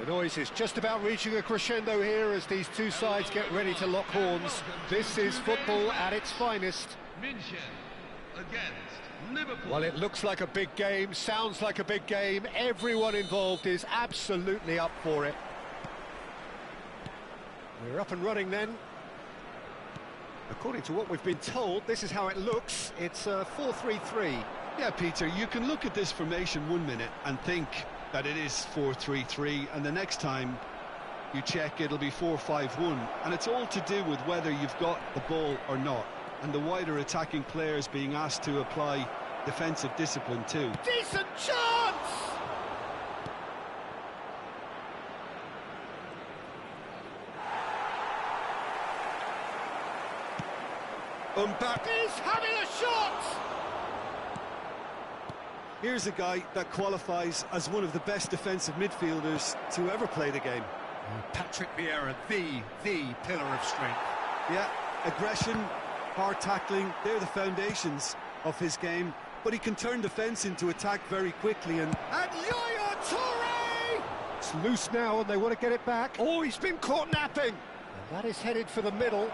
The noise is just about reaching a crescendo here as these two sides get ready to lock horns. This is football at its finest. Against Liverpool. Well, it looks like a big game, sounds like a big game. Everyone involved is absolutely up for it. We're up and running then. According to what we've been told, this is how it looks. It's a 4-3-3. Yeah, Peter, you can look at this formation 1 minute and think that it is 4-3-3, and the next time you check it'll be 4-5-1, and it's all to do with whether you've got the ball or not, and the wider attacking players being asked to apply defensive discipline too. Decent chance! Mbappe's having a shot! Here's a guy that qualifies as one of the best defensive midfielders to ever play the game. Patrick Vieira, the pillar of strength. Yeah, aggression, hard tackling, they're the foundations of his game, but he can turn defence into attack very quickly and Yaya Toure! It's loose now and they want to get it back. Oh, he's been caught napping! And that is headed for the middle.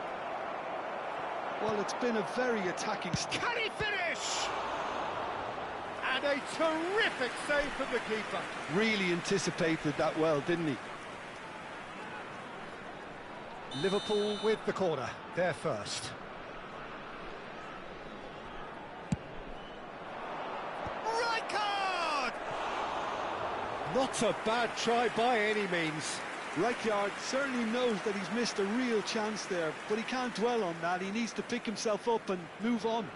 well, it's been a very attacking... Can he finish? And a terrific save from the keeper. Really anticipated that well, didn't he? Liverpool with the corner, they're first. Rijkaard! Not a bad try by any means. Rijkaard certainly knows that he's missed a real chance there, but he can't dwell on that. He needs to pick himself up and move on.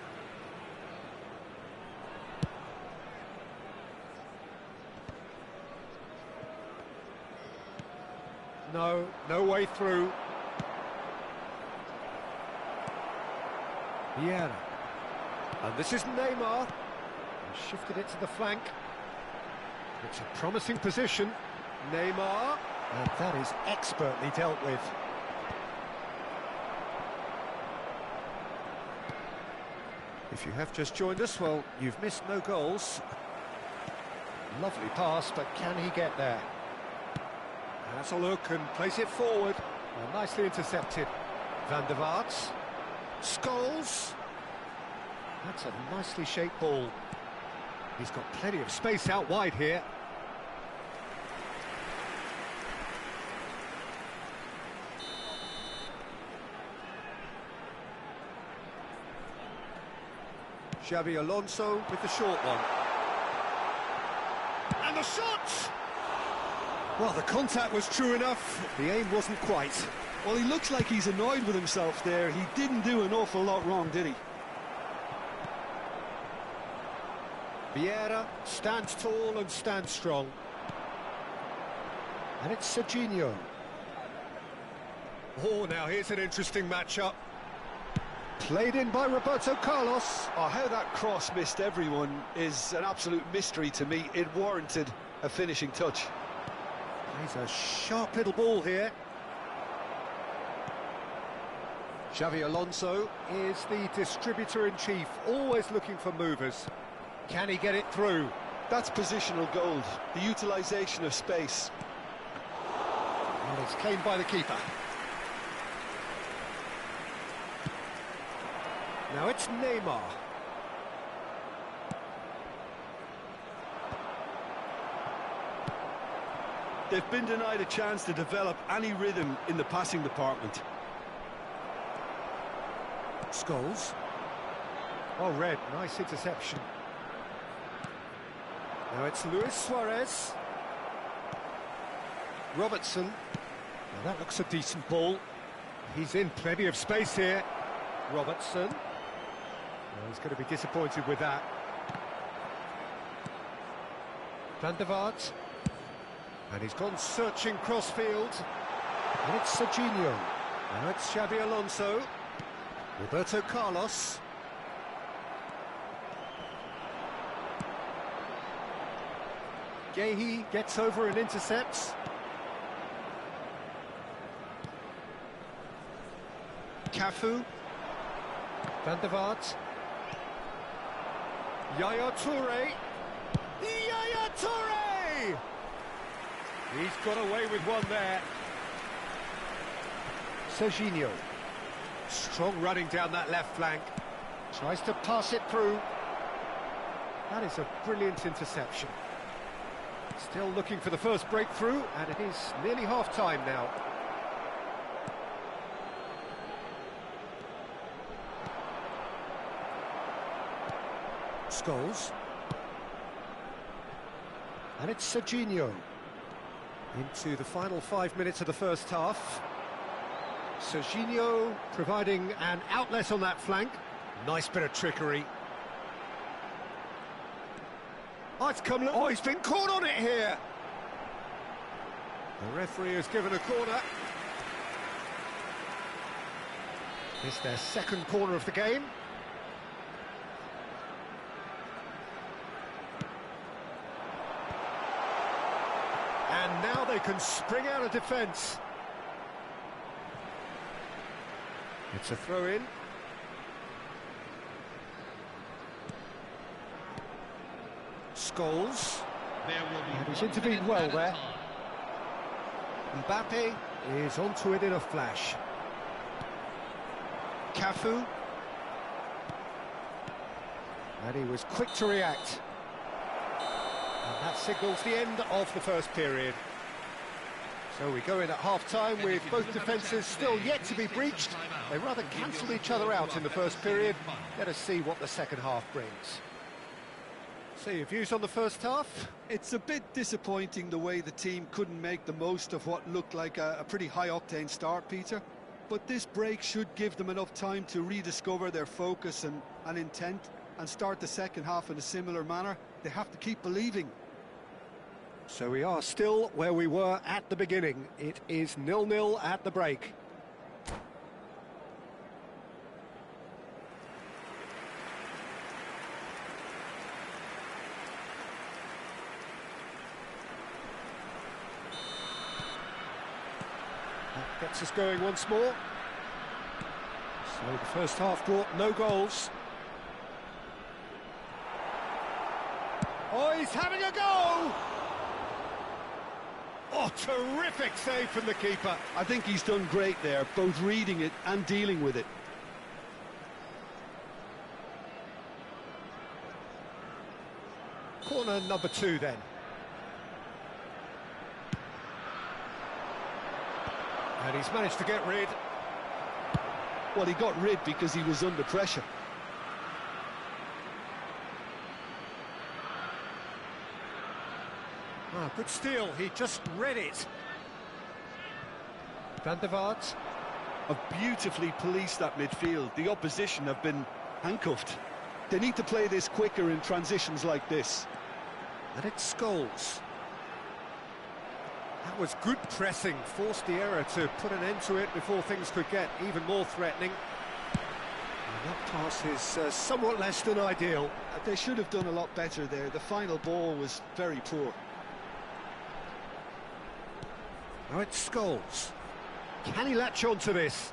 No way through. Vieira. And this is Neymar. He shifted it to the flank. It's a promising position. Neymar. And that is expertly dealt with. If you have just joined us, well, you've missed no goals. Lovely pass, but can he get there? Has a look and place it forward. Well, nicely intercepted. Van der Vaart. Scholes. That's a nicely shaped ball. He's got plenty of space out wide here. Xabi Alonso with the short one. And the shot! Well, the contact was true enough. The aim wasn't quite. Well, he looks like he's annoyed with himself there. He didn't do an awful lot wrong, did he? Vieira stands tall and stands strong. And it's Serginho. Oh, now here's an interesting matchup. Played in by Roberto Carlos. Oh, how that cross missed everyone is an absolute mystery to me. It warranted a finishing touch. He's a sharp little ball here. Xabi Alonso is the distributor-in-chief, always looking for movers. Can he get it through? That's positional gold, the utilisation of space. And it's claimed by the keeper. Now it's Neymar. They've been denied a chance to develop any rhythm in the passing department. Scholes. Oh, red, nice interception. Now it's Luis Suarez. Robertson. Now that looks a decent ball. He's in plenty of space here. Robertson. Well, he's going to be disappointed with that. Van der Vaart. And he's gone searching crossfield. And it's Serginho. Now it's Xabi Alonso. Roberto Carlos. Guehi gets over and intercepts. Cafu. Van der Vaart. Yaya Toure. Yaya Toure! He's got away with one there. Serginho. Strong running down that left flank. Tries to pass it through. That is a brilliant interception. Still looking for the first breakthrough, and it is nearly half-time now. Scholes. And it's Serginho. Into the final 5 minutes of the first half. Serginho providing an outlet on that flank. Nice bit of trickery. Oh, it's come... Oh, he's been caught on it here. The referee has given a corner. It's their second corner of the game. And now they can spring out of defence. It's a throw-in. Scholes. And he's intervened well there. Mbappe is onto it in a flash. Cafu. And he was quick to react. And that signals the end of the first period. So we go in at half-time with both defences still yet to be breached. They rather cancelled each other out in the first period. Let us see what the second half brings. So your views on the first half? It's a bit disappointing the way the team couldn't make the most of what looked like a pretty high-octane start, Peter. But this break should give them enough time to rediscover their focus and intent and start the second half in a similar manner. They have to keep believing. So we are still where we were at the beginning. It is 0-0 at the break. That gets us going once more. So the first half brought no goals. Oh, he's having a go! Oh, terrific save from the keeper. I think he's done great there, both reading it and dealing with it. Corner number 2 then. And he's managed to get rid. Well, he got rid because he was under pressure. Ah, good steal, he just read it. Van der Vaart. Have beautifully policed that midfield. The opposition have been handcuffed. They need to play this quicker in transitions like this. And it's Scholes. That was good pressing, forced the error to put an end to it before things could get even more threatening. And that pass is somewhat less than ideal. They should have done a lot better there. The final ball was very poor. Now it's Scholes. Can he latch on to this?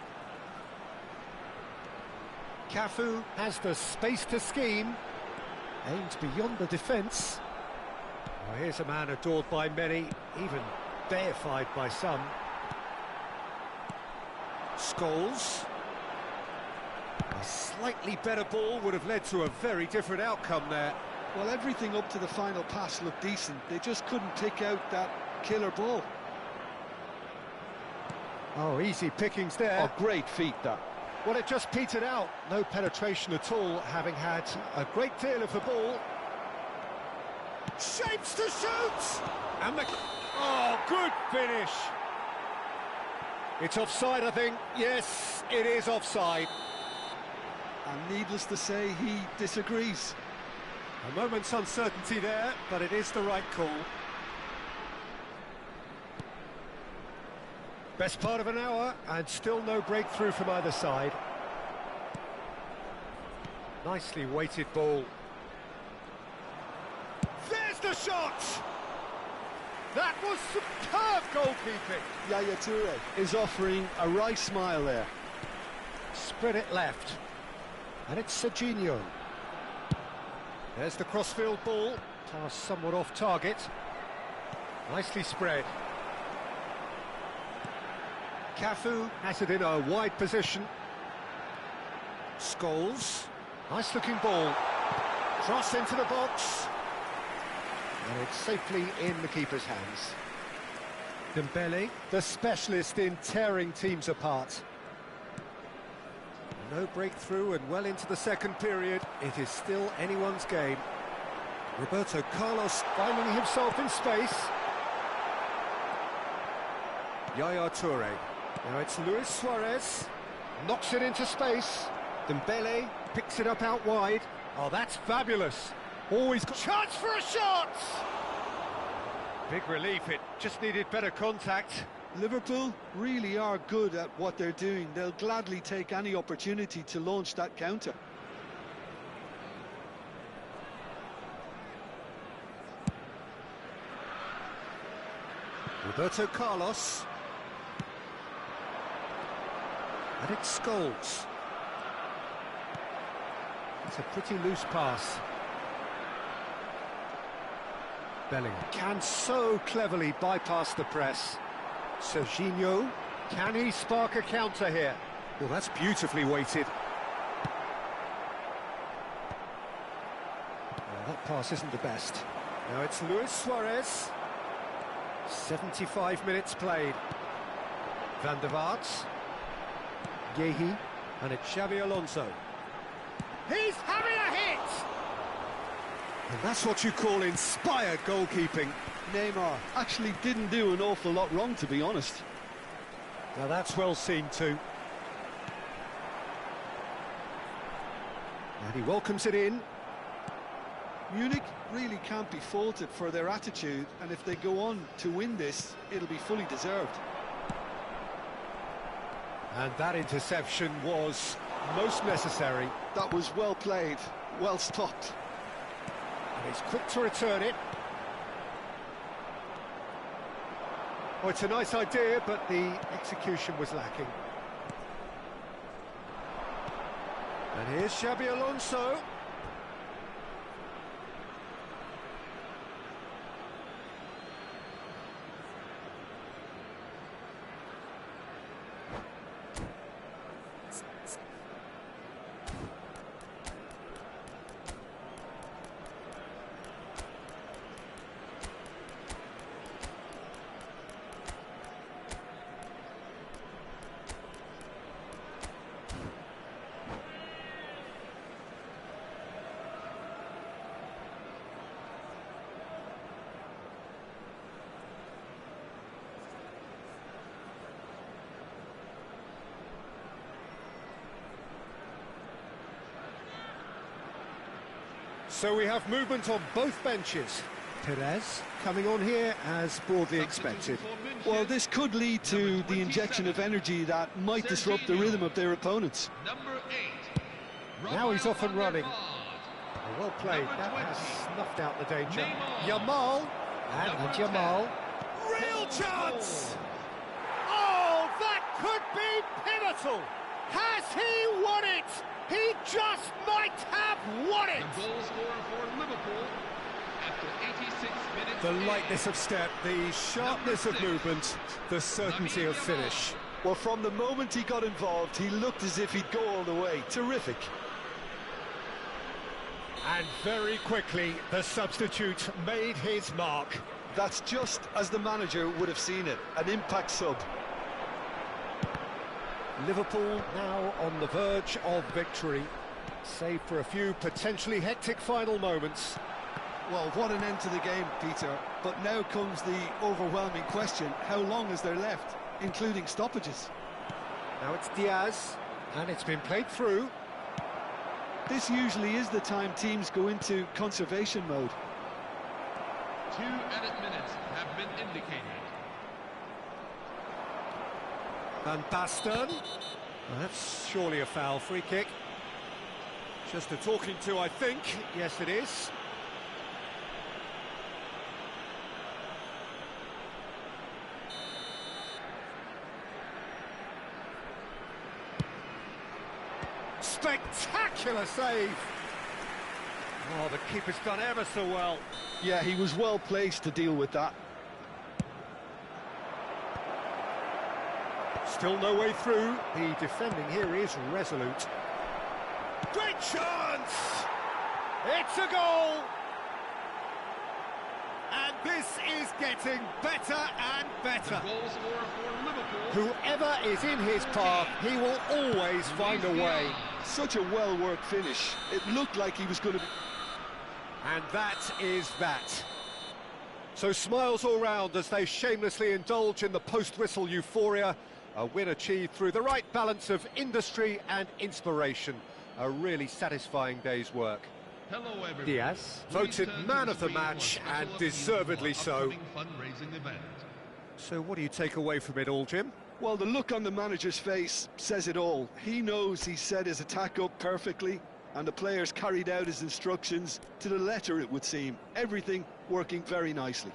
Cafu has the space to scheme. Aimed beyond the defence. Well, here's a man adored by many, even deified by some. Scholes. A slightly better ball would have led to a very different outcome there. Well, everything up to the final pass looked decent. They just couldn't pick out that killer ball. Oh, easy pickings there. Oh, great feat, that. Well, it just petered out. No penetration at all, having had a great deal of the ball. Shapes to shoot! And the... Oh, good finish! It's offside, I think. Yes, it is offside. And needless to say, he disagrees. A moment's uncertainty there, but it is the right call. Best part of an hour, and still no breakthrough from either side. Nicely weighted ball. There's the shot! That was superb goalkeeping. Yaya Toure is offering a right smile there. Spread it left. And it's Serginho. There's the crossfield ball. Toss somewhat off target. Nicely spread. Cafu has it in a wide position. Scholes, nice looking ball. Cross into the box. And it's safely in the keeper's hands. Dembele, the specialist in tearing teams apart. No breakthrough and well into the second period. It is still anyone's game. Roberto Carlos finding himself in space. Yaya Toure. Now it's Luis Suarez. Knocks it into space. Dembele picks it up out wide. Oh, that's fabulous. Always got chance for a shot! Big relief, it just needed better contact. Liverpool really are good at what they're doing. They'll gladly take any opportunity to launch that counter. Roberto Carlos. And it's Scholes. It's a pretty loose pass. Bellingham can so cleverly bypass the press. Serginho, can he spark a counter here? Well, that's beautifully weighted. Well, that pass isn't the best. Now it's Luis Suarez. 75 minutes played. Van der Vaart. Yehi. And it's Xabi Alonso. He's having a hit! And that's what you call inspired goalkeeping. Neymar actually didn't do an awful lot wrong, to be honest. Now that's well seen too. And he welcomes it in. Munich really can't be faulted for their attitude, and if they go on to win this, it'll be fully deserved. And that interception was most necessary. That was well played, well stopped. And he's quick to return it. Oh, it's a nice idea, but the execution was lacking. And here's Xabi Alonso. So we have movement on both benches. Perez coming on here as broadly expected. Well, this could lead to the injection of energy that might disrupt the rhythm of their opponents. Now he's off and running. Well played, that has snuffed out the danger. Yamal, and Yamal. Real chance! Oh, that could be pivotal! Has he won it? He just might have won it! The goal scorer for Liverpool after 86 minutes. The lightness of step, the sharpness of movement, the certainty of finish. Well, from the moment he got involved, he looked as if he'd go all the way. Terrific. And very quickly, the substitute made his mark. That's just as the manager would have seen it, an impact sub. Liverpool now on the verge of victory, save for a few potentially hectic final moments. Well, what an end to the game, Peter. But now comes the overwhelming question, how long is there left, including stoppages? Now it's Diaz, and it's been played through. This usually is the time teams go into conservation mode. 2 added minutes have been indicated. Van Basten. Well, that's surely a foul. Free kick. Just a talking to, I think. Yes, it is. Spectacular save. Oh, the keeper's done ever so well. Yeah, he was well placed to deal with that. Still no way through. The defending here is resolute. Great chance! It's a goal! And this is getting better and better. The goal scorer for Liverpool. Whoever is in his path, he will always find a way. Such a well-worked finish. It looked like he was going to be... And that is that. So smiles all round as they shamelessly indulge in the post-whistle euphoria. A win achieved through the right balance of industry and inspiration. A really satisfying day's work. Hello, everyone. Diaz, voted man of the match, and deservedly so. Fundraising event. So what do you take away from it all, Jim? Well, the look on the manager's face says it all. He knows he set his attack up perfectly, and the players carried out his instructions to the letter, it would seem. Everything working very nicely.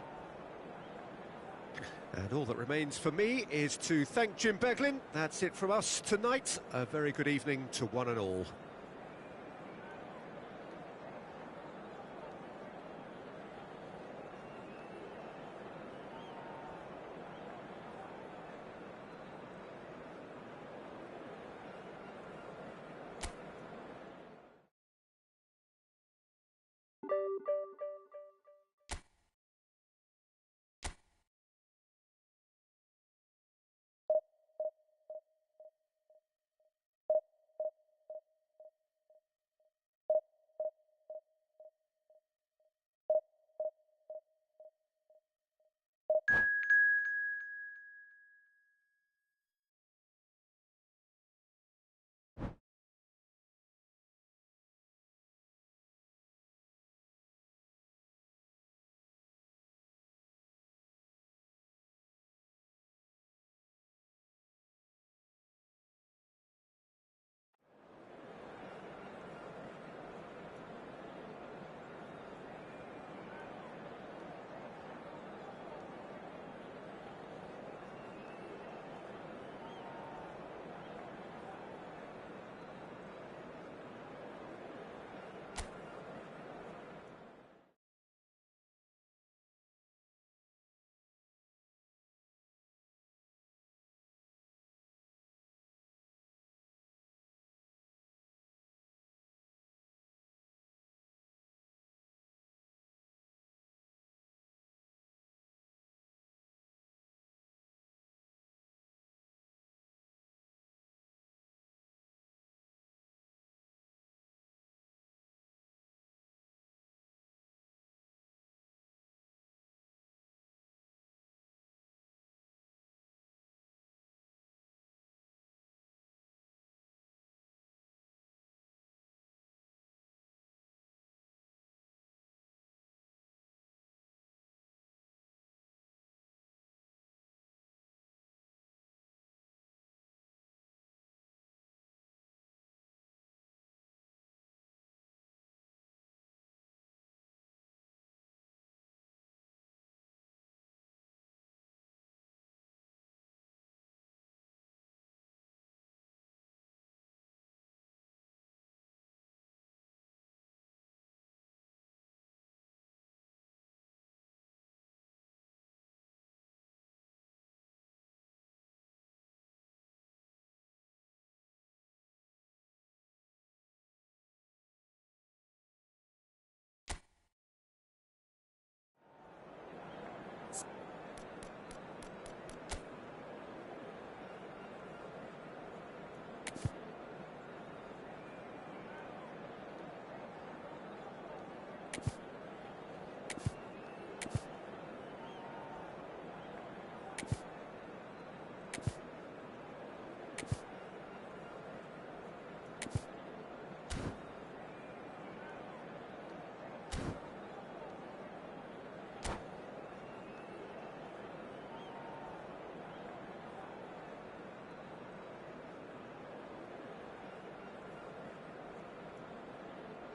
And all that remains for me is to thank Jim Beglin. That's it from us tonight. A very good evening to one and all.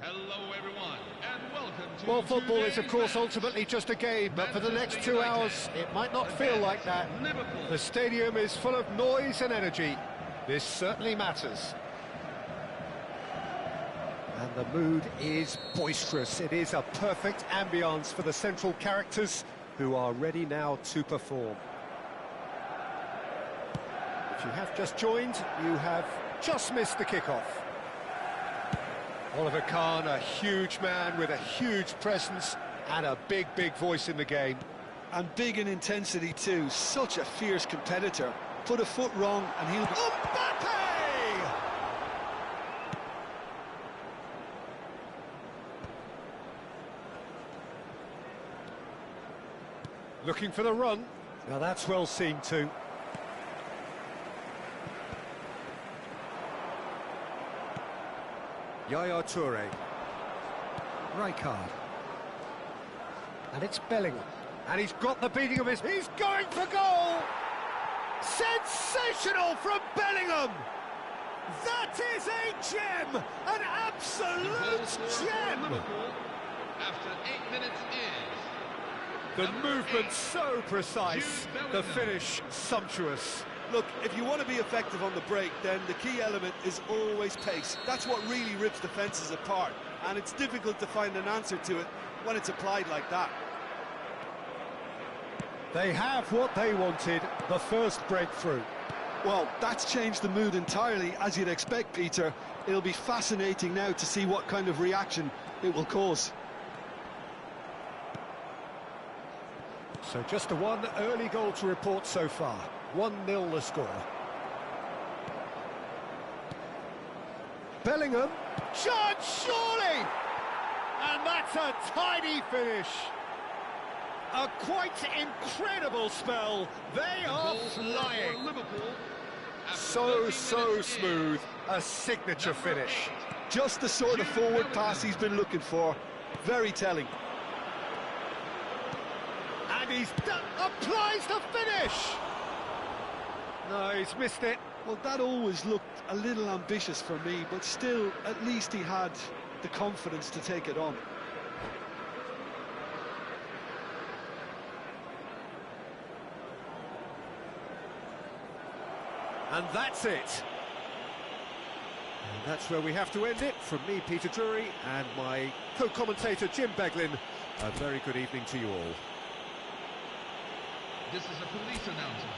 Hello, everyone, and welcome to Well, football is, of course, today's ultimately just a game, but for the next 2 hours, it might not feel like that. Liverpool. The stadium is full of noise and energy. This certainly matters. And the mood is boisterous. It is a perfect ambience for the central characters who are ready now to perform. If you have just joined, you have just missed the kickoff. Oliver Kahn, a huge man with a huge presence and a big, big voice in the game. And big in intensity too, such a fierce competitor. Put a foot wrong and he'll be... Mbappe! Looking for the run. Now that's well seen too. Yaya Toure. Rijkaard. And it's Bellingham. And he's got the beating of his... He's going for goal! Sensational from Bellingham! That is a gem! An absolute gem! After 8 minutes is... The movement so precise, the finish sumptuous. Look, if you want to be effective on the break, then the key element is always pace. That's what really rips defences apart, and it's difficult to find an answer to it when it's applied like that. They have what they wanted, the first breakthrough. Well, that's changed the mood entirely, as you'd expect, Peter. It'll be fascinating now to see what kind of reaction it will cause. So just the one early goal to report so far. 1-0 the score. Bellingham. Chance, surely! And that's a tidy finish. A quite incredible spell. They are flying. So smooth. A signature finish. Just the sort of forward pass he's been looking for. Very telling. And he's done, applies the finish. No, he's missed it. Well, that always looked a little ambitious for me, but still, at least he had the confidence to take it on. And that's it. And that's where we have to end it. From me, Peter Drury, and my co-commentator, Jim Beglin. A very good evening to you all. This is a police announcement.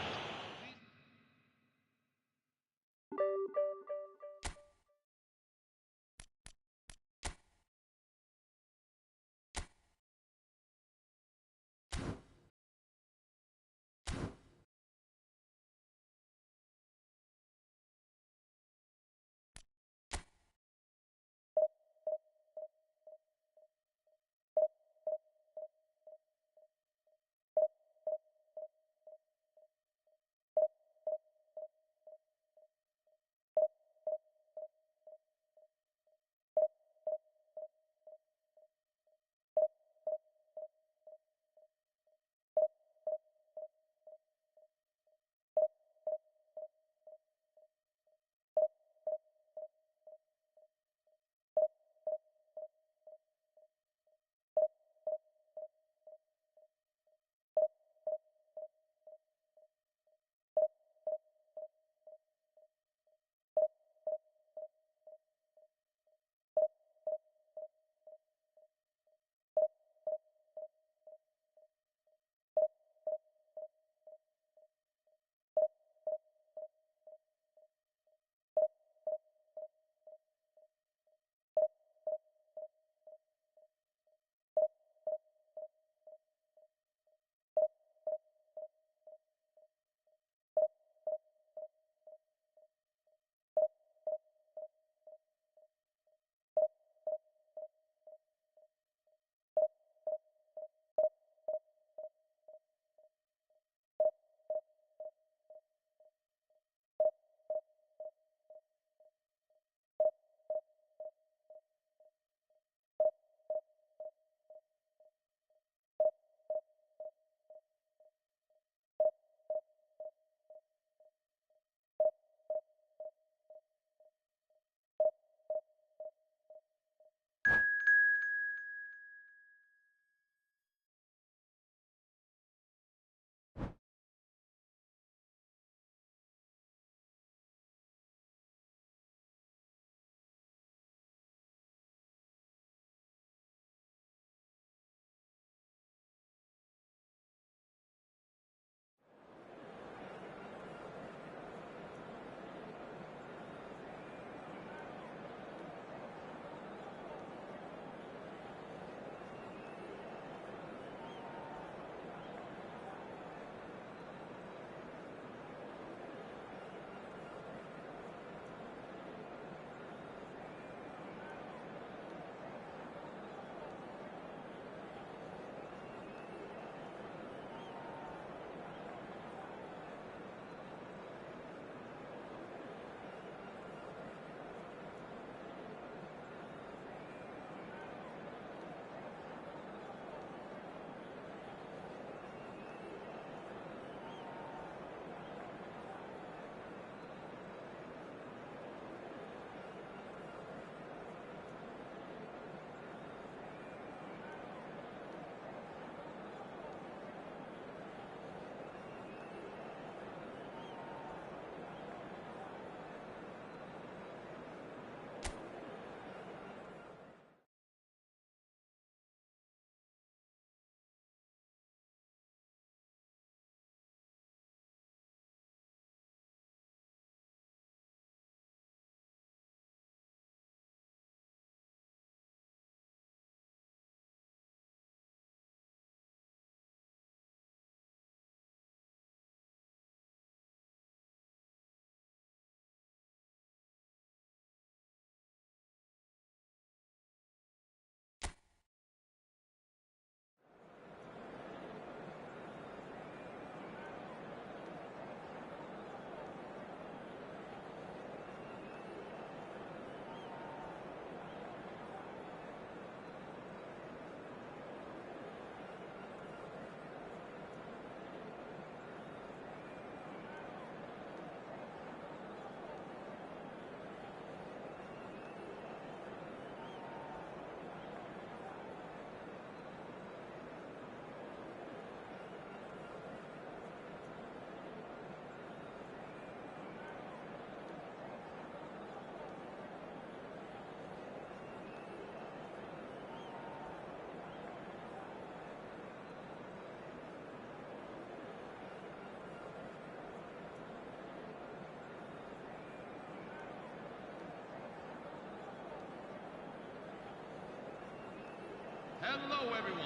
Hello, everyone,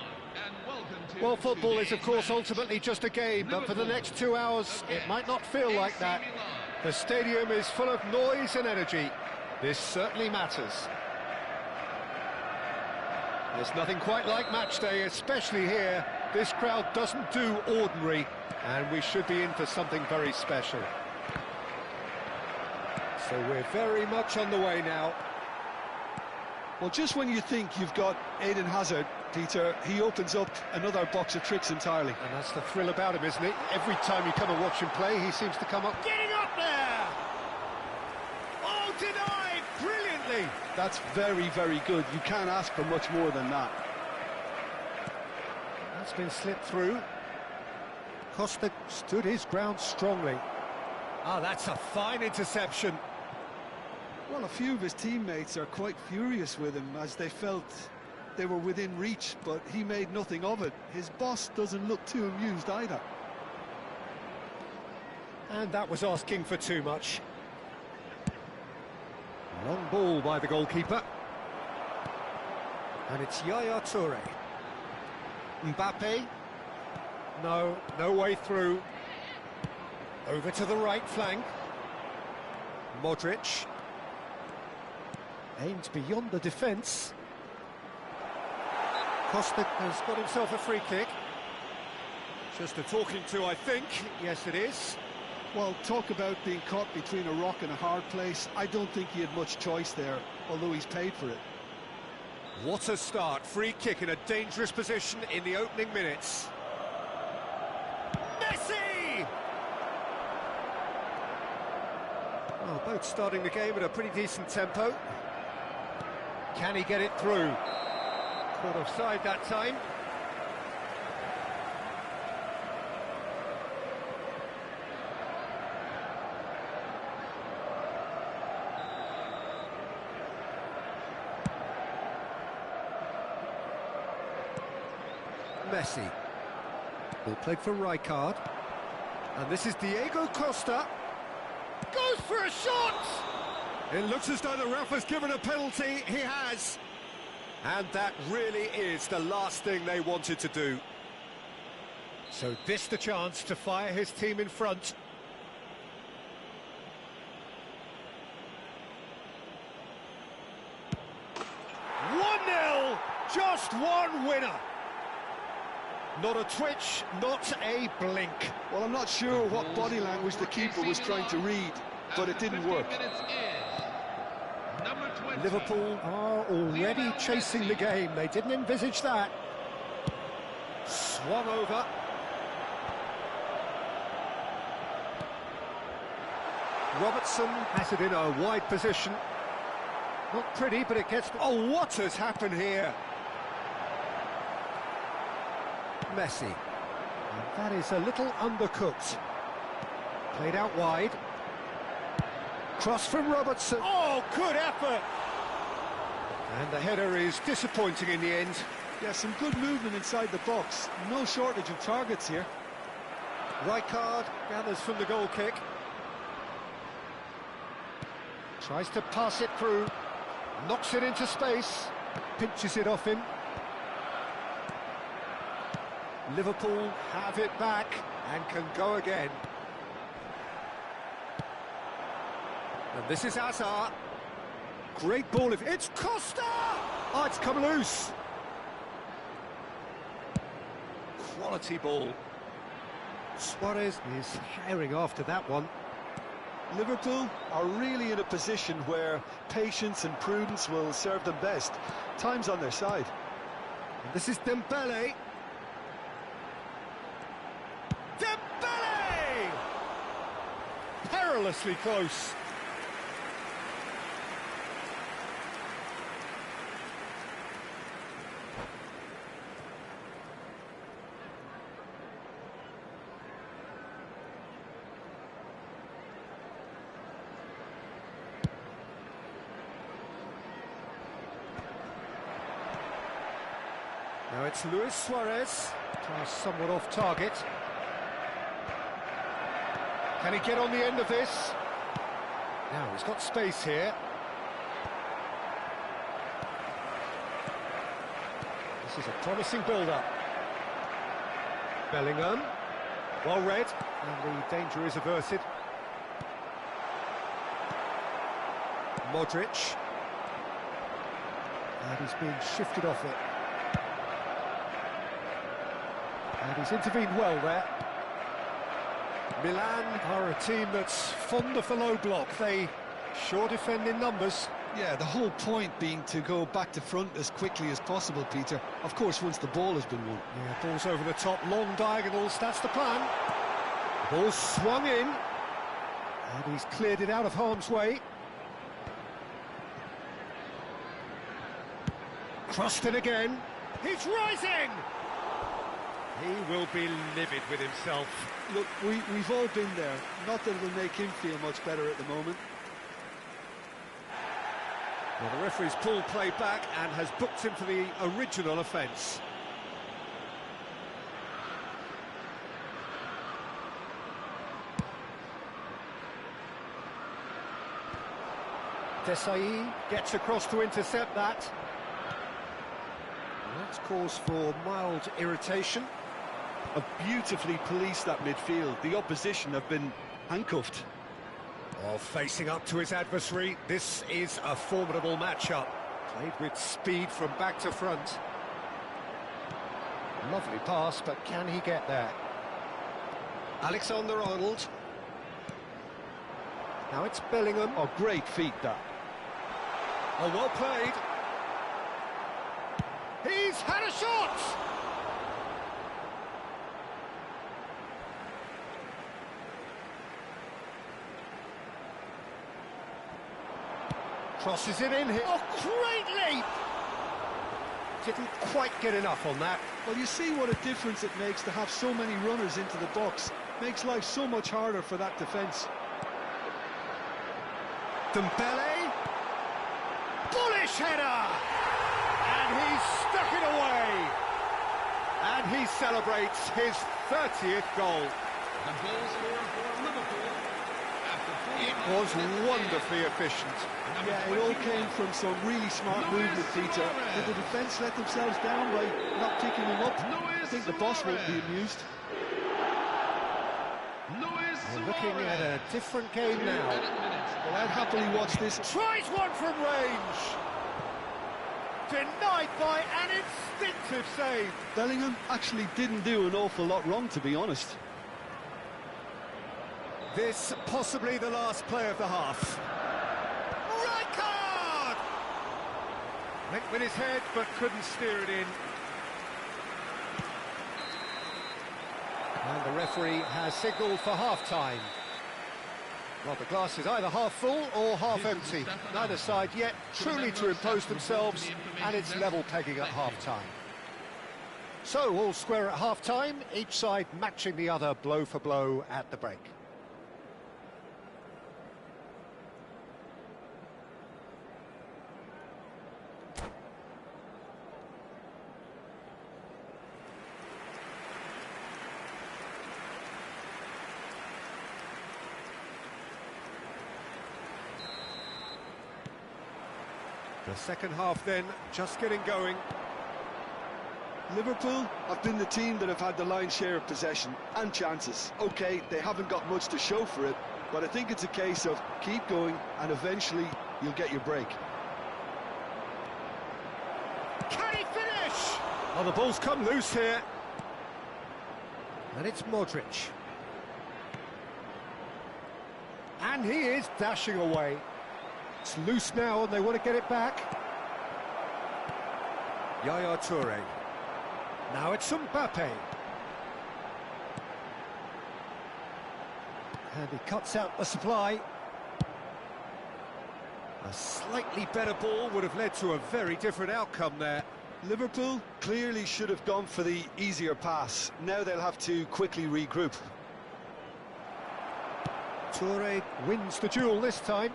and welcome to... Well, football is, of course, ultimately just a game, but for the next 2 hours, it might not feel like that. The stadium is full of noise and energy. This certainly matters. There's nothing quite like match day, especially here. This crowd doesn't do ordinary, and we should be in for something very special. So we're very much on the way now. Well, just when you think you've got Eden Hazard, Peter, he opens up another box of tricks entirely. And that's the thrill about him, isn't it? Every time you come and watch him play, he seems to come up... Getting up there! Oh, denied! Brilliantly! That's very, very good. You can't ask for much more than that. That's been slipped through. Costa stood his ground strongly. Oh, that's a fine interception. Well, a few of his teammates are quite furious with him as they felt they were within reach, but he made nothing of it. His boss doesn't look too amused either. And that was asking for too much. Long ball by the goalkeeper. And it's Yaya Toure. Mbappe. No way through. Over to the right flank. Modric. Aimed beyond the defence. Costa has got himself a free kick. Just a talking to, I think. Yes, it is. Well, talk about being caught between a rock and a hard place. I don't think he had much choice there, although he's paid for it. What a start. Free kick in a dangerous position in the opening minutes. Messi! Well, both starting the game at a pretty decent tempo. Can he get it through? Caught offside that time. Messi. Ball played for Rijkaard. And this is Diego Costa. Goes for a shot! It looks as though the ref has given a penalty. He has. And that really is the last thing they wanted to do. So this the chance to fire his team in front. Just one winner. Not a twitch, not a blink. Well, I'm not sure what body language the keeper was trying to read, but it didn't work. Liverpool are already chasing the game. They didn't envisage that. Swung over. Robertson has it in a wide position. Not pretty, but it gets... Oh, what has happened here? Messi. And that is a little undercooked. Played out wide. Cross from Robertson. Oh, good effort! And the header is disappointing in the end. Yeah, some good movement inside the box. No shortage of targets here. Rijkaard gathers from the goal kick. Tries to pass it through. Knocks it into space. Pinches it off him. Liverpool have it back and can go again. And this is Hazard. Great ball. It's Costa! Oh, it's come loose. Quality ball. Suarez is herring after that one. Liverpool are really in a position where patience and prudence will serve them best. Time's on their side. And this is Dembele. Dembele! Perilously close. Now it's Luis Suarez, somewhat off target. Can he get on the end of this? Now he's got space here. This is a promising build-up. Bellingham, well read, and the danger is averted. Modric, and he's being shifted off it. And he's intervened well there. Milan are a team that's fond of the low block. They sure defend in numbers. Yeah, the whole point being to go back to front as quickly as possible, Peter. Of course, once the ball has been won. Yeah, ball's over the top, long diagonals, that's the plan. The ball's swung in, and he's cleared it out of harm's way. Crossed in again. He's rising! He will be livid with himself. Look, we've all been there. Not that it'll make him feel much better at the moment. Well, the referee's pulled play back and has booked him for the original offence. Desai gets across to intercept that. And that's cause for mild irritation. Have beautifully policed that midfield. The opposition have been handcuffed. Oh, facing up to his adversary, this is a formidable matchup. Played with speed from back to front. Lovely pass, but can he get there? Alexander-Arnold. Now it's Bellingham. Oh, great feat, that. Oh, well played. He's had a shot! Crosses it in here. Oh, great leap! Didn't quite get enough on that. Well, you see what a difference it makes to have so many runners into the box. Makes life so much harder for that defence. Dembele. Bullish header! And he's stuck it away. And he celebrates his 30th goal. The goal scorer for Liverpool. It was wonderfully efficient. Yeah, it all came from some really smart movement, Peter. Did the defence let themselves down by not picking him up? I think the boss won't be amused. We're looking at a different game now. Well, I'd happily watch this. Tries one from range. Denied by an instinctive save. Bellingham actually didn't do an awful lot wrong, to be honest. This possibly the last play of the half. Right card! Went with his head, but couldn't steer it in. And the referee has signalled for half-time. Well, the glass is either half full or half empty. Neither side yet truly to impose themselves, and it's level pegging at half-time. So, all square at half-time, each side matching the other blow for blow at the break. The second half then, just getting going. Liverpool have been the team that have had the lion's share of possession and chances. OK, they haven't got much to show for it, but I think it's a case of keep going and eventually you'll get your break. Can he finish? Oh, the ball's come loose here. And it's Modric. And he is dashing away. It's loose now and they want to get it back. Yaya Toure. Now it's Mbappe. And he cuts out the supply. A slightly better ball would have led to a very different outcome there. Liverpool clearly should have gone for the easier pass. Now they'll have to quickly regroup. Toure wins the duel this time.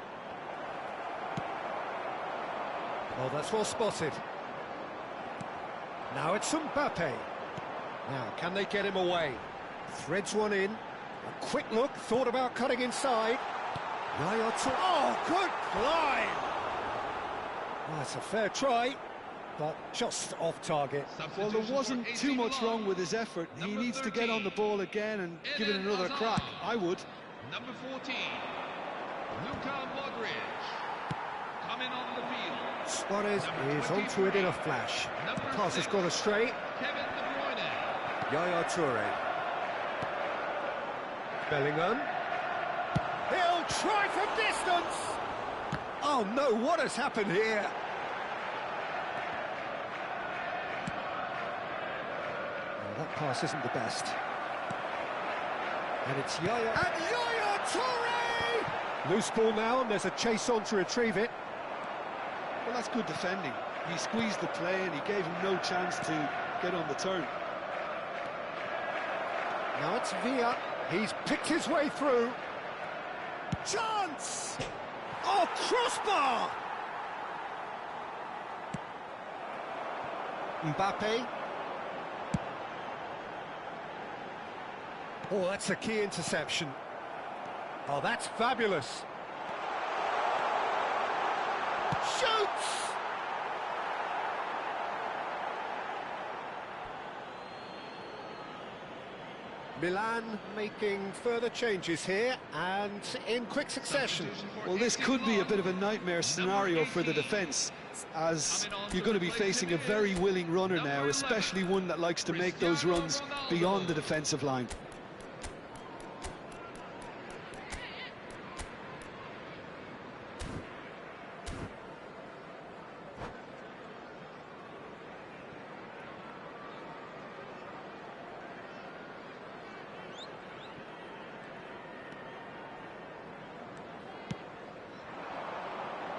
Oh, that's well spotted. Now it's Mbappe. Now, can they get him away? Threads one in. A quick look, thought about cutting inside. Yaya Toure. Oh, good climb! Well, that's a fair try. but just off target. Well, there wasn't too much wrong with his effort. He needs to get on the ball again and give it another crack. I would. Number 14, Luka Modric, coming on the field. Suarez is onto it in a flash. The pass has gone astray. Kevin De Bruyne. Yaya Toure. Bellingham. He'll try from distance. Oh no, what has happened here? Well, that pass isn't the best. And it's Yaya. And Yaya Toure! Loose ball now, and there's a chase on to retrieve it. Well, that's good defending. He squeezed the play and he gave him no chance to get on the turn. Now it's Villa. He's picked his way through. Chance! Oh, crossbar! Mbappe. Oh, that's a key interception. Oh, that's fabulous. Shoots! Milan making further changes here, and in quick succession. Well, this could be a bit of a nightmare scenario for the defence, as you're going to be facing a very willing runner now, especially one that likes to make those runs beyond the defensive line.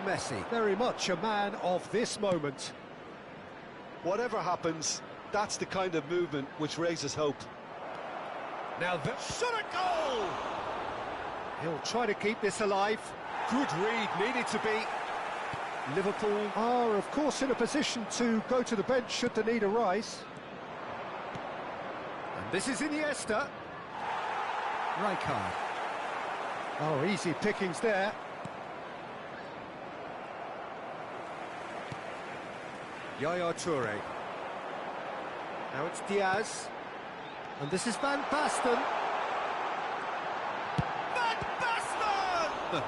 Messi, very much a man of this moment. Whatever happens, that's the kind of movement which raises hope. Now the shot at goal! He'll try to keep this alive. Good read, needed to be. Liverpool are, of course, in a position to go to the bench should the need arise. And this is Iniesta. Rijkaard. Oh, easy pickings there. Yaya Toure. Now it's Diaz. And this is Van Basten. Van Basten!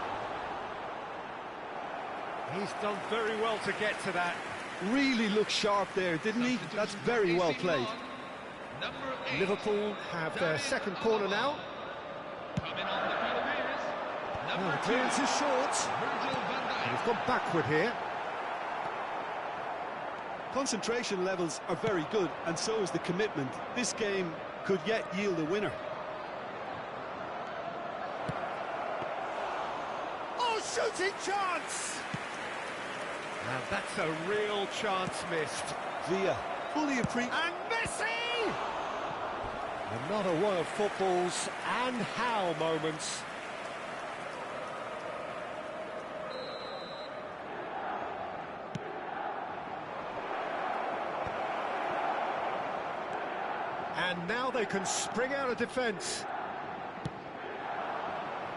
He's done very well to get to that. Really looked sharp there, didn't he? That's very well played. Liverpool have their second corner now. Coming on the field is The clearance is short. And he's gone backward here. Concentration levels are very good, and so is the commitment. This game could yet yield a winner. Oh, shooting chance! Now that's a real chance missed. Villa, fully appreciated. And Messi! Another one of football's and how moments. And now they can spring out of defence.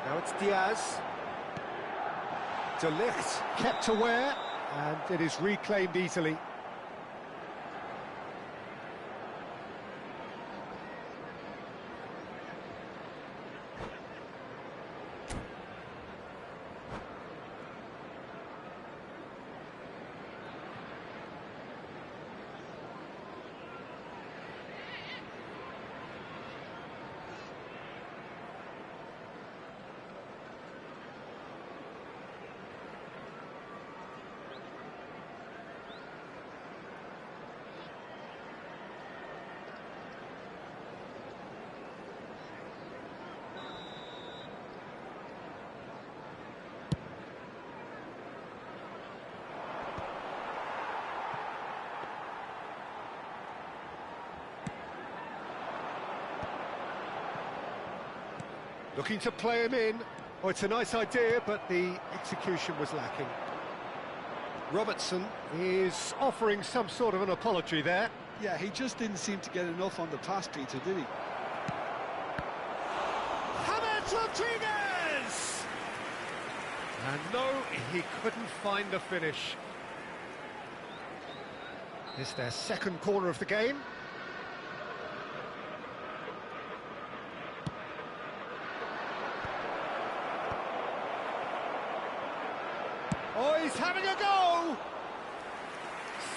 Now it's Diaz. De Ligt kept aware, and it is reclaimed easily. Looking to play him in. Oh, it's a nice idea, but the execution was lacking. Robertson is offering some sort of an apology there. Yeah, he just didn't seem to get enough on the pass, Peter, did he? James Rodriguez! And no, he couldn't find the finish. It's their second corner of the game. Oh, he's having a go!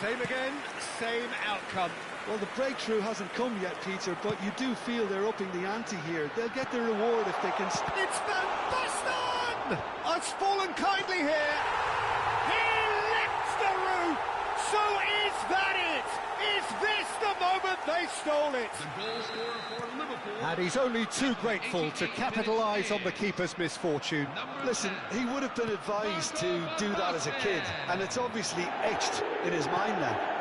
Same again, same outcome. Well, the breakthrough hasn't come yet, Peter, but you do feel they're upping the ante here. They'll get their reward if they can... It's Van Basten! It's fallen kindly here. He lifts the roof. So is that it? Is this the moment they stole it? The goal scorer for Liverpool. And he's only too grateful to capitalise on the keeper's misfortune. Listen, he would have been advised to do that as a kid, and it's obviously etched in his mind now.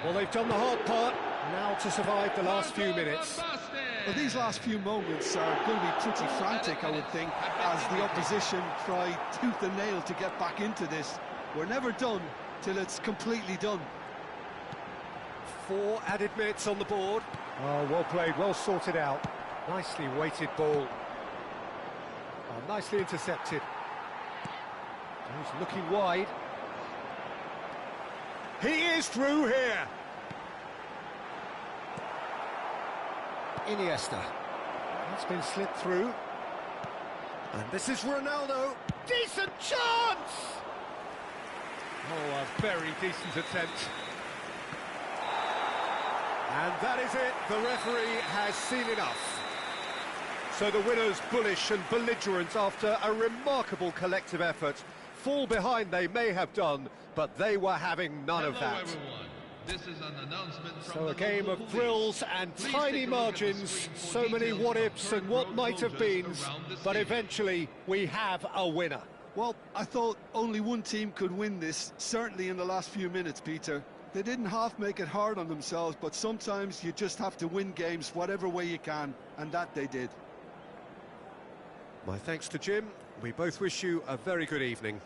Well, they've done the hard part, now to survive the last few minutes. Well, these last few moments are going to be pretty frantic, I would think, as the opposition try tooth and nail to get back into this. We're never done till it's completely done. 4 added minutes on the board. Oh, well played, well sorted out. Nicely weighted ball. Oh, nicely intercepted. He's looking wide. He is through here. Iniesta. That's been slipped through. And this is Ronaldo. Decent chance! Oh, a very decent attempt. And that is it. The referee has seen enough. So the winners, bullish and belligerent after a remarkable collective effort. Fall behind they may have done, but they were having none of that. Everyone. This is an announcement from So the a game local of police. thrills and Please tiny take a look at the margins, screen for so many details what-ifs of and what current might have road been, closures around the but stadium. eventually we have a winner. Well, I thought only one team could win this, certainly in the last few minutes, Peter. They didn't half make it hard on themselves, but sometimes you just have to win games whatever way you can, and that they did. My thanks to Jim. We both wish you a very good evening.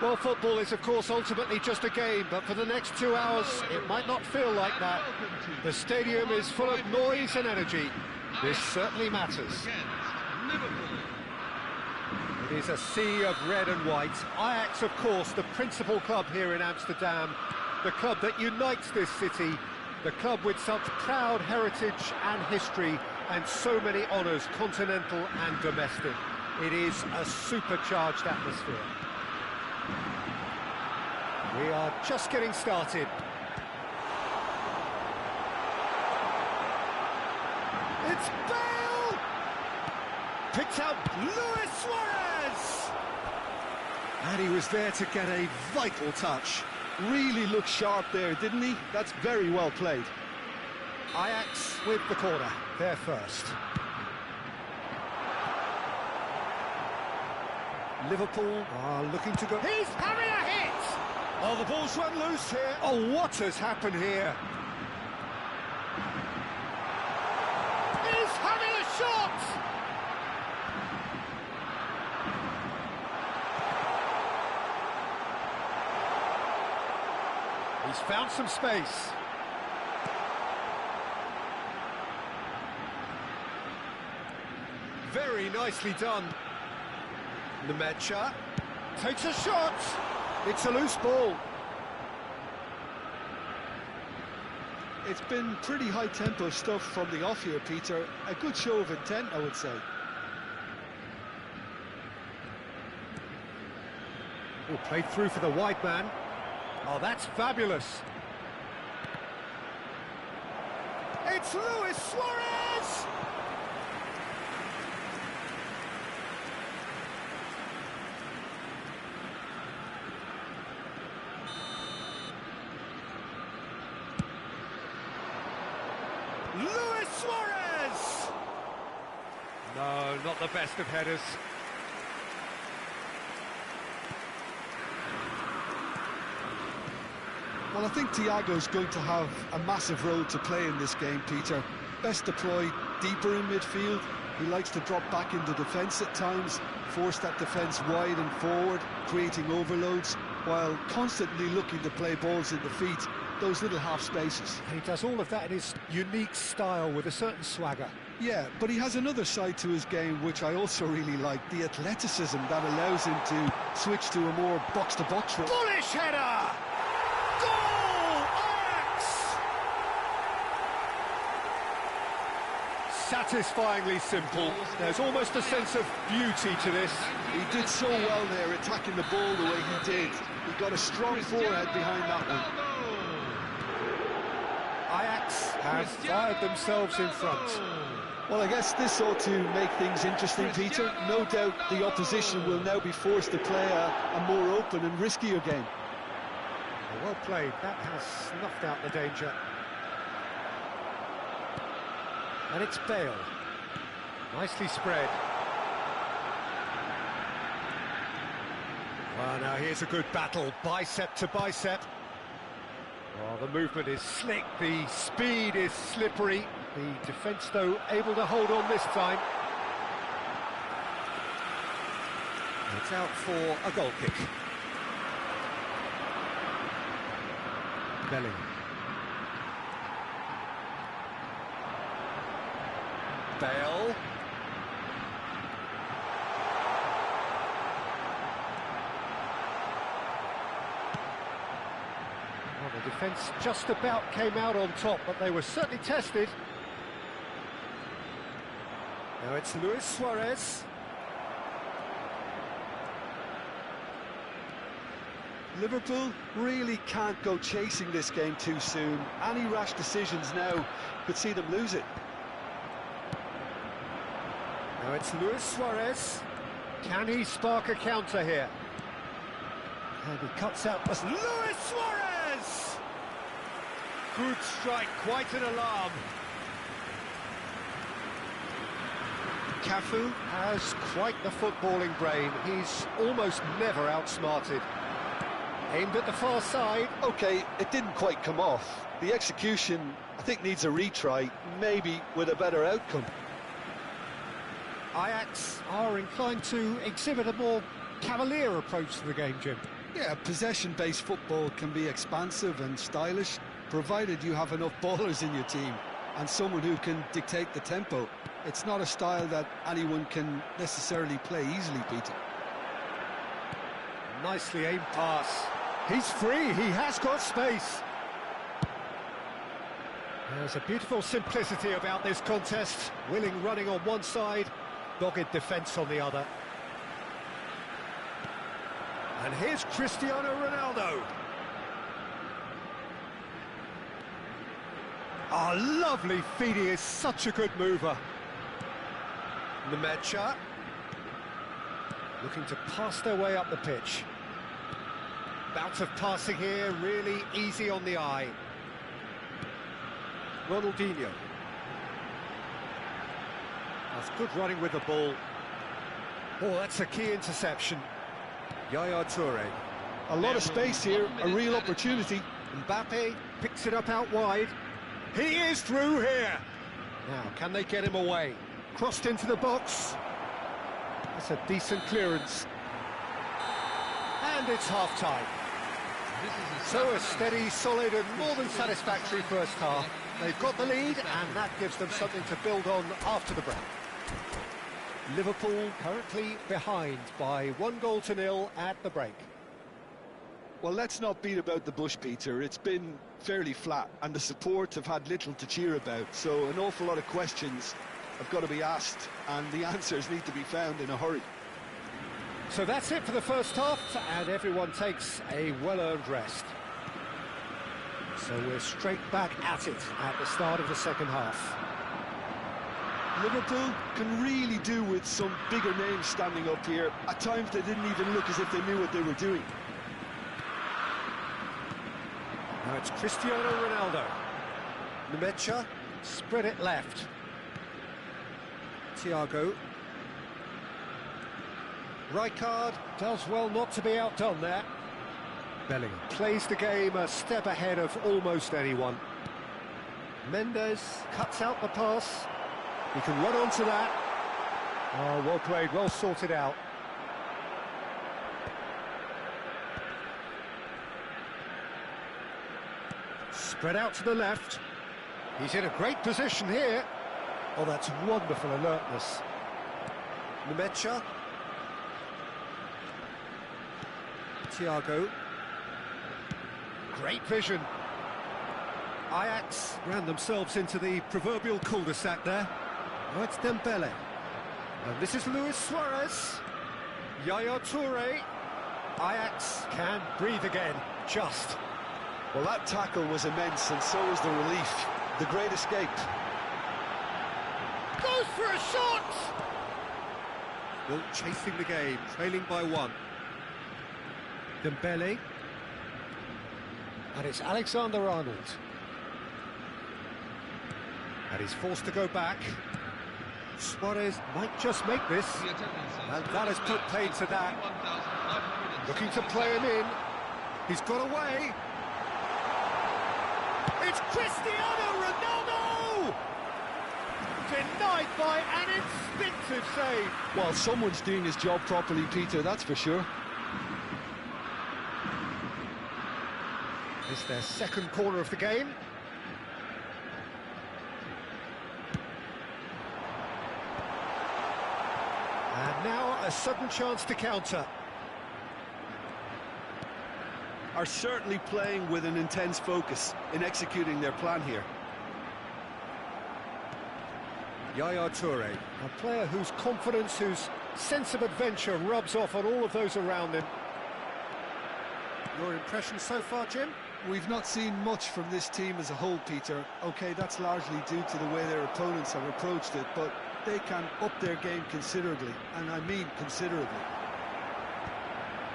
Well, football is, of course, ultimately just a game, but for the next 2 hours, it might not feel like that. The stadium is full of noise and energy. This certainly matters. It is a sea of red and white. Ajax, of course, the principal club here in Amsterdam, the club that unites this city, the club with such proud heritage and history and so many honours, continental and domestic. It is a supercharged atmosphere. We are just getting started. It's Bale! Picked out Luis Suarez! And he was there to get a vital touch. Really looked sharp there, didn't he? That's very well played. Ajax with the corner, they're first. Liverpool are looking to go. He's having a hit! Oh, the ball's run loose here. Oh, what has happened here? He's having a shot! He's found some space. Very nicely done. Nemecha takes a shot. It's a loose ball. It's been pretty high-tempo stuff from the off here, Peter. A good show of intent, I would say. Oh, played through for the wide man. Oh, that's fabulous. It's Luis Suarez! Luis Suarez! No, not the best of headers. Well, I think Thiago's going to have a massive role to play in this game, Peter. Best deployed deeper in midfield. He likes to drop back into defence at times, force that defence wide and forward, creating overloads, while constantly looking to play balls in the feet, those little half spaces. And he does all of that in his unique style with a certain swagger. Yeah, but he has another side to his game which I also really like, the athleticism that allows him to switch to a more box-to-box role. Bullish header! Goal! Ajax! Satisfyingly simple. There's almost a sense of beauty to this. He did so well there, attacking the ball the way he did. He got a strong forehead behind that one. Ajax have fired themselves in front. Well, I guess this ought to make things interesting, Peter. No doubt the opposition will now be forced to play a more open and riskier game. Well played, that has snuffed out the danger. And it's Bale. Nicely spread. Well, now here's a good battle, bicep to bicep. Oh, the movement is slick, the speed is slippery. The defence, though, able to hold on this time. It's out for a goal kick. Belling. Bale. Well, the defence just about came out on top, but they were certainly tested. Now it's Luis Suarez. Liverpool really can't go chasing this game too soon. Any rash decisions now could see them lose it. Now it's Luis Suarez. Can he spark a counter here? And he cuts out Luis Suarez! Good strike, quite an alarm. Cafu has quite the footballing brain. He's almost never outsmarted. Aimed at the far side. OK, it didn't quite come off. The execution, I think, needs a retry, maybe with a better outcome. Ajax are inclined to exhibit a more cavalier approach to the game, Jim. Yeah, possession-based football can be expansive and stylish, provided you have enough ballers in your team and someone who can dictate the tempo. It's not a style that anyone can necessarily play easily, Peter. Nicely aimed pass. He's free, he has got space. There's a beautiful simplicity about this contest. Willing running on one side, dogged defence on the other. And here's Cristiano Ronaldo. Oh, lovely feed, he is such a good mover. Nemecha. Looking to pass their way up the pitch. Bout of passing here, really easy on the eye. Ronaldinho. That's good running with the ball. Oh, that's a key interception. Yaya Toure. A lot of space here, a real opportunity. Mbappe picks it up out wide. He is through here. Now, can they get him away? Crossed into the box. That's a decent clearance. And it's half-time. So a steady, solid and more than satisfactory first half. They've got the lead and that gives them something to build on after the break. Liverpool currently behind by 1-0 at the break. Well, let's not beat about the bush, Peter. It's been fairly flat and the support have had little to cheer about. So an awful lot of questions have got to be asked and the answers need to be found in a hurry. So that's it for the first half, and everyone takes a well-earned rest. So we're straight back at it at the start of the second half. Liverpool can really do with some bigger names standing up here. At times they didn't even look as if they knew what they were doing. Now it's Cristiano Ronaldo. Nemecha, spread it left. Thiago. Rijkaard does well not to be outdone there. Bellingham plays the game a step ahead of almost anyone. Mendes cuts out the pass. He can run onto that. Oh, well played, well sorted out. Spread out to the left. He's in a great position here. Oh, that's wonderful alertness. Nemecha. Thiago. Great vision. Ajax ran themselves into the proverbial cul-de-sac there. Now it's Dembele. And this is Luis Suarez. Yaya Toure. Ajax can breathe again, just. Well, that tackle was immense and so was the relief. The great escape. Goes for a shot! Still chasing the game, trailing by one. Dembele. And it's Alexander-Arnold. And he's forced to go back. Suarez might just make this. And that has put paid to that. Looking to play him in. He's got away. It's Cristiano Ronaldo! Denied by an instinctive save. Well, someone's doing his job properly, Peter, that's for sure. It's their second corner of the game. And now a sudden chance to counter. Are certainly playing with an intense focus in executing their plan here. Yaya Toure, a player whose confidence, whose sense of adventure rubs off on all of those around him. Your impression so far, Jim? We've not seen much from this team as a whole, Peter. OK, that's largely due to the way their opponents have approached it, but they can up their game considerably, and I mean considerably.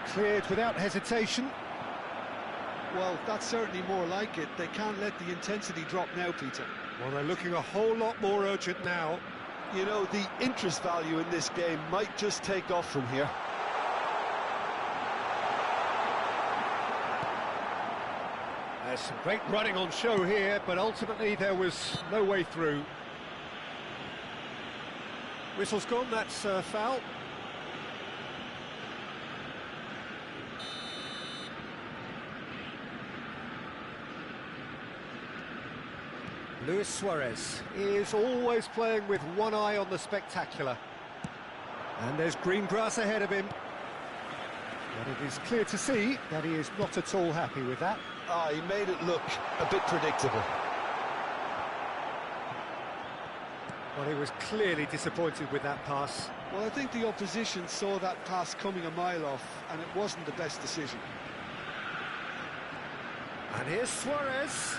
Cleared without hesitation. Well, that's certainly more like it. They can't let the intensity drop now, Peter. Well, they're looking a whole lot more urgent now. You know, the interest value in this game might just take off from here. There's some great running on show here, but ultimately there was no way through. Whistle's gone, that's foul. Luis Suarez is always playing with one eye on the spectacular. And there's green grass ahead of him. But it is clear to see that he is not at all happy with that. Ah, he made it look a bit predictable. Well, he was clearly disappointed with that pass. Well, I think the opposition saw that pass coming a mile off, and it wasn't the best decision. And here's Suarez.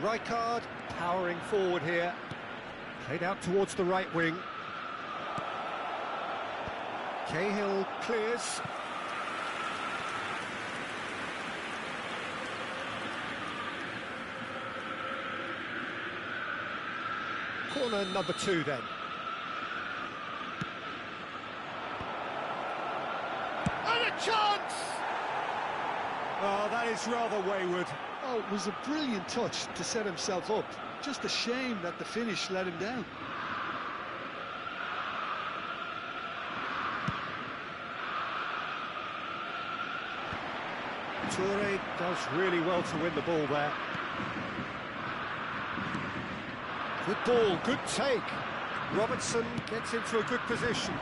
Rijkaard powering forward here. Played out towards the right wing. Cahill clears. Corner number 2 then. And a chance! Oh, that is rather wayward. Oh, it was a brilliant touch to set himself up. Just a shame that the finish let him down. Toure does really well to win the ball there. Good ball, good take. Robertson gets into a good position.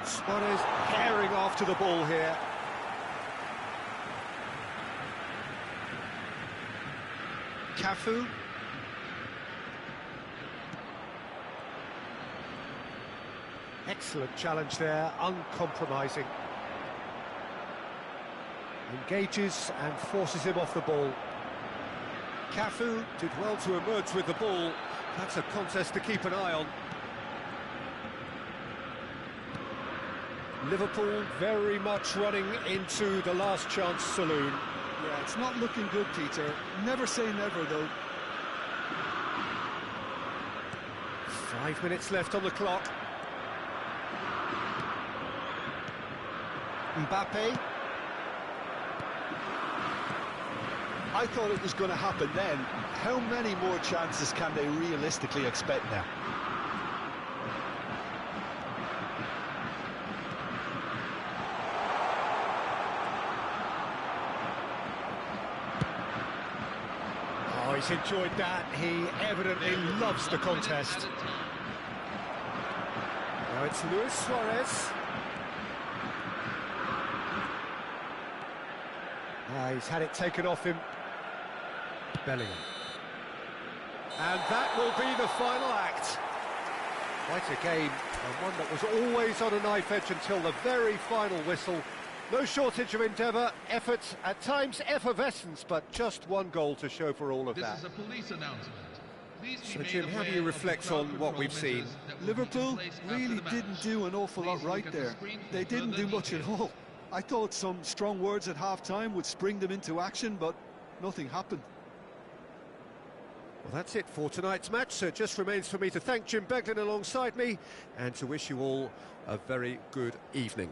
Suarez herring after the ball here. Cafu. Excellent challenge there, uncompromising. Engages and forces him off the ball. Cafu did well to emerge with the ball. That's a contest to keep an eye on. Liverpool very much running into the last chance saloon. Yeah, it's not looking good, Peter. Never say never, though. 5 minutes left on the clock. Mbappe. I thought it was going to happen then. How many more chances can they realistically expect now? Oh, he's enjoyed that. He evidently loves the contest. Now it's Luis Suarez. He's had it taken off him. Bellingham. And that will be the final act. Quite a game, and one that was always on a knife edge until the very final whistle. No shortage of endeavour, effort, at times effervescence, but just one goal to show for all of that. This is a police announcement. Please be So, made Jim, how do aware you of the reflect crowd on what control we've seen? measures that will be Liverpool in place after really the match. didn't do an awful lot Please right look at the there. screen They for didn't further do much at details. all. I thought some strong words at half-time would spring them into action, but nothing happened. Well, that's it for tonight's match, so it just remains for me to thank Jim Beglin alongside me and to wish you all a very good evening.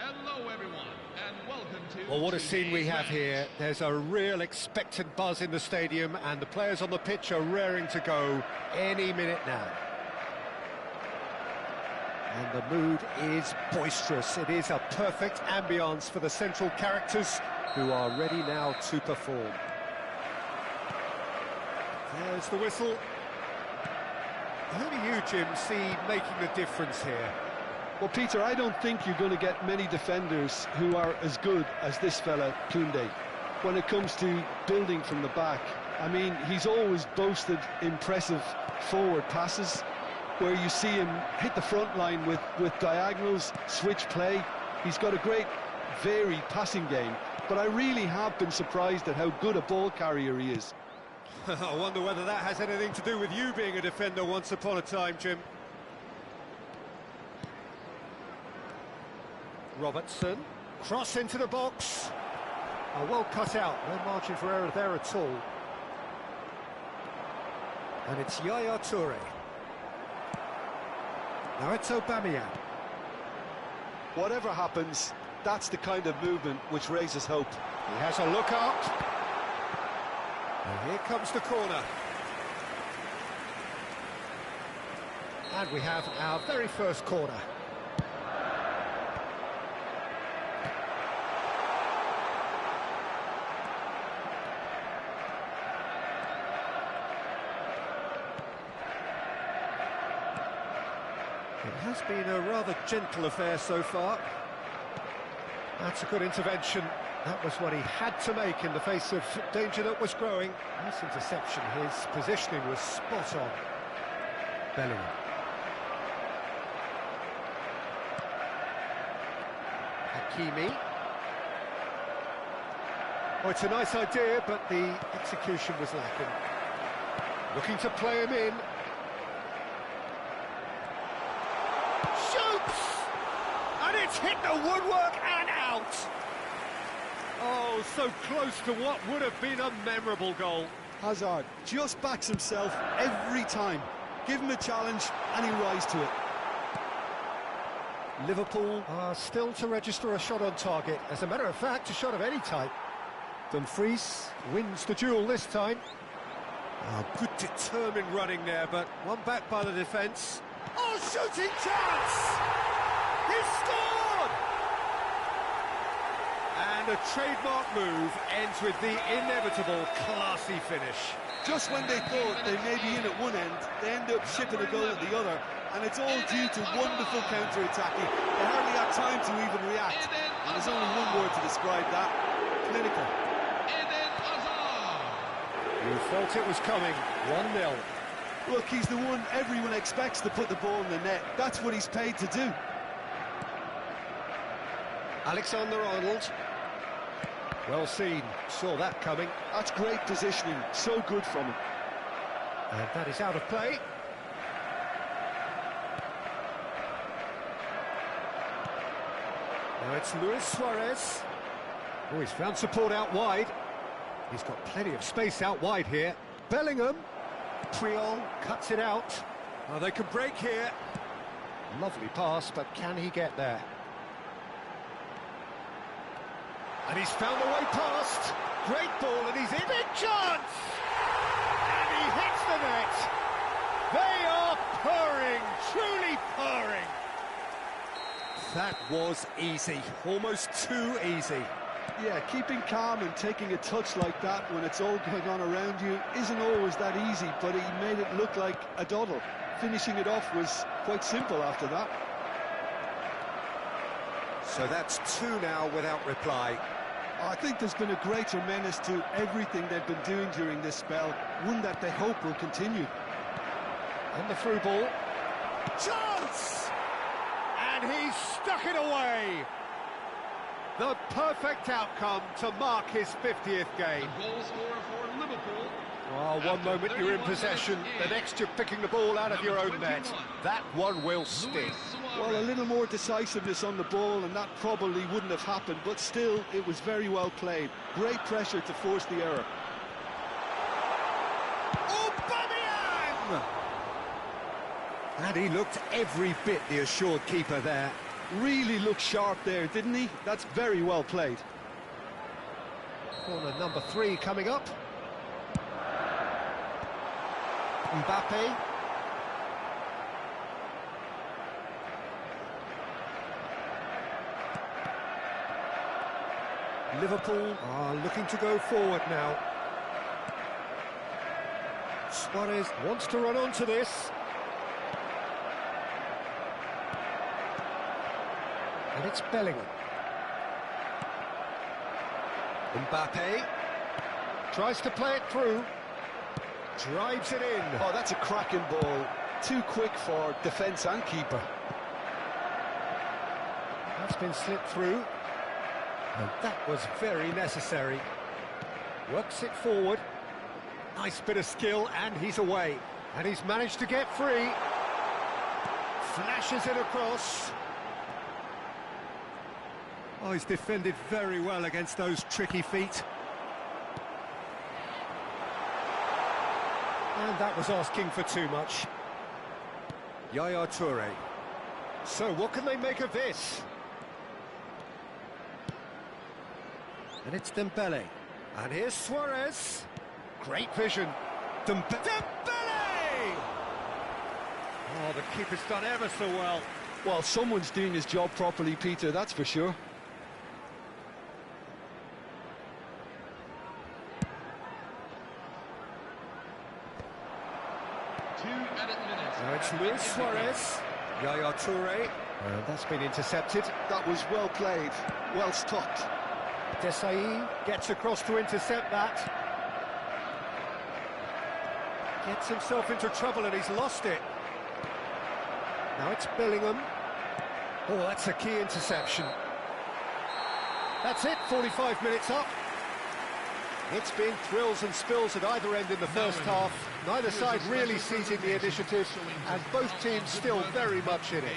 Hello, everyone, and welcome to... Well, what a scene we today's have match. here. There's a real expectant buzz in the stadium, and the players on the pitch are raring to go any minute now. And the mood is boisterous. It is a perfect ambience for the central characters who are ready now to perform. There's the whistle. Who do you, Jim, see making the difference here? Well, Peter, I don't think you're going to get many defenders who are as good as this fella, Koundé, when it comes to building from the back. I mean, he's always boasted impressive forward passes, where you see him hit the front line with diagonals, switch play. He's got a great, varied passing game, but I really have been surprised at how good a ball carrier he is. I wonder whether that has anything to do with you being a defender once upon a time, Jim. Robertson, cross into the box. Oh, well cut out, no margin for error there at all. And it's Yaya Toure. Now it's Aubameyang. Whatever happens, that's the kind of movement which raises hope. He has a look out. And here comes the corner. And we have our very first corner. It has been a rather gentle affair so far. That's a good intervention. That was what he had to make in the face of danger that was growing. Nice interception. His positioning was spot on. Bellingham. Hakimi. Oh, it's a nice idea, but the execution was lacking. Looking to play him in. Shoots! And it's hit the woodwork and out! Oh, so close to what would have been a memorable goal. Hazard just backs himself every time. Give him a challenge and he'll rise to it. Liverpool are still to register a shot on target. As a matter of fact, a shot of any type. Dumfries wins the duel this time. Oh, good determined running there, but one back by the defence. Oh, shooting chance! He scored! And a trademark move ends with the inevitable classy finish. Just when they thought they may be in at one end, they end up shipping a goal at the other, and it's all due to wonderful counter-attacking. They hardly had time to even react, and there's only one word to describe that: clinical. You felt it was coming, 1-0. Look, he's the one everyone expects to put the ball in the net. That's what he's paid to do. Alexander-Arnold. Well seen, saw that coming. That's great positioning, so good from him. And that is out of play. Now it's Luis Suarez. Oh, he's found support out wide. He's got plenty of space out wide here. Bellingham. Puyol cuts it out. Oh, they can break here. Lovely pass, but can he get there? And he's found a way past. Great ball, and he's in. Big chance! And he hits the net. They are purring, truly purring. That was easy, almost too easy. Yeah, keeping calm and taking a touch like that when it's all going on around you isn't always that easy, but he made it look like a doddle. Finishing it off was quite simple after that. So that's 2 now without reply. I think there's been a greater menace to everything they've been doing during this spell, one that they hope will continue. And the through ball. Chance! And he's stuck it away. The perfect outcome to mark his 50th game. The goal scorer for Liverpool. Oh, one moment you're in possession, the next you're picking the ball out of your own net. That one will sting. Well, a little more decisiveness on the ball and that probably wouldn't have happened, but still, it was very well played. Great pressure to force the error. Aubameyang! And he looked every bit the assured keeper there. really looked sharp there, didn't he? That's very well played. Corner number 3 coming up. Mbappe. Liverpool are looking to go forward now. Suarez wants to run onto this. And it's Bellingham. Mbappe tries to play it through. Drives it in. Oh, that's a cracking ball. Too quick for defence and keeper. That's been slipped through. And that was very necessary. Works it forward. Nice bit of skill, and he's away. And he's managed to get free. Flashes it across. Oh, he's defended very well against those tricky feet. And that was asking for too much. Yaya Toure. So what can they make of this? And it's Dembele. And here's Suarez. Great vision. Dembele! Oh, the keeper's done ever so well. Well, someone's doing his job properly, Peter, that's for sure. Now it's Luis Suarez. Yaya Toure. And that's been intercepted. That was well played, well stopped. Desai gets across to intercept that. Gets himself into trouble and he's lost it. Now it's Bellingham. Oh, that's a key interception. That's it, 45 minutes up. It's been thrills and spills at either end in the first half. Neither side really seizing the initiative, and both teams still very much in it.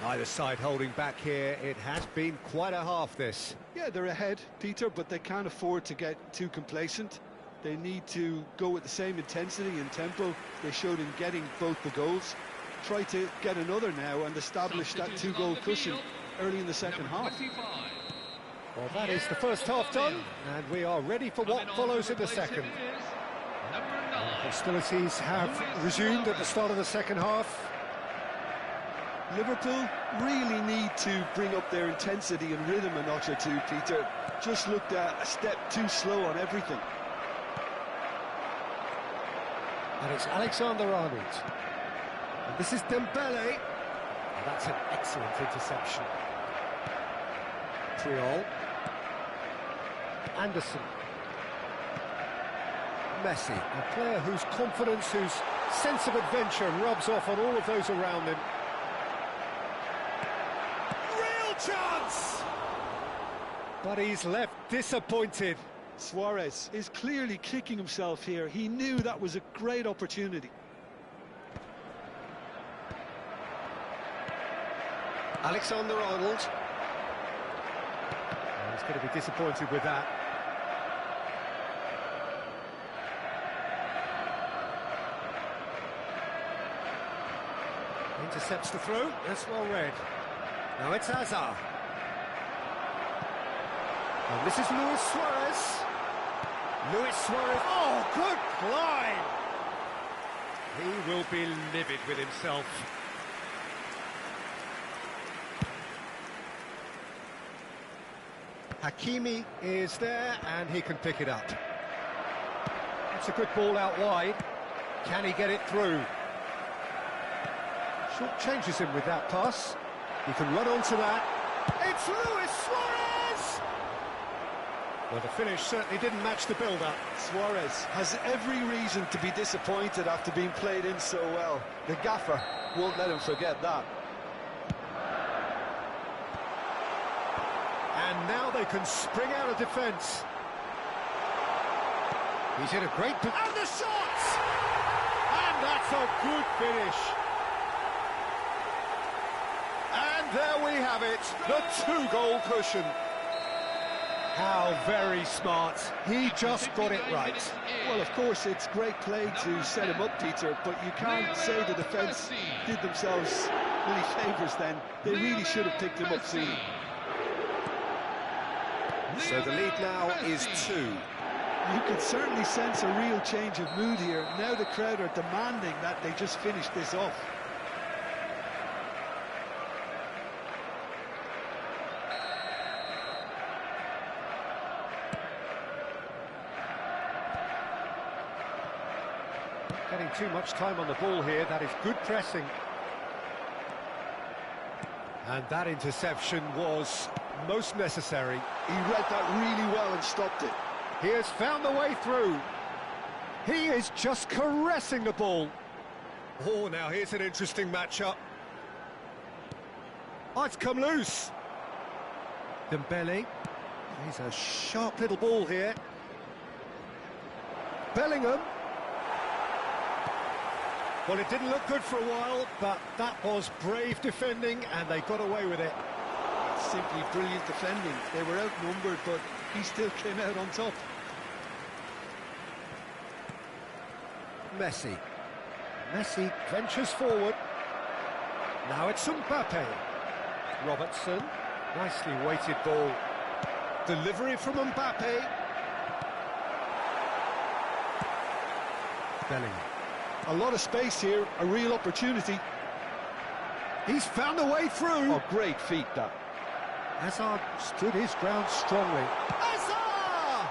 Neither side holding back here. It has been quite a half, this. Yeah, they're ahead, Peter, but they can't afford to get too complacent. They need to go with the same intensity and tempo they showed in getting both the goals. Try to get another now and establish that two-goal cushion early in the second half. Well, that is the first half done, and we are ready for what follows in the second. Hostilities have resumed at the start of the second half. Liverpool really need to bring up their intensity and rhythm a notch or two, Peter. Just looked a step too slow on everything. And it's Alexander-Arnold. And this is Dembele. And that's an excellent interception. Triol. Anderson. Messi, a player whose confidence, whose sense of adventure rubs off on all of those around him. Real chance! But he's left disappointed. Suarez is clearly kicking himself here. He knew that was a great opportunity. Alexander-Arnold. He's going to be disappointed with that. Intercepts the throw. That's well read. Now it's Hazard. And this is Luis Suarez. Luis Suarez. Oh, good glide! He will be livid with himself. Hakimi is there, and he can pick it up. It's a good ball out wide. Can he get it through? Short changes him with that pass. He can run onto that. It's Luis Suarez! Well, the finish certainly didn't match the build-up. Suarez has every reason to be disappointed after being played in so well. The gaffer won't let him forget that. And now they can spring out of defence. He's in a great... And the shot! And that's a good finish. And there we have it, the two-goal cushion. How very smart. He just got it right. Well, of course, it's great play to set him up, Peter, but you can't say the defence did themselves many favours then. They really should have picked him up sooner. So the lead now is 2. You could certainly sense a real change of mood here. Now the crowd are demanding that they just finish this off. Getting too much time on the ball here. That is good pressing. And that interception was most necessary. He read that really well and stopped it. He has found the way through. He is just caressing the ball. Oh, now here's an interesting matchup. Oh, it's come loose. Dembele. He's a sharp little ball here. Bellingham. Well, it didn't look good for a while, but that was brave defending, and they got away with it. Simply brilliant defending. They were outnumbered, but he still came out on top. Messi. Messi ventures forward. Now it's Mbappe. Robertson. Nicely weighted ball. Delivery from Mbappe. Bellingham. A lot of space here, a real opportunity. He's found a way through. Oh, great feat, that. Hazard stood his ground strongly. Hazard!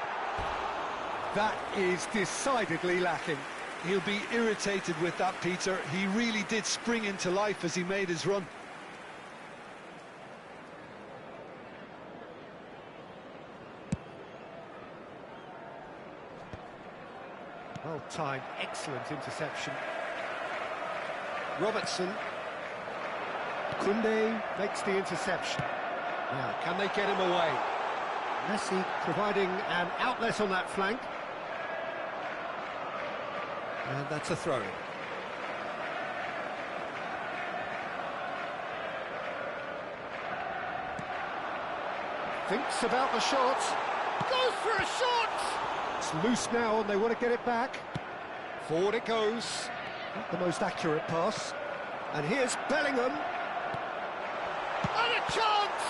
That is decidedly lacking. He'll be irritated with that, Peter. He really did spring into life as he made his run. Well timed, excellent interception. Robertson. Koundé makes the interception. Now, can they get him away? Messi providing an outlet on that flank. And that's a throw-in. Thinks about the shot. Goes for a shot! It's loose now and they want to get it back. Forward it goes. Not the most accurate pass. And here's Bellingham. And a chance!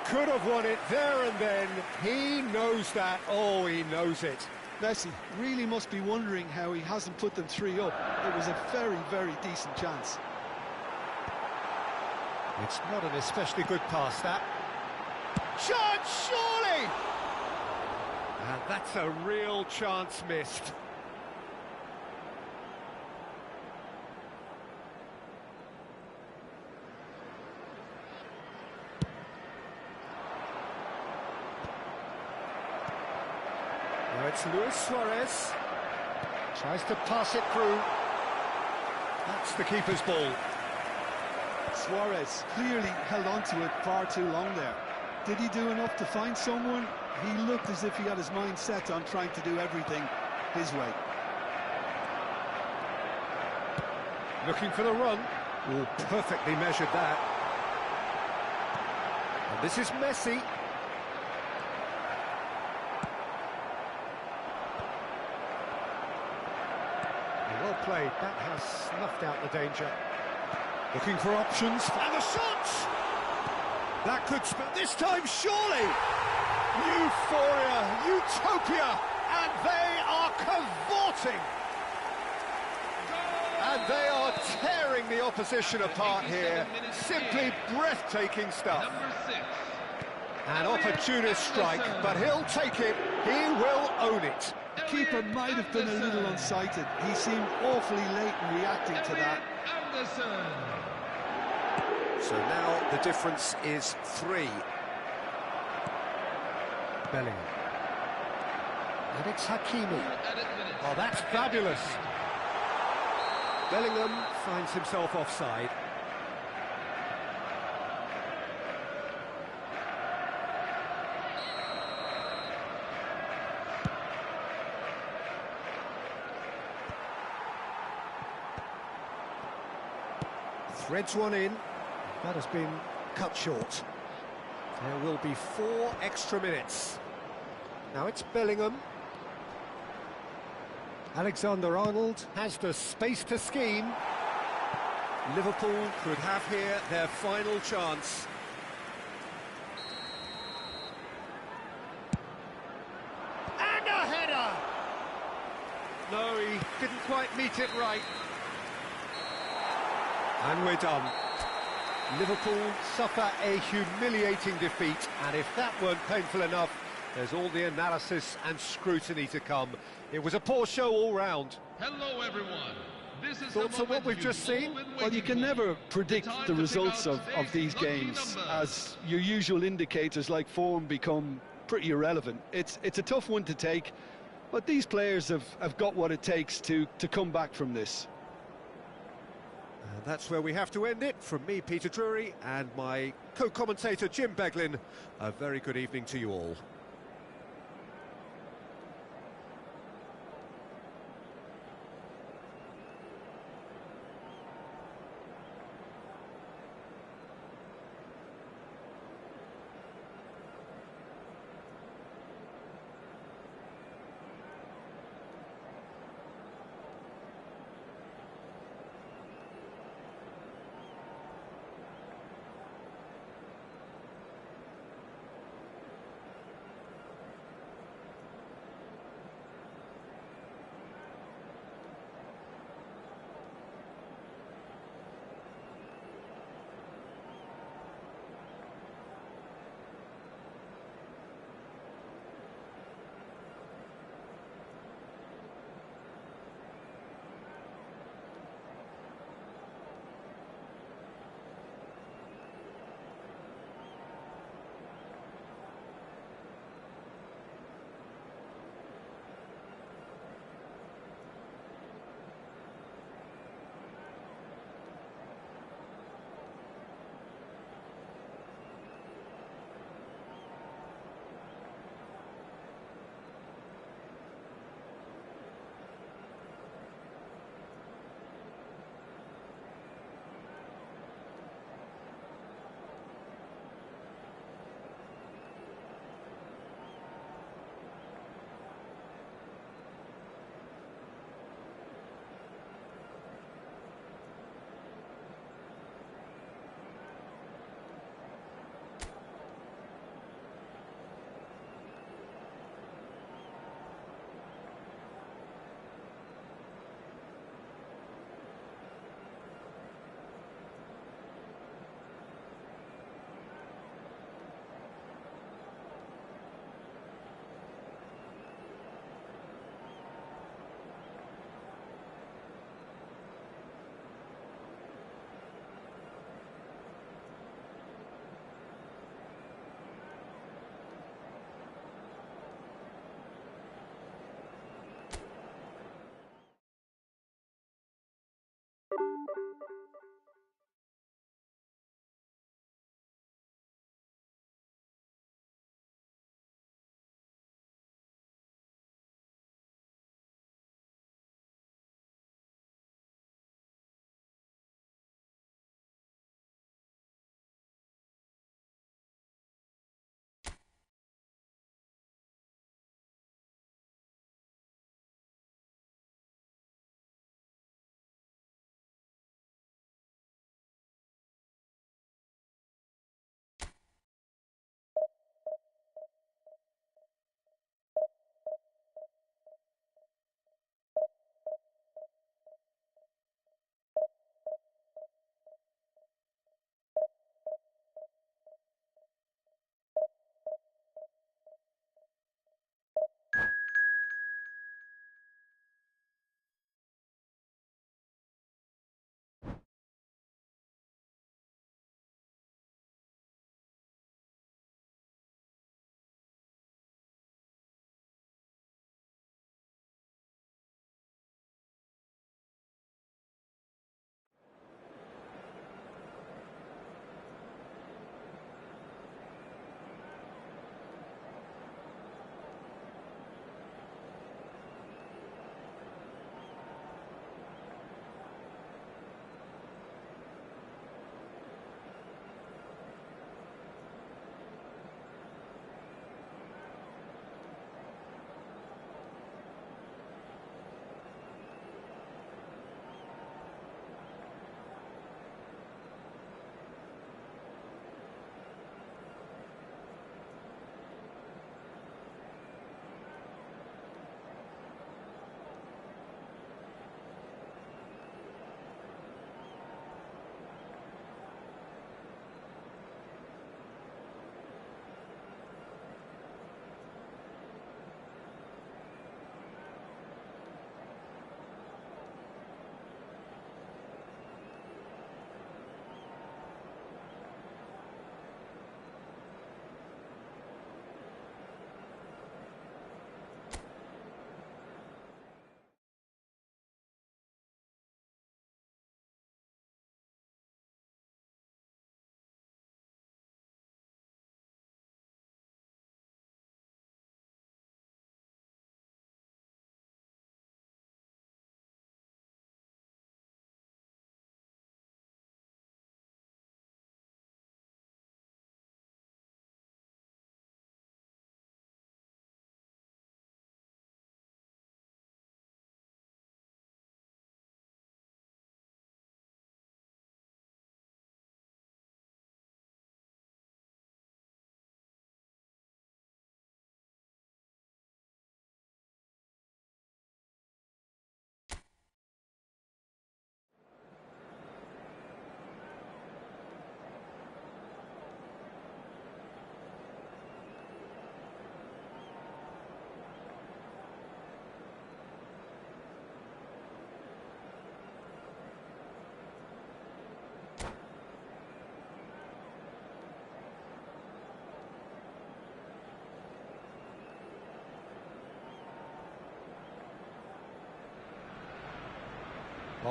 Could have won it there and then. He knows that. Oh, he knows it. Messi really must be wondering how he hasn't put them 3 up. It was a very, very decent chance. It's not an especially good pass, that. Chance, surely! And that's a real chance missed. Now it's Luis Suarez. Tries to pass it through. That's the keeper's ball. Suarez clearly held on to it far too long there. Did he do enough to find someone? He looked as if he had his mind set on trying to do everything his way. Looking for the run. Oh, perfectly measured that. And this is Messi. Well played. That has snuffed out the danger. Looking for options. And the shot! That could spell this time, surely! Euphoria, utopia, and they are cavorting! And they are tearing the opposition apart here. Simply breathtaking stuff. An opportunist strike, but he'll take it. He will own it. The keeper might have been a little unsighted. He seemed awfully late in reacting to that. So now the difference is 3. Bellingham. And it's Hakimi. Oh, that's fabulous. Bellingham finds himself offside. Threads one in. That has been cut short. There will be 4 extra minutes. Now it's Bellingham. Alexander-Arnold has the space to scheme. Liverpool could have here their final chance. And a header! No, he didn't quite meet it right. And we're done. Liverpool suffer a humiliating defeat, and if that weren't painful enough, there's all the analysis and scrutiny to come. It was a poor show all round. Hello, everyone. This is Thoughts on what we've just seen? Well, you can never predict the results of these games, as your usual indicators like form become pretty irrelevant. It's a tough one to take, but these players have got what it takes to come back from this. And that's where we have to end it. From me, Peter Drury, and my co-commentator, Jim Beglin. A very good evening to you all.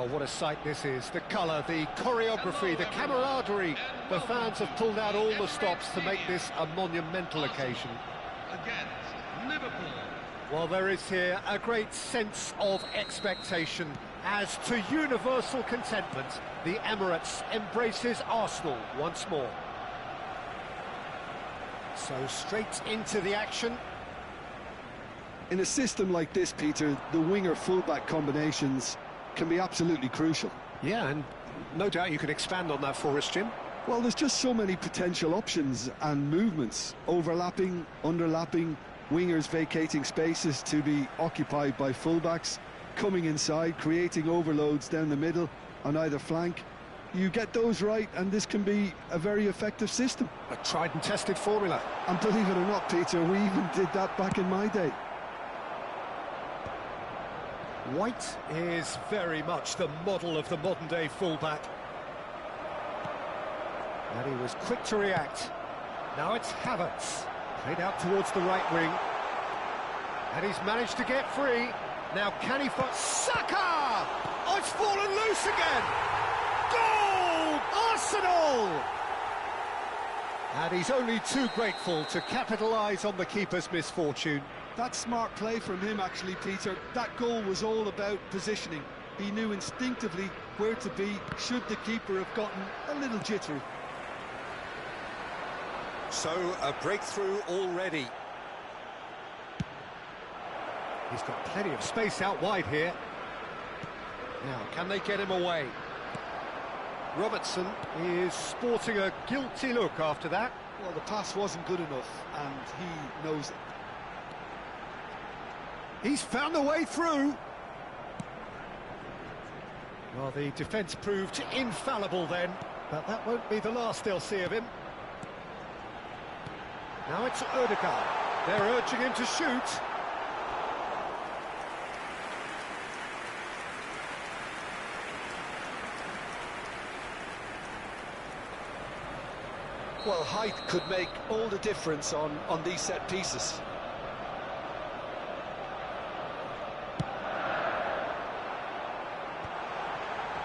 Oh, what a sight this is. The colour, the choreography, the camaraderie. The fans have pulled out all the stops to make this a monumental occasion. Against Liverpool. Well, there is here a great sense of expectation. As to universal contentment, the Emirates embraces Arsenal once more. So straight into the action. In a system like this, Peter, the winger-fullback combinations can be absolutely crucial. Yeah, and no doubt you can expand on that for us, Jim. Well, there's just so many potential options and movements. Overlapping, underlapping, wingers vacating spaces to be occupied by fullbacks, coming inside, creating overloads down the middle on either flank. You get those right and this can be a very effective system. A tried and tested formula. And believe it or not, Peter, we even did that back in my day. White is very much the model of the modern-day fullback. And he was quick to react. Now it's Havertz. Played out towards the right wing. And he's managed to get free. Now can he find Saka! Oh, it's fallen loose again! Goal! Arsenal! And he's only too grateful to capitalise on the keeper's misfortune. That's smart play from him, actually, Peter. That goal was all about positioning. He knew instinctively where to be should the keeper have gotten a little jittery. So, a breakthrough already. He's got plenty of space out wide here. Now, can they get him away? Robertson is sporting a guilty look after that. Well, the pass wasn't good enough, and he knows it. He's found a way through. Well, the defence proved infallible then, but that won't be the last they'll see of him. Now it's Odegaard. They're urging him to shoot. Well, height could make all the difference on these set pieces.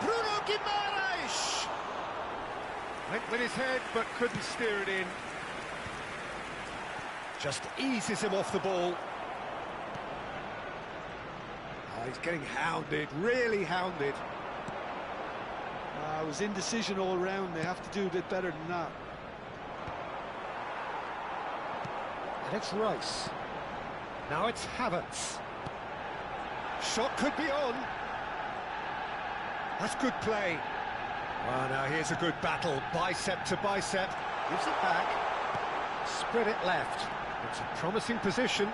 Bruno Guimaraes! Went with his head, but couldn't steer it in. Just eases him off the ball. Oh, he's getting hounded, really hounded. It was indecision all round. They have to do a bit better than that. And it's Rice. Now it's Havertz. Shot could be on. That's good play. Well, now here's a good battle. Bicep to bicep. Gives it back. Spread it left. It's a promising position.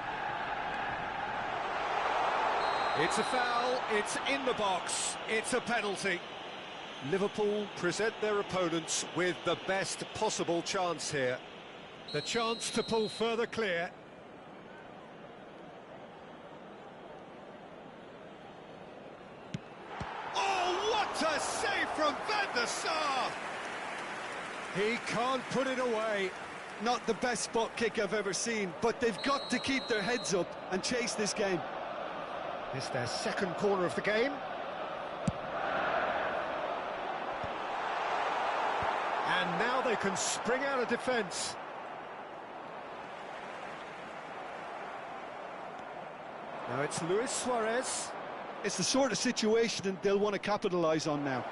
It's a foul. It's in the box. It's a penalty. Liverpool present their opponents with the best possible chance here. The chance to pull further clear. Oh, what a save from Van der Sar! He can't put it away. Not the best spot kick I've ever seen, but they've got to keep their heads up and chase this game. It's their second corner of the game. And now they can spring out of defence. Now it's Luis Suarez. It's the sort of situation that they'll want to capitalise on now.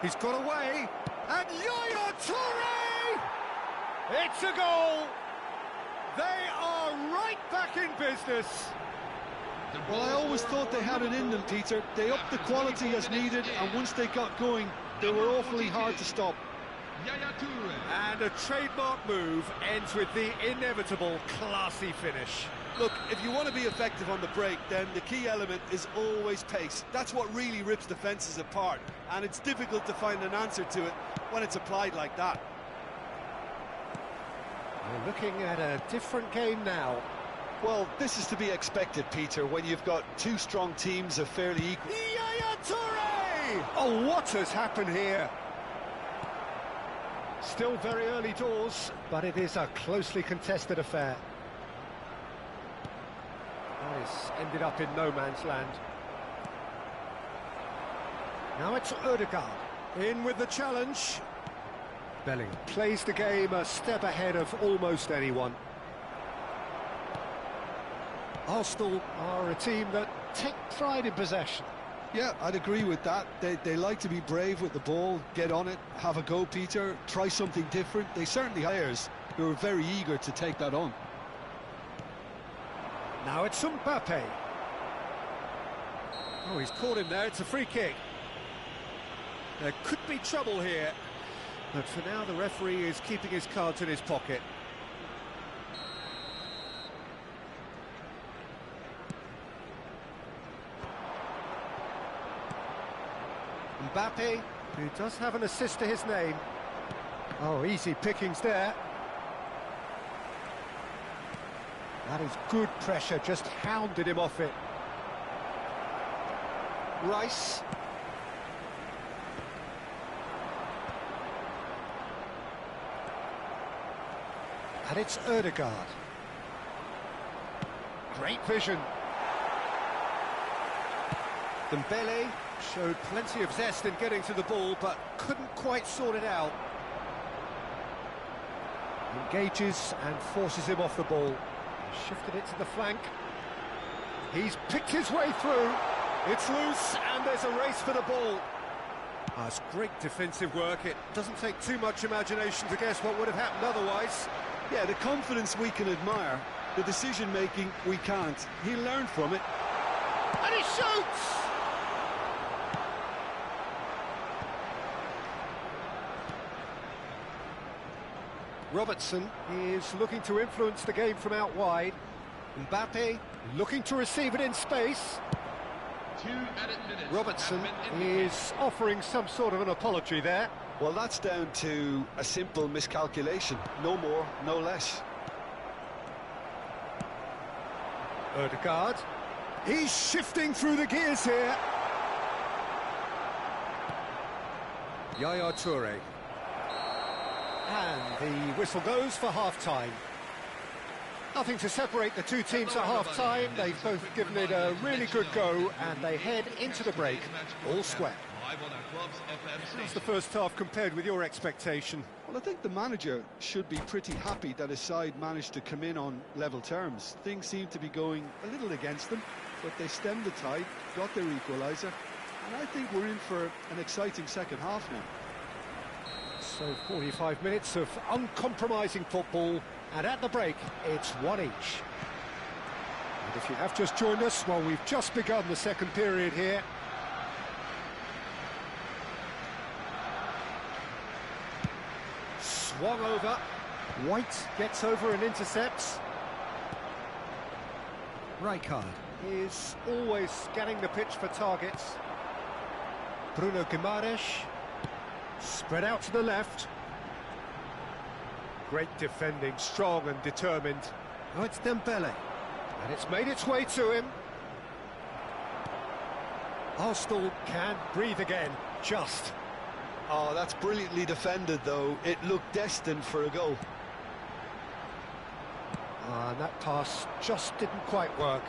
He's got away, and Yaya Toure! It's a goal! They are right back in business. Well, I always thought they had it in them, Peter. They upped the quality as needed, and once they got going, they were awfully hard to stop. And a trademark move ends with the inevitable classy finish. Look, if you want to be effective on the break, then the key element is always pace. That's what really rips defences apart, and it's difficult to find an answer to it when it's applied like that. We're looking at a different game now. Well, this is to be expected, Peter, when you've got two strong teams of fairly equal... Yaya Toure! Oh, what has happened here? Still very early doors, but it is a closely contested affair. This ended up in no man's land. Now it's Ødegaard. In with the challenge. Bellingham plays the game a step ahead of almost anyone. Arsenal are a team that take pride in possession. Yeah, I'd agree with that. They like to be brave with the ball, get on it, have a go, Peter, try something different. They certainly have players who are very eager to take that on. Now it's Mbappe. Oh, he's caught him there. It's a free kick. There could be trouble here, but for now the referee is keeping his cards in his pocket. Mbappe, who does have an assist to his name. Oh, easy pickings there. That is good pressure, just hounded him off it. Rice. And it's Ødegaard. Great vision. Dembele showed plenty of zest in getting to the ball, but couldn't quite sort it out. Engages and forces him off the ball. Shifted it to the flank. He's picked his way through. It's loose, and there's a race for the ball. That's great defensive work. It doesn't take too much imagination to guess what would have happened otherwise. Yeah, the confidence we can admire, the decision-making we can't. He learned from it. And he shoots! Robertson is looking to influence the game from out wide. Mbappe looking to receive it in space. 2 added minutes. Robertson is offering some sort of an apology there. Well, that's down to a simple miscalculation. No more, no less. Ødegaard. He's shifting through the gears here. Yaya Toure. And the whistle goes for half-time. Nothing to separate the two teams at half-time. They've both given it a really good go, and they head into the break all square. How's the first half compared with your expectation? Well, I think the manager should be pretty happy that his side managed to come in on level terms. Things seem to be going a little against them, but they stemmed the tide, got their equaliser, and I think we're in for an exciting second half now. So 45 minutes of uncompromising football, and at the break, it's one each. And if you have just joined us, well, we've just begun the second period here. Swung over. White gets over and intercepts. Rijkaard is always scanning the pitch for targets. Bruno Guimaraes. Spread out to the left. Great defending, strong and determined. Oh, it's Dembele. And it's made its way to him. Arsenal can breathe again, just. Oh, that's brilliantly defended, though. It looked destined for a goal. And that pass just didn't quite work.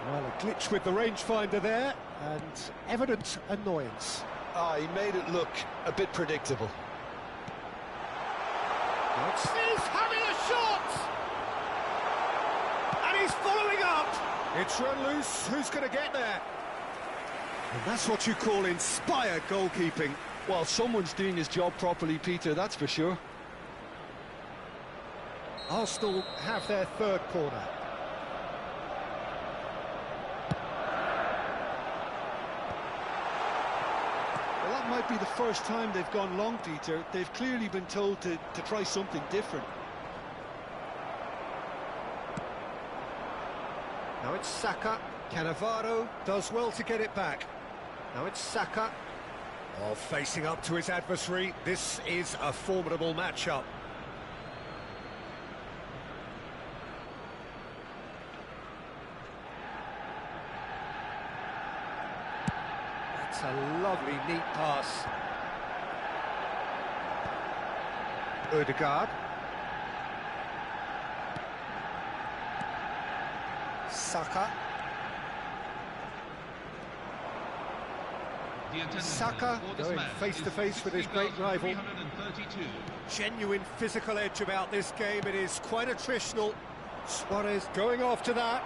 Well, a glitch with the rangefinder there, and evident annoyance. Ah, he made it look a bit predictable. He's having a shot! And he's following up! It's run loose, who's going to get there? And that's what you call inspired goalkeeping. Well, someone's doing his job properly, Peter, that's for sure. Arsenal have their third corner. Well, that might be the first time they've gone long, Peter. They've clearly been told to try something different. Now it's Saka. Cannavaro does well to get it back. Now it's Saka. Oh, facing up to his adversary. This is a formidable matchup. That's a lovely, neat pass. Ødegaard. Saka. Saka going face-to-face with his great rival. Genuine physical edge about this game. It is quite attritional. Suarez going after that.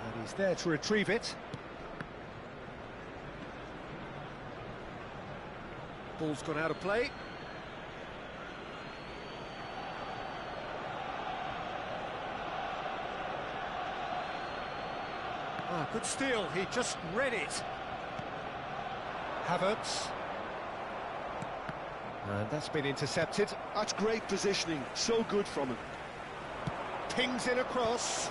And he's there to retrieve it. Ball's gone out of play. Ah, good steal, he just read it. Havertz. And that's been intercepted. That's great positioning, so good from him. Pings in across.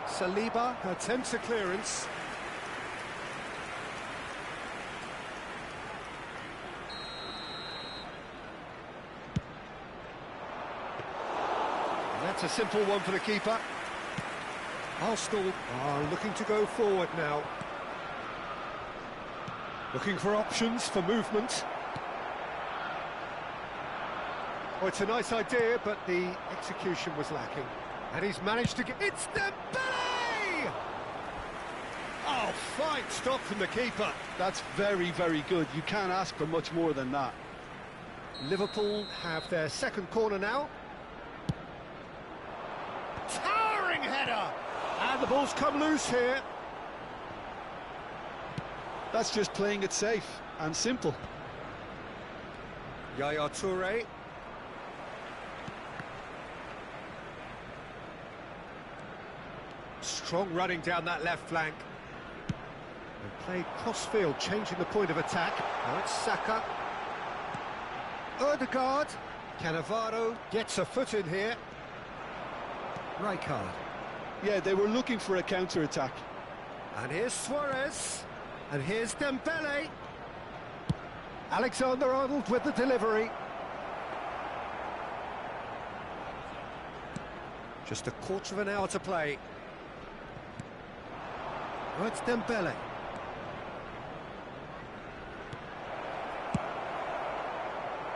Saliba attempts a clearance. And that's a simple one for the keeper. Arsenal are looking to go forward now. Looking for options for movement. Oh, it's a nice idea, but the execution was lacking. And he's managed to get... It's Dembele! Oh, fine stop from the keeper. That's very, very good. You can't ask for much more than that. Liverpool have their second corner now. Towering header! And the ball's come loose here. That's just playing it safe and simple. Yaya Toure. Strong running down that left flank. And played cross-field, changing the point of attack. Now it's Saka. Odegaard. Cannavaro gets a foot in here. Rijkaard. Yeah, they were looking for a counter-attack. And here's Suarez. And here's Dembele. Alexander-Arnold with the delivery. Just a quarter of an hour to play. Oh, it's Dembele.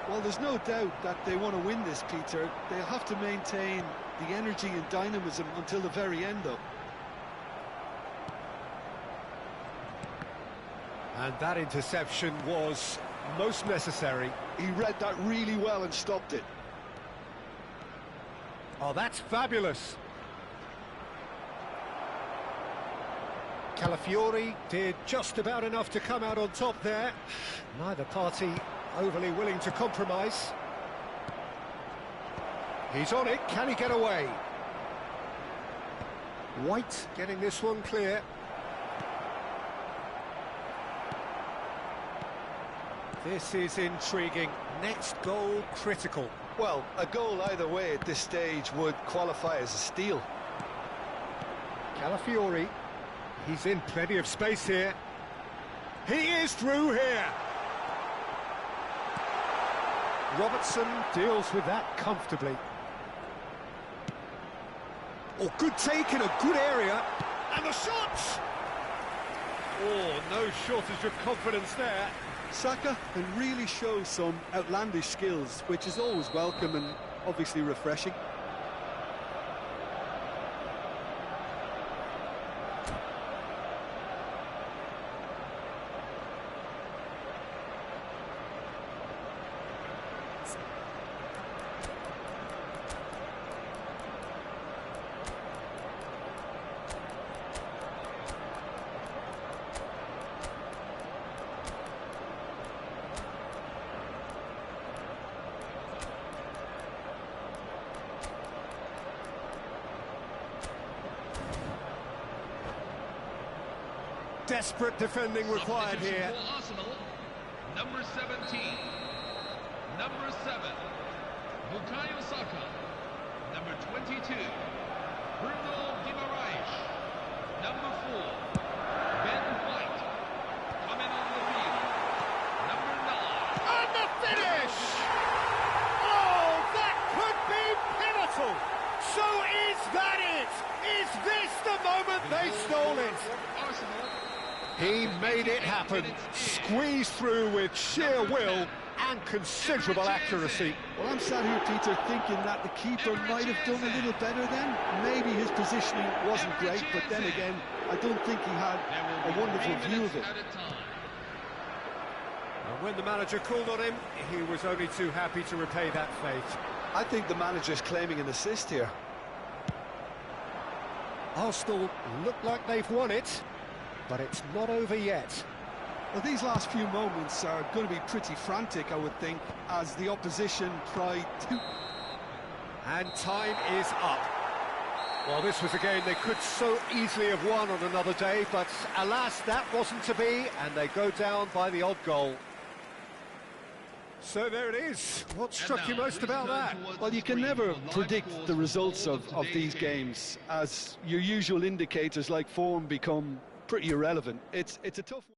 Well, there's no doubt that they want to win this, Peter. They'll have to maintain the energy and dynamism until the very end, though. And that interception was most necessary. He read that really well and stopped it. Oh, that's fabulous. Calafiori did just about enough to come out on top there. Neither party overly willing to compromise. He's on it, can he get away? White getting this one clear. This is intriguing. Next goal critical. Well, a goal either way at this stage would qualify as a steal. Calafiori, he's in plenty of space here. He is through here. Robertson deals with that comfortably. Oh, good take in a good area. And the shot! Oh, no shortage of confidence there. Saka can really show some outlandish skills, which is always welcome and obviously refreshing. Desperate defending required here. For Arsenal, number 17, number 7, Bukayo Saka, number 22, Bruno Guimaraes, number 4, Ben White, coming on the field, number 9. And the finish! Oh, that could be pivotal! So is that it? Is this the moment they stole it? Arsenal. He made it happen, squeezed through with sheer will and considerable accuracy. Well, I'm sat here, Peter, thinking that the keeper might have done a little better then. Maybe his positioning wasn't great, but then again, I don't think he had a wonderful view of it. And when the manager called on him, he was only too happy to repay that fate. I think the manager's claiming an assist here. Arsenal look like they've won it, but it's not over yet. Well, these last few moments are going to be pretty frantic, I would think, as the opposition try to... And time is up. Well, this was a game they could so easily have won on another day, but alas, that wasn't to be, and they go down by the odd goal. So there it is. What struck you most about that? Well, you can never predict the results of these games, as your usual indicators like form become pretty irrelevant. It's a tough one.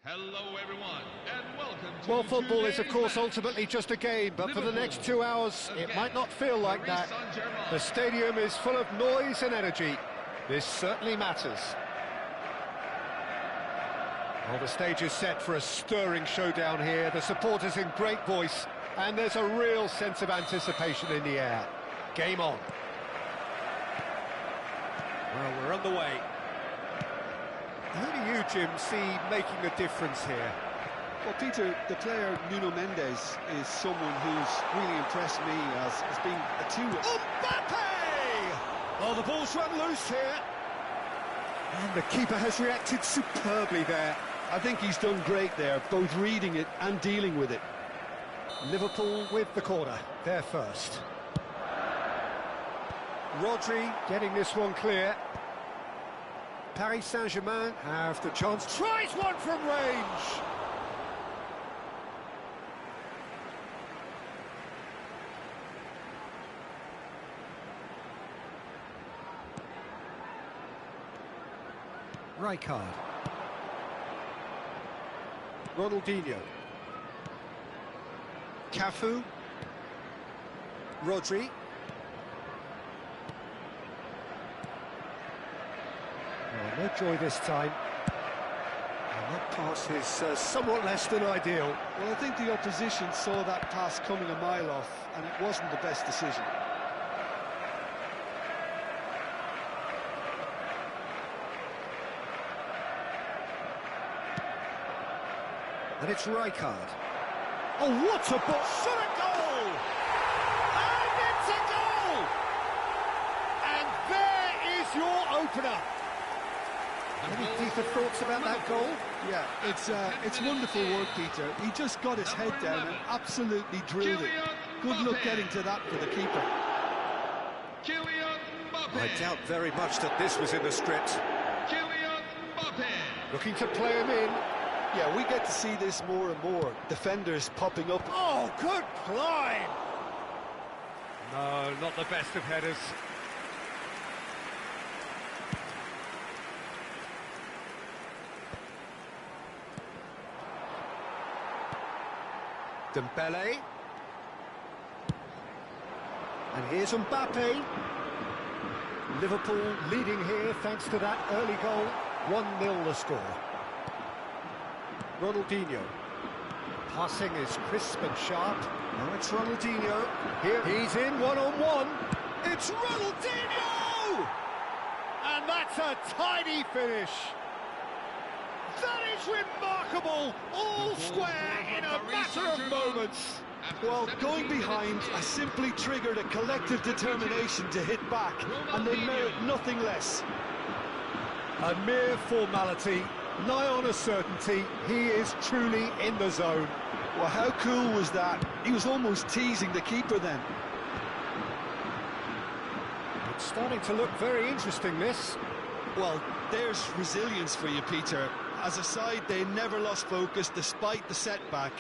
Hello everyone, and welcome to Well, football is, of course, match. ultimately just a game, but for the next 2 hours, it might not feel like that. Paris Saint-Germain. The stadium is full of noise and energy. This certainly matters. Well, the stage is set for a stirring showdown here. The supporters in great voice, and there's a real sense of anticipation in the air. Game on. Well, we're underway. Who do you, Jim, see making a difference here? Well, Peter, the player Nuno Mendes is someone who's really impressed me as being a two. Mbappe! Oh, the ball's run loose here. And the keeper has reacted superbly there. I think he's done great there, both reading it and dealing with it. Liverpool with the corner, they're first. Rodri getting this one clear. Paris Saint-Germain have the chance. Tries one from range! Rijkaard. Ronaldinho. Cafu. Rodri. Oh, no joy this time. And that pass is somewhat less than ideal. Well, I think the opposition saw that pass coming a mile off, and it wasn't the best decision. And it's Rijkaard. Oh, what a ball! Shot a goal! And it's a goal! And there is your opener. Any deeper thoughts about that goal? Yeah, it's wonderful work, Peter. He just got his head down and absolutely drilled it. Good luck getting to that for the keeper. Kylian Mbappe. I doubt very much that this was in the script. Kylian Mbappe. Looking to play him in. Yeah, we get to see this more and more. Defenders popping up. Oh, good climb! No, not the best of headers. Dembele. And here's Mbappe. Liverpool leading here thanks to that early goal. 1-0 the score. Ronaldinho. Passing is crisp and sharp. Now it's Ronaldinho. Here he's in one-on-one. It's Ronaldinho! And that's a tidy finish. That is remarkable. All square in a matter of moments. Well, going behind, I simply triggered a collective determination to hit back, and they merit nothing less. A mere formality, nigh on a certainty. He is truly in the zone. Well, how cool was that? He was almost teasing the keeper then. It's starting to look very interesting, this. Well, there's resilience for you, Peter. As a side, they never lost focus despite the setback,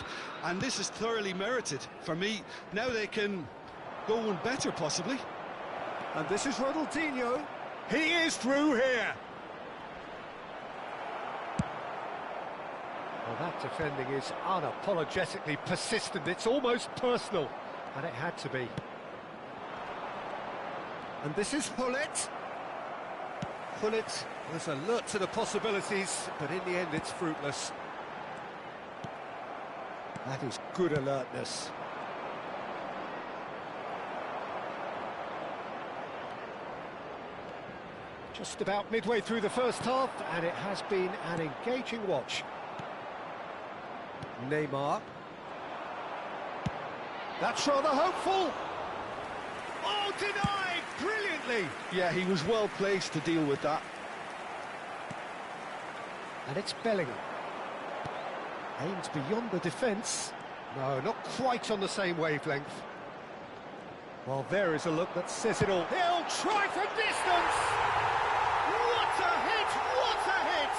and this is thoroughly merited. For me, now they can go one better, possibly. And this is Ronaldinho. He is through here. Well, that defending is unapologetically persistent. It's almost personal, and it had to be. And this is Hullet. Hullet was alert to the possibilities, but in the end it's fruitless. That is good alertness. Just about midway through the first half, and it has been an engaging watch. Neymar. That's rather hopeful. Oh, denied brilliantly. Yeah, he was well placed to deal with that. And it's Bellingham. Aims beyond the defence. No, not quite on the same wavelength. Well, there is a look that says it all. He'll try from distance. What a hit! What a hit!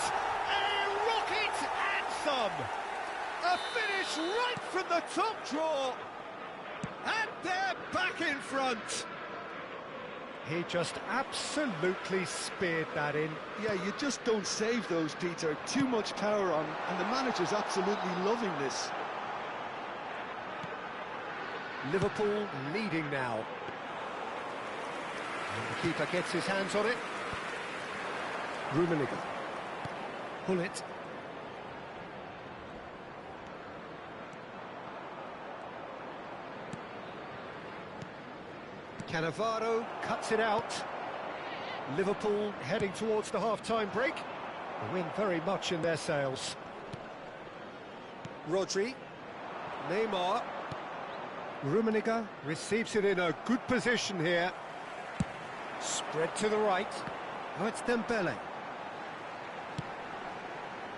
A rocket anthem. A finish right from the top draw. And they're back in front. He just absolutely speared that in. Yeah, you just don't save those, Peter. Too much power on, and the manager's absolutely loving this. Liverpool leading now. And the keeper gets his hands on it. Rummenigge. Pull it. Cannavaro cuts it out. Liverpool heading towards the half-time break. The wind very much in their sails. Rodri. Neymar. Rummenigge receives it in a good position here. Spread to the right. Oh, it's Dembele.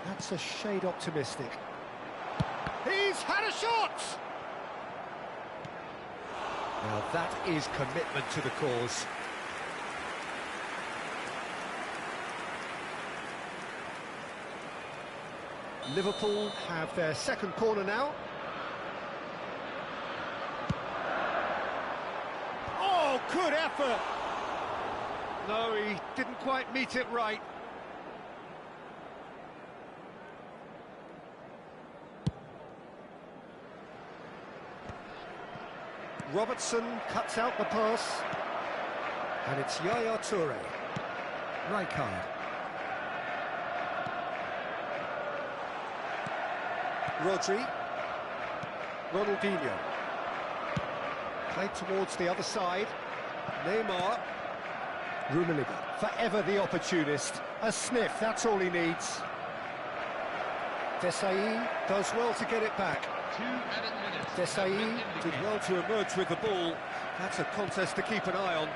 That's a shade optimistic. He's had a shot! Now that is commitment to the cause. Liverpool have their second corner now. Oh, good effort! No, he didn't quite meet it right. Robertson cuts out the pass. And it's Yaya Toure. Rijkaard. Rodri. Ronaldinho. Played towards the other side. Neymar. Rummenigge, forever the opportunist. A sniff, that's all he needs. Desailly does well to get it back. 2 added minutes. Desailly did well to emerge with the ball. That's a contest to keep an eye on.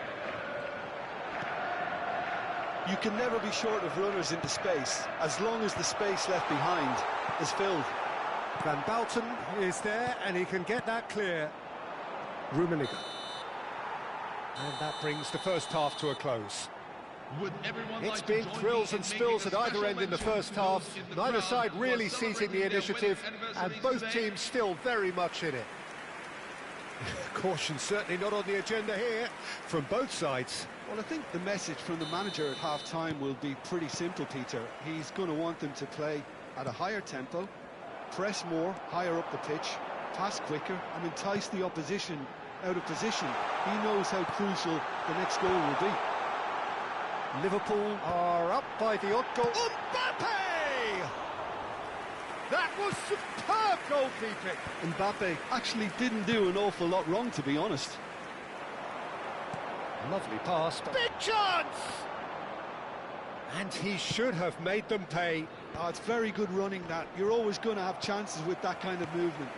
You can never be short of runners into space, as long as the space left behind is filled. Van Bouten is there, and he can get that clear. Rummenigge. And that brings the first half to a close. It's been thrills and spills at either end in the first half. Neither side really seizing the initiative, and both teams still very much in it. Caution certainly not on the agenda here from both sides. Well, I think the message from the manager at half-time will be pretty simple, Peter. He's going to want them to play at a higher tempo, press more, higher up the pitch, pass quicker, and entice the opposition out of position. He knows how crucial the next goal will be. Liverpool are up by the odd goal. Mbappe! That was superb goalkeeping. Mbappe actually didn't do an awful lot wrong, to be honest. Lovely pass. Big chance! And he should have made them pay. Oh, it's very good running, that. You're always going to have chances with that kind of movement.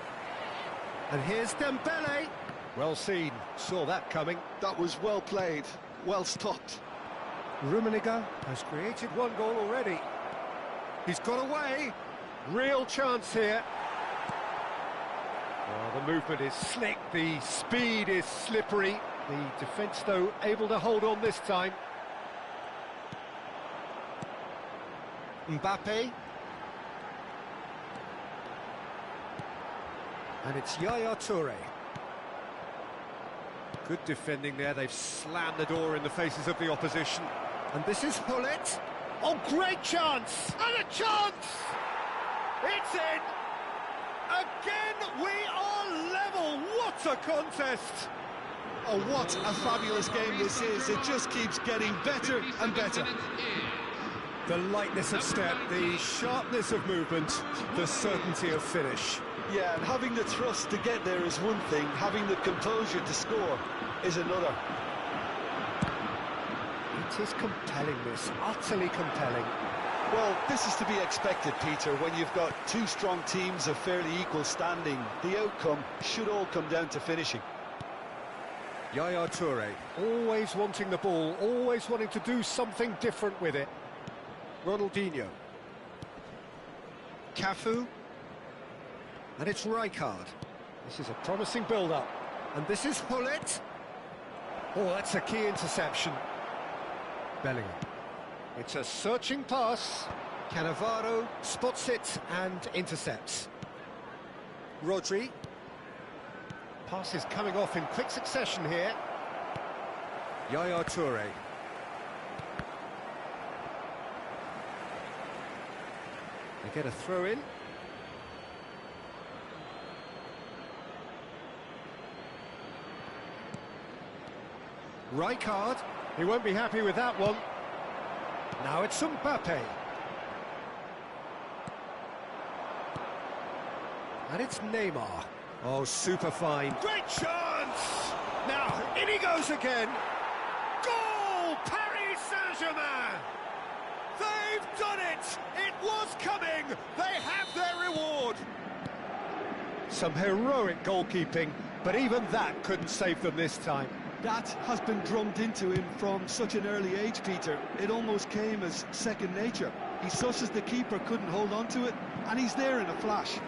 And here's Dembele. Well seen, saw that coming. That was well played, well stopped. Rummenigge has created one goal already. He's got away. Real chance here. Well, the movement is slick, the speed is slippery. The defence, though, able to hold on this time. Mbappe. And it's Yaya Toure. Good defending there, they've slammed the door in the faces of the opposition. And this is Hullet. Oh, great chance! And a chance! It's in! Again, we are level! What a contest! Oh, what a fabulous game this is. It just keeps getting better and better. The lightness of step, the sharpness of movement, the certainty of finish. Yeah, and having the thrust to get there is one thing, having the composure to score is another. It is compelling, this, utterly compelling. Well, this is to be expected, Peter, when you've got two strong teams of fairly equal standing. The outcome should all come down to finishing. Yaya Toure, always wanting the ball, always wanting to do something different with it. Ronaldinho. Cafu. And it's Rijkaard. This is a promising build-up. And this is Hullet. Oh, that's a key interception. Bellingham. It's a searching pass. Cannavaro spots it and intercepts. Rodri. Pass is coming off in quick succession here. Yaya Toure. They get a throw in. Rijkaard. He won't be happy with that one. Now it's Mbappe. And it's Neymar. Oh, super fine. Great chance! Now, in he goes again. Goal! Paris Saint-Germain! They've done it! It was coming! They have their reward! Some heroic goalkeeping, but even that couldn't save them this time. That has been drummed into him from such an early age, Peter. It almost came as second nature. He susses the keeper couldn't hold on to it, and he's there in a flash.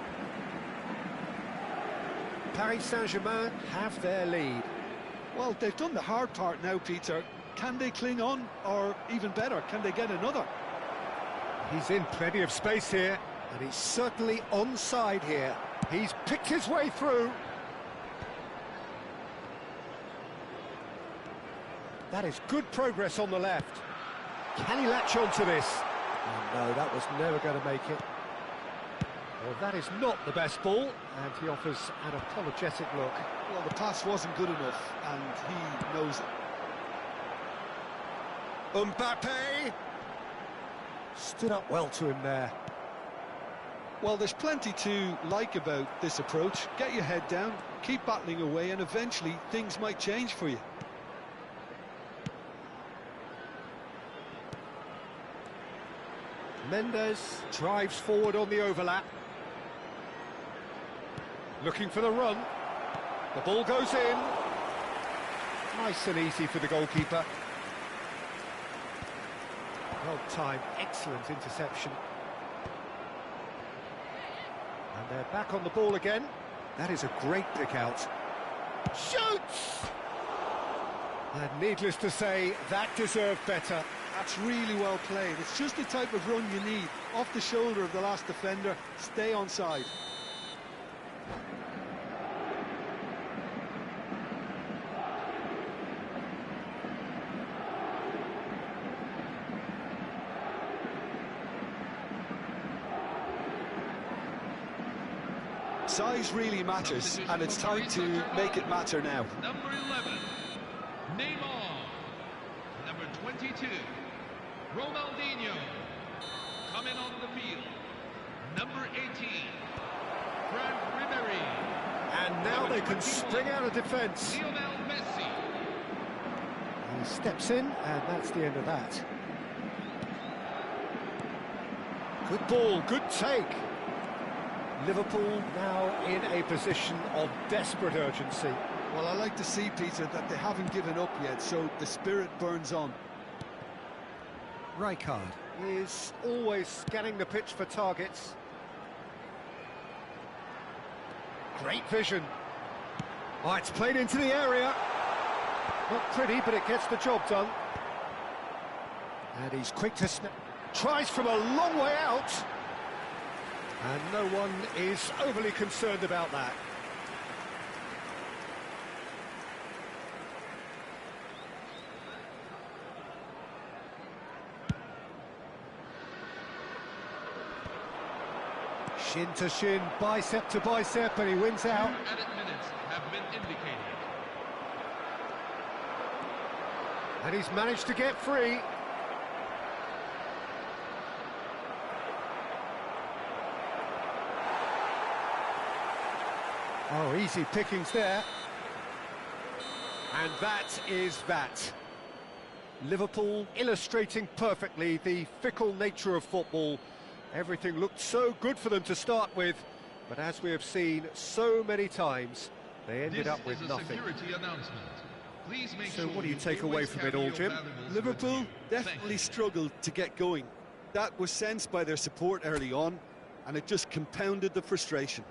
Paris Saint-Germain have their lead. Well, they've done the hard part now, Peter. Can they cling on, or even better, can they get another? He's in plenty of space here, and he's certainly onside here. He's picked his way through. That is good progress on the left. Can he latch on to this? Oh, no, that was never going to make it. Well, that is not the best ball, and he offers an apologetic look. Well, the pass wasn't good enough, and he knows it. Mbappe! Stood up well to him there. Well, there's plenty to like about this approach. Get your head down, keep battling away, and eventually things might change for you. Mendes drives forward on the overlap. Looking for the run. The ball goes in. Nice and easy for the goalkeeper. Well timed, excellent interception. And they're back on the ball again. That is a great pick out. Shoots! And needless to say, that deserved better. That's really well played. It's just the type of run you need. Off the shoulder of the last defender, stay onside. Size really matters, and it's time to make it matter now. Number 11, Neymar. Number 22, Ronaldinho. Coming on the field, number 18, Frank Ribery. And now they can spring out of defence. Lionel Messi. He steps in, and that's the end of that. Good ball, good take. Liverpool now in a position of desperate urgency. Well, I like to see, Peter, that they haven't given up yet, so the spirit burns on. Rijkaard is always scanning the pitch for targets. Great vision. Oh, it's played into the area. Not pretty, but it gets the job done. And he's quick to snap. Tries from a long way out. And no one is overly concerned about that. Shin to shin, bicep to bicep, and he wins out. 2 added minutes have been indicated. And he's managed to get free. Oh, easy pickings there. And that is that. Liverpool illustrating perfectly the fickle nature of football. Everything looked so good for them to start with, but as we have seen so many times, they ended up with nothing. So what do you take away from it all, Jim? Liverpool definitely struggled to get going. That was sensed by their support early on, and it just compounded the frustration.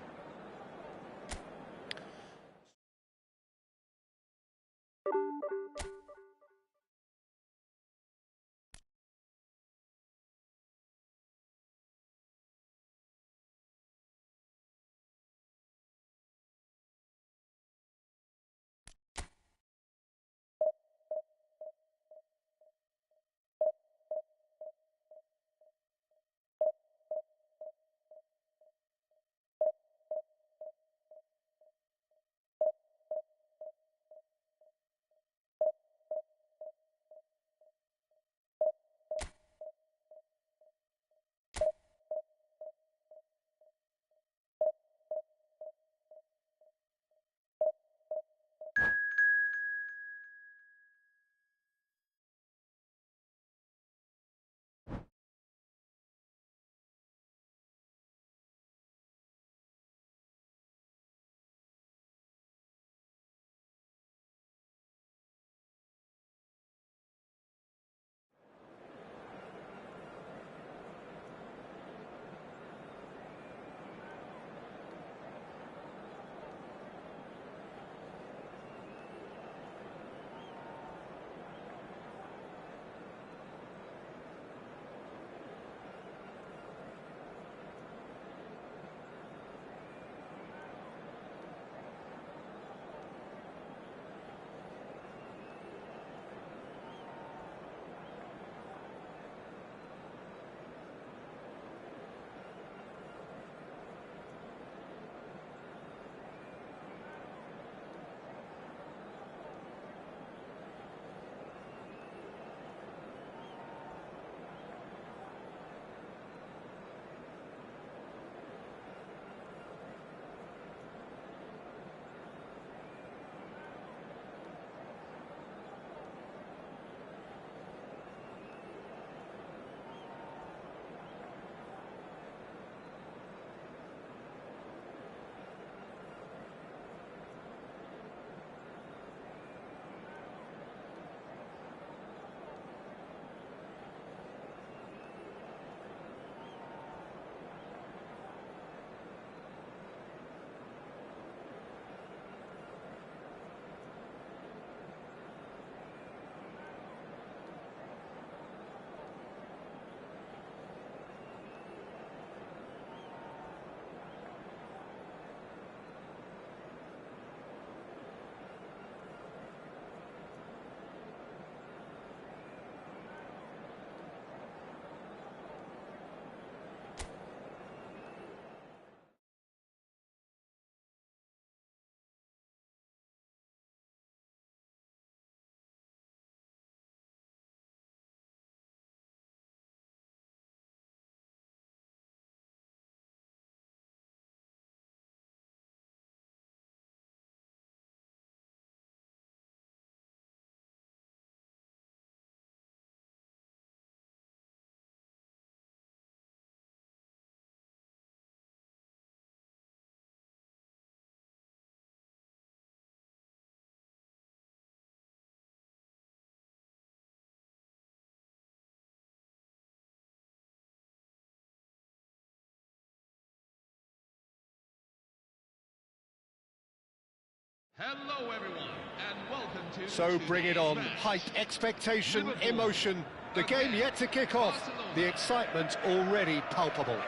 Hello everyone, and welcome to So bring it on. today's match. Hype, expectation, Liverpool emotion. The game yet to kick off. Barcelona. The excitement already palpable.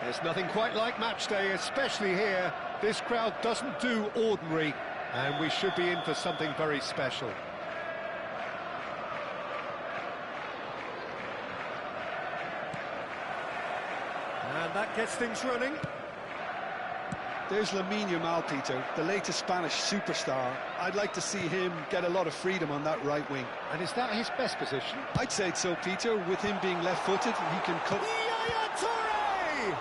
There's nothing quite like match day, especially here. This crowd doesn't do ordinary, and we should be in for something very special. And that gets things running. There's Lamine Yamal, Peter, the latest Spanish superstar. I'd like to see him get a lot of freedom on that right wing. And is that his best position? I'd say so, Peter. With him being left-footed, he can cut... Yaya Toure!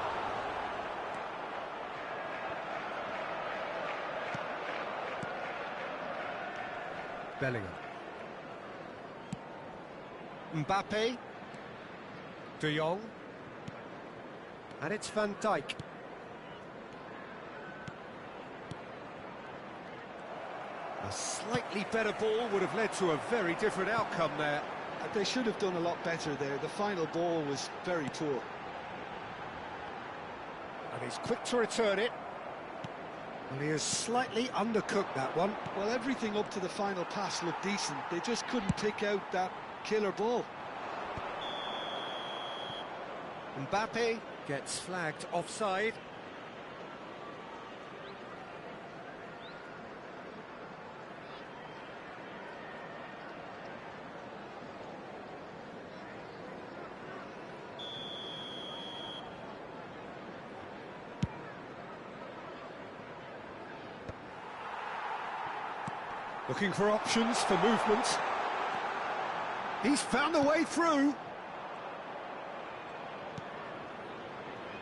Bellingham. Mbappe. De Jong. And it's Van Dijk. A slightly better ball would have led to a very different outcome there. They should have done a lot better there. The final ball was very poor. And he's quick to return it. Well, he has slightly undercooked that one. Well, everything up to the final pass looked decent. They just couldn't pick out that killer ball. Mbappe gets flagged offside. Looking for options for movement. He's found a way through.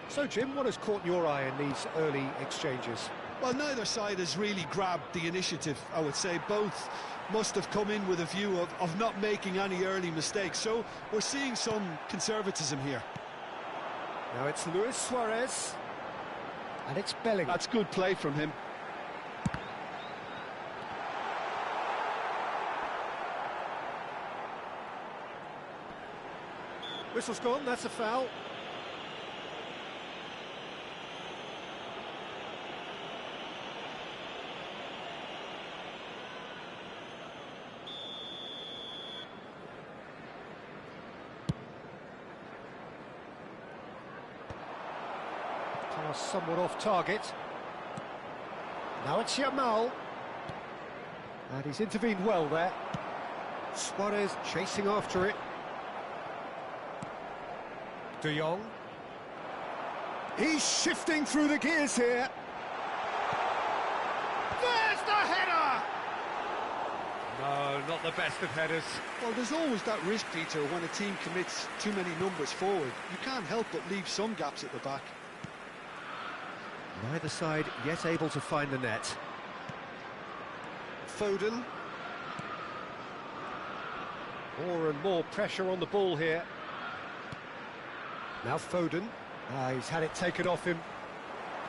So, Jim, what has caught your eye in these early exchanges? Well, neither side has really grabbed the initiative, I would say. Both must have come in with a view of not making any early mistakes. So we're seeing some conservatism here. Now it's Luis Suarez. And it's Bellingham. That's good play from him. Whistle's gone, that's a foul. Pass somewhat off target. Now it's Yamal. And he's intervened well there. Suarez chasing after it. De Jong. He's shifting through the gears here. There's the header! No, not the best of headers. Well, there's always that risk, Peter, when a team commits too many numbers forward. You can't help but leave some gaps at the back. Neither side yet able to find the net. Foden. More and more pressure on the ball here. Now Foden. He's had it taken off him.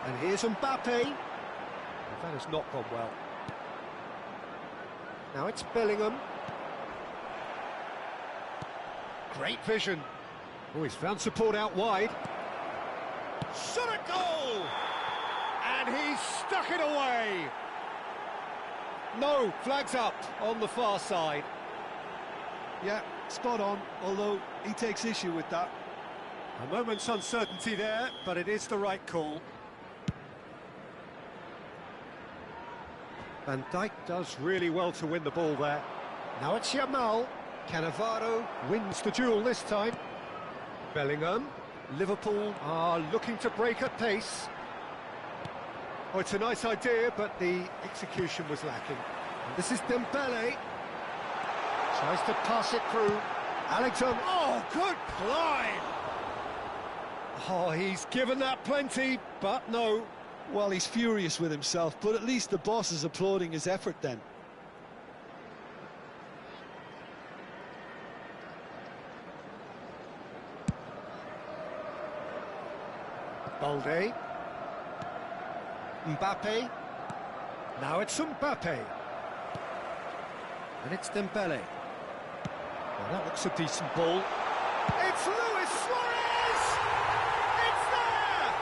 And here's Mbappe. That has not gone well. Now it's Bellingham. Great vision. Oh, he's found support out wide. Shot a goal! And he's stuck it away. No, flags up on the far side. Yeah, spot on, although he takes issue with that. A moment's uncertainty there, but it is the right call. Van Dijk does really well to win the ball there. Now it's Yamal. Cannavaro wins the duel this time. Bellingham. Liverpool are looking to break at pace. Oh, it's a nice idea, but the execution was lacking. And this is Dembele. Tries to pass it through. Alexander. Oh, good climb! Oh, he's given that plenty, but no. Well, he's furious with himself, but at least the boss is applauding his effort then. Balde. Mbappe. Now it's Mbappe. And it's Dembele. Well, that looks a decent ball. It's Luis Suarez! It's there!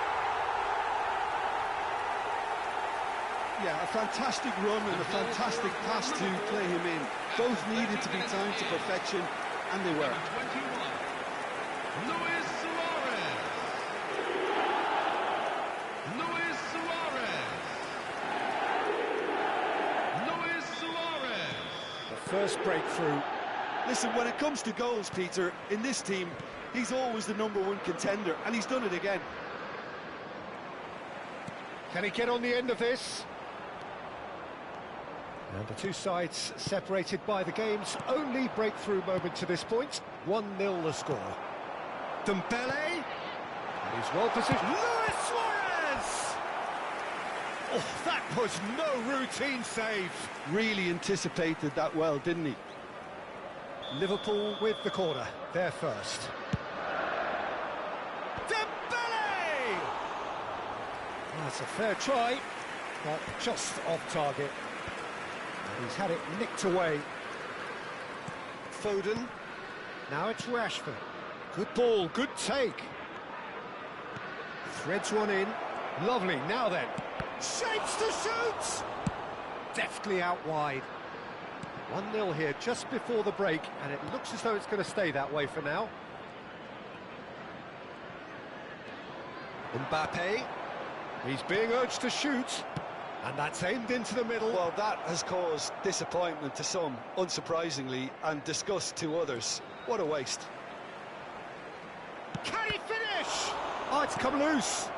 Yeah, a fantastic run and a fantastic pass to play him in. Both needed to be timed to perfection, and they were. 21, Luis Suarez. Luis Suarez. Luis Suarez. The first breakthrough. Listen, when it comes to goals, Peter, in this team, he's always the #1 contender, and he's done it again. Can he get on the end of this? And the two sides separated by the game's only breakthrough moment to this point. 1-0 the score. Dembele. And he's well positioned. Luis Suarez! Oh, that was no routine save. Really anticipated that well, didn't he? Liverpool with the corner. They're first. Dembele! That's a fair try, but just off target. And he's had it nicked away. Foden. Now it's Rashford. Good ball, good take. Threads one in. Lovely, now then. Shapes to shoot! Deftly out wide. 1-0 here just before the break, and it looks as though it's going to stay that way for now. Mbappe. He's being urged to shoot, and that's aimed into the middle. Well, that has caused disappointment to some, unsurprisingly, and disgust to others. What a waste. Can he finish? Oh, it's come loose.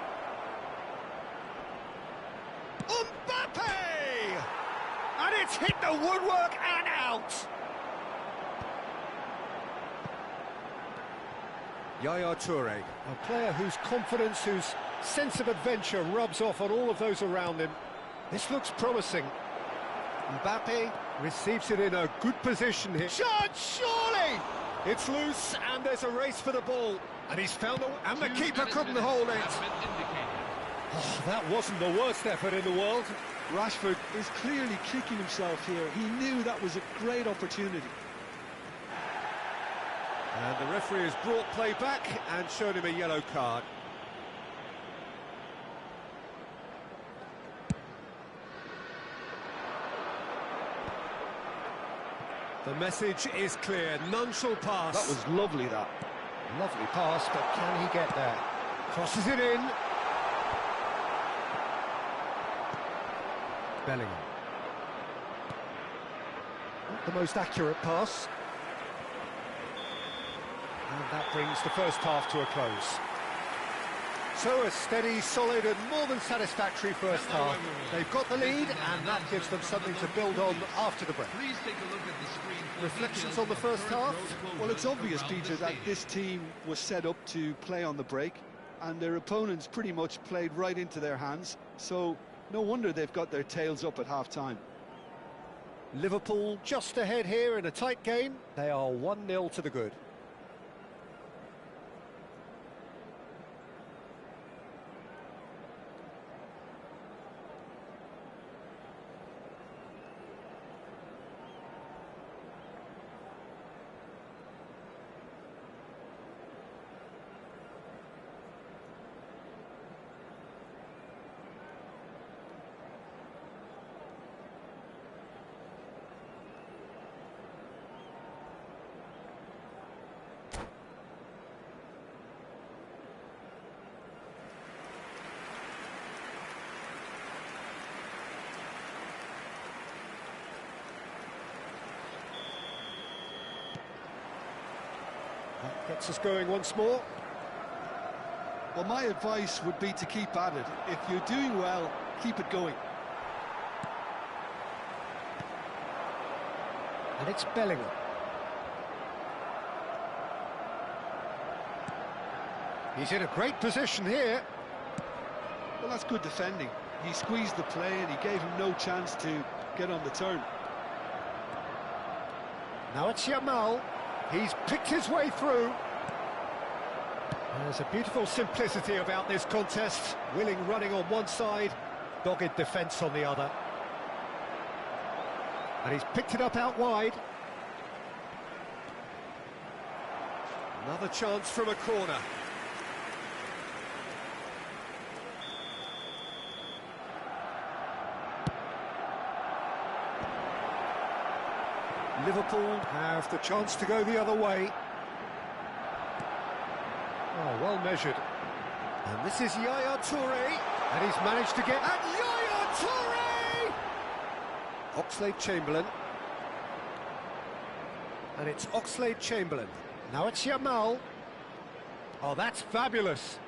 Mbappe! And it's hit the woodwork and out. Yaya Toure, a player whose confidence, whose sense of adventure rubs off on all of those around him. This looks promising. Mbappe receives it in a good position here. Shot, surely! It's loose, and there's a race for the ball. And he's found the... And the keeper couldn't hold it. Oh, that wasn't the worst effort in the world. Rashford is clearly kicking himself here. He knew that was a great opportunity. And the referee has brought play back and shown him a yellow card. The message is clear, none shall pass. That was lovely, that. Lovely pass, but can he get there? Crosses it in. Bellingham. Not the most accurate pass. And that brings the first half to a close. So a steady, solid and more than satisfactory first half. They've got the lead and that gives them something to build on after the break. Please take a look at the screen. Reflections on the first half? Well, it's obvious, Peter, that this team was set up to play on the break, and their opponents pretty much played right into their hands, so no wonder they've got their tails up at half-time. Liverpool just ahead here in a tight game. They are 1-0 to the good. That gets us going once more. Well, my advice would be to keep at it. If you're doing well, keep it going. And it's Bellingham. He's in a great position here. Well, that's good defending. He squeezed the play and he gave him no chance to get on the turn. Now it's Yamal. He's picked his way through. There's a beautiful simplicity about this contest. Willing running on one side, dogged defence on the other. And he's picked it up out wide. Another chance from a corner. Liverpool have the chance to go the other way. Oh, well measured. And this is Yaya Toure, and he's managed to get... And Yaya Toure! Oxlade-Chamberlain. And it's Oxlade-Chamberlain. Now it's Yamal. Oh, that's fabulous.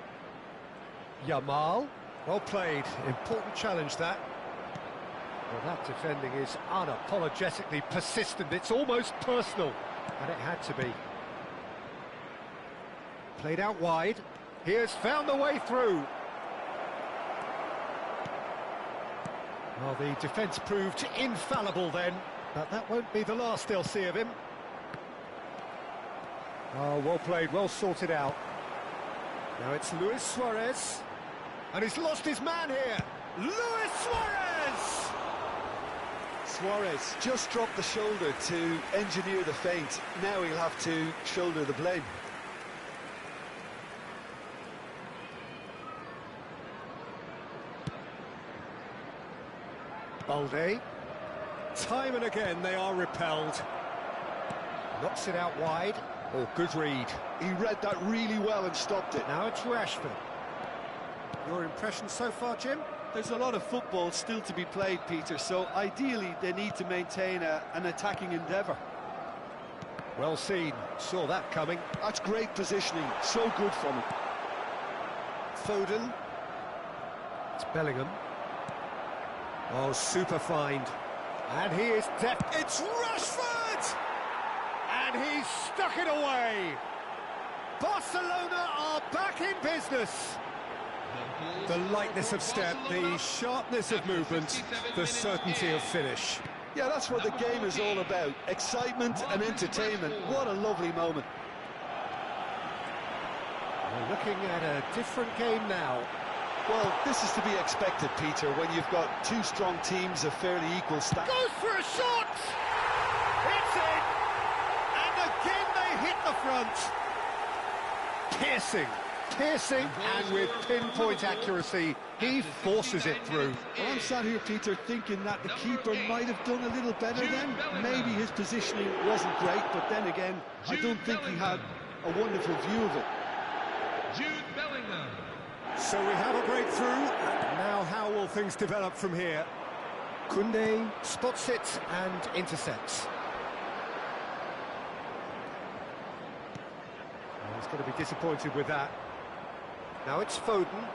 Yamal. Well played. Important challenge, that. Well, that defending is unapologetically persistent. It's almost personal. And it had to be. Played out wide. He has found the way through. Well, the defence proved infallible then, but that won't be the last they'll see of him. Oh, well played, well sorted out. Now it's Luis Suarez, and he's lost his man here. Luis Suarez! Suarez just dropped the shoulder to engineer the feint. Now he'll have to shoulder the blame. Balde. Time and again they are repelled. Knocks it out wide. Oh, good read. He read that really well and stopped it. Now it's Rashford. Your impression so far, Jim? There's a lot of football still to be played, Peter, so ideally they need to maintain an attacking endeavour. Well seen. Saw that coming. That's great positioning. So good from him. Foden. It's Bellingham. Oh, super find. And he is It's Rashford! And he's stuck it away. Barcelona are back in business. The lightness of step, the sharpness of movement, the certainty of finish. Yeah, that's what the game is all about. Excitement and entertainment. What a lovely moment. We're looking at a different game now. Well, this is to be expected, Peter, when you've got two strong teams of fairly equal stats. Goes for a shot! It's in! And again they hit the front. Piercing, and with pinpoint accuracy, he forces it through. Well, I'm sat here, Peter, thinking that the keeper might have done a little better then. Maybe his positioning wasn't great, but then again, I don't think he had a wonderful view of it. Jude Bellingham. So we have a breakthrough. Now how will things develop from here? Koundé spots it and intercepts. Well, he's going to be disappointed with that. Now it's Foden.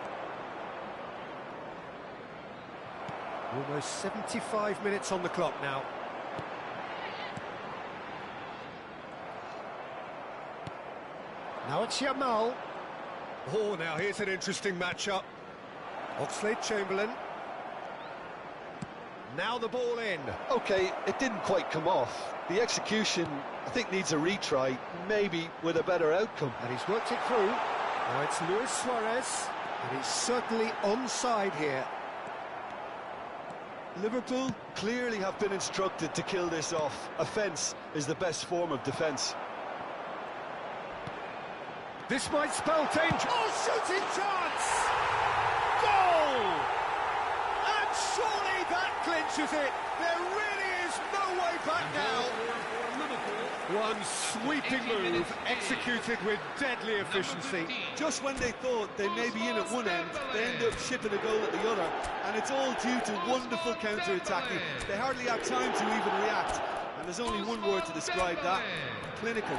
Almost 75 minutes on the clock now. Now it's Yamal. Oh, now here's an interesting matchup. Oxlade-Chamberlain. Now the ball in. OK, it didn't quite come off. The execution, I think, needs a retry, maybe with a better outcome. And he's worked it through. Now it's Luis Suarez, and he's certainly onside here. Liverpool clearly have been instructed to kill this off. Offence is the best form of defence. This might spell danger. Oh, shooting chance! Goal! And surely that clinches it. There really is no way back now. One sweeping move, executed with deadly efficiency. Just when they thought they may be in at one end, they end up shipping a goal at the other. And it's all due to wonderful counter-attacking. They hardly had time to even react. And there's only one word to describe that: clinical.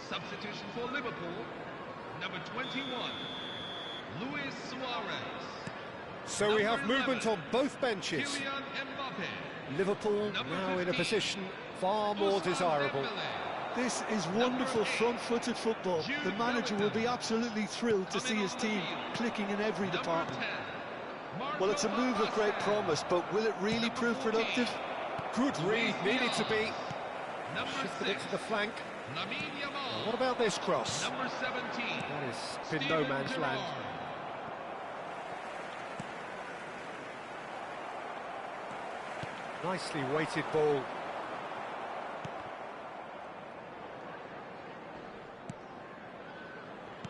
Substitution for Liverpool, number 21, Luis Suarez. So we have Number movement 11, on both benches. Kylian Mbappe. Liverpool Number now in a 15, position far more Ousmane desirable. Dembele. This is wonderful front-footed football. The manager will be absolutely thrilled to see his team clicking in every Number department. 10, Well, it's a move of great promise, but will it really prove productive? Good read, needed to be. Number Shifted it 6, to the flank. Lamine Yamal. What about this cross? Number 17, That has been no Steven man's land. Gerrard. Nicely weighted ball.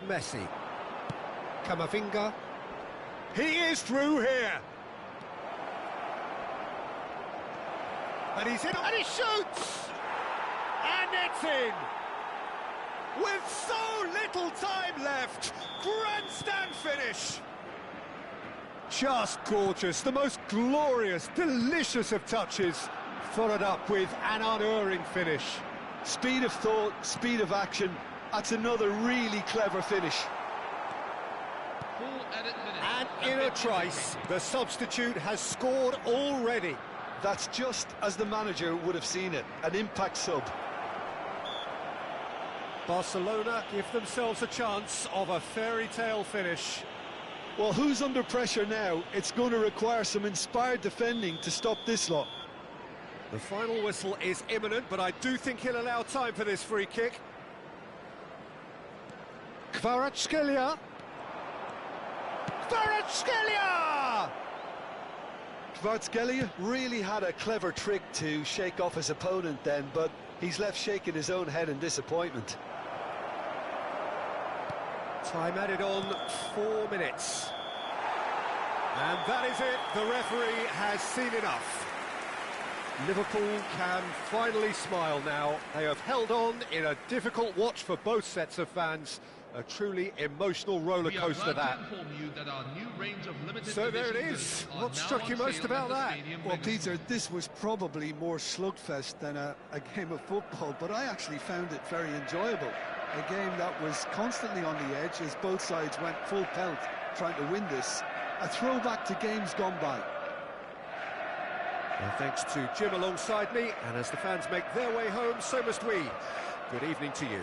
Messi. Camavinga. He is through here. And he's in, and he shoots! And it's in! With so little time left, grandstand finish! Just gorgeous, the most glorious, delicious of touches, followed up with an unerring finish. Speed of thought, speed of action. That's another really clever finish. Full edit minutes And have in a been trice, indicated. the substitute has scored already. That's just as the manager would have seen it, an impact sub. Barcelona give themselves a chance of a fairy tale finish. Well, who's under pressure now? It's going to require some inspired defending to stop this lot. The final whistle is imminent, but I do think he'll allow time for this free kick. Kvaratskhelia. Kvaratskhelia! Kvaratskhelia really had a clever trick to shake off his opponent then, but he's left shaking his own head in disappointment. Time added on 4 minutes. And that is it, the referee has seen enough. Liverpool can finally smile now. They have held on in a difficult watch for both sets of fans. A truly emotional roller We are coaster glad that. to inform you that our new range of limited So there it edition is. goods are What now struck on you most sale about at the that? Stadium Well, Magazine. Peter, this was probably more slugfest than a game of football, but I actually found it very enjoyable. A game that was constantly on the edge as both sides went full pelt trying to win this. A throwback to games gone by. Well, thanks to Jim alongside me, and as the fans make their way home, so must we. Good evening to you.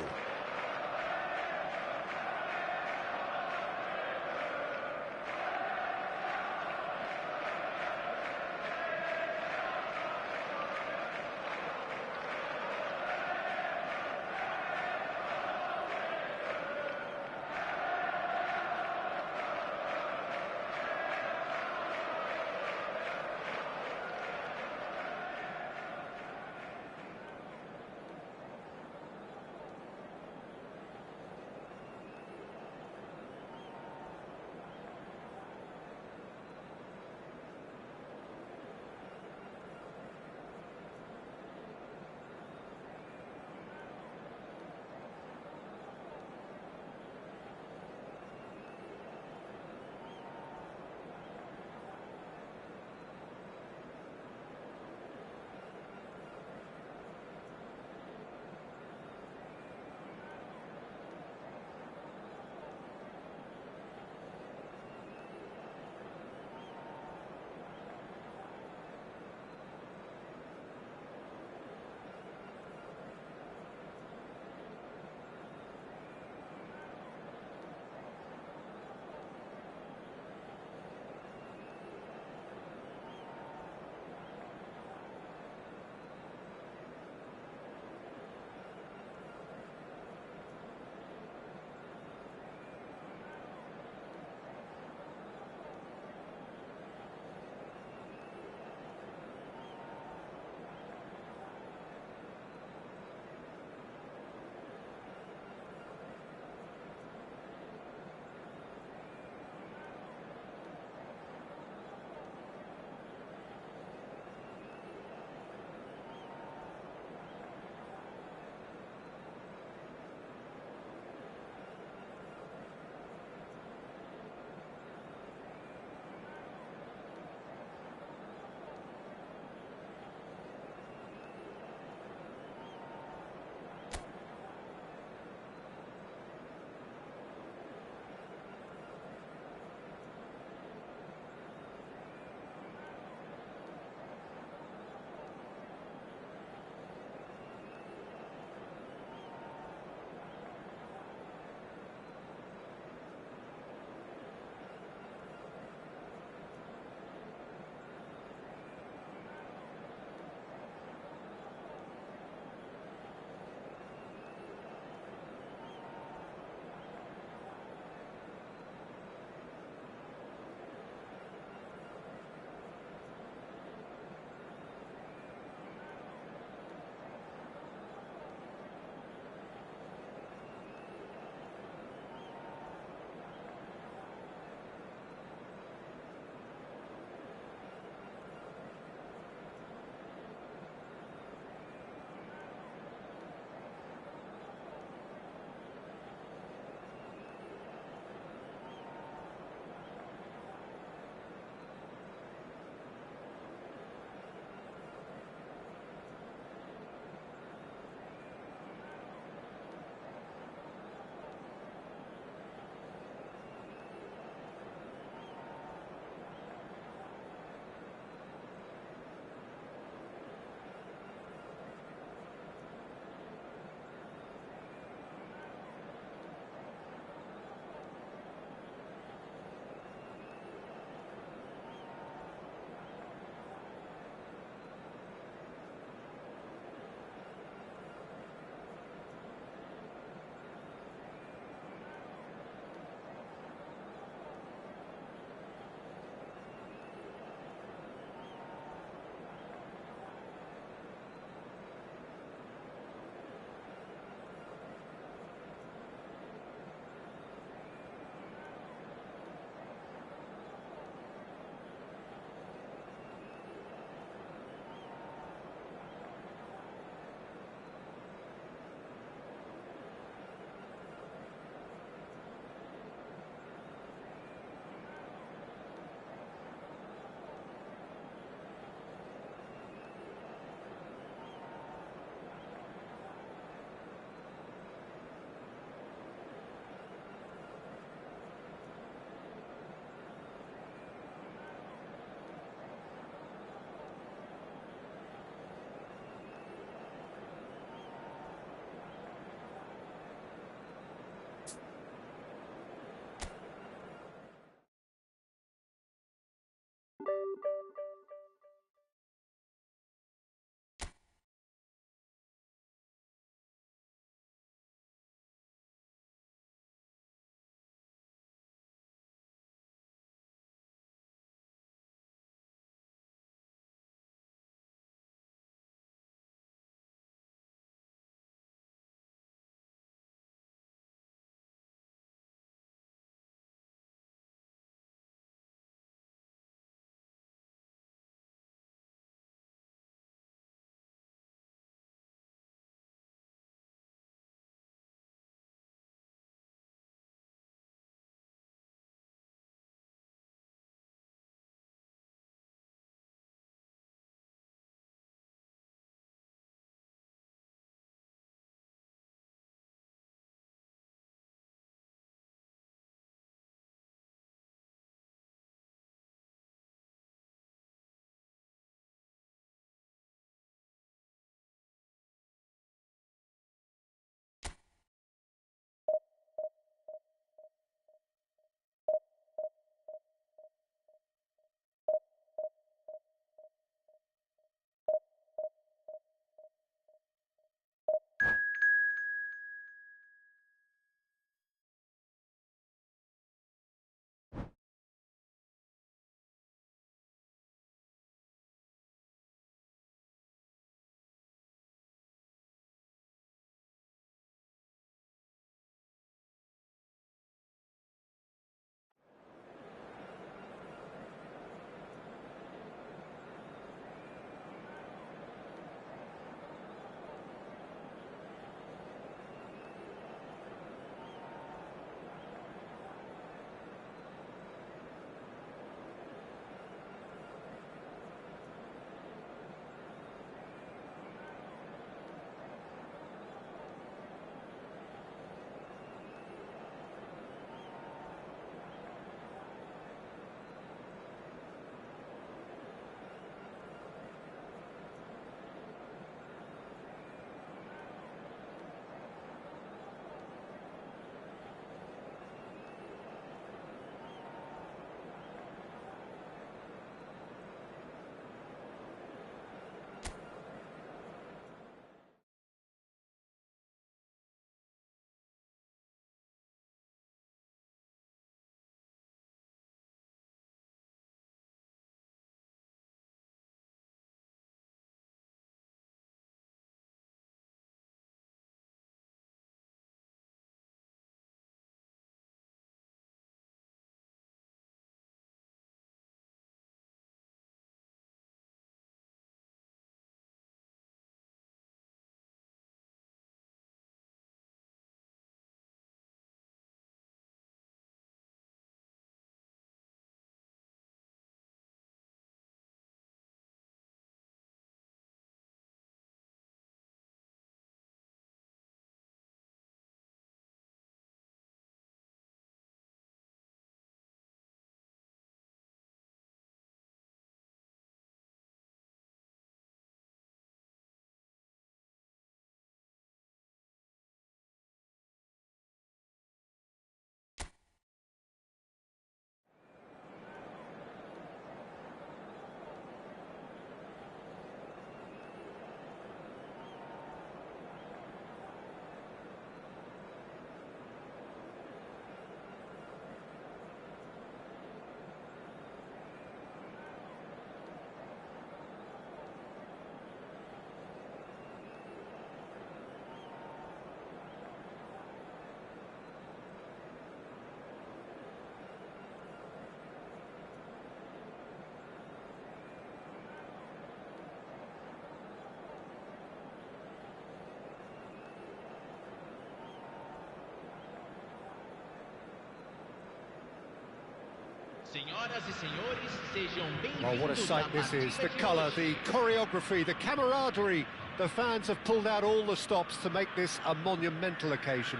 Senhoras e senhores, sejam Well, what a bem-vindos sight à this is. The partida de colour, hoje. the choreography, the camaraderie. The fans have pulled out all the stops to make this a monumental occasion.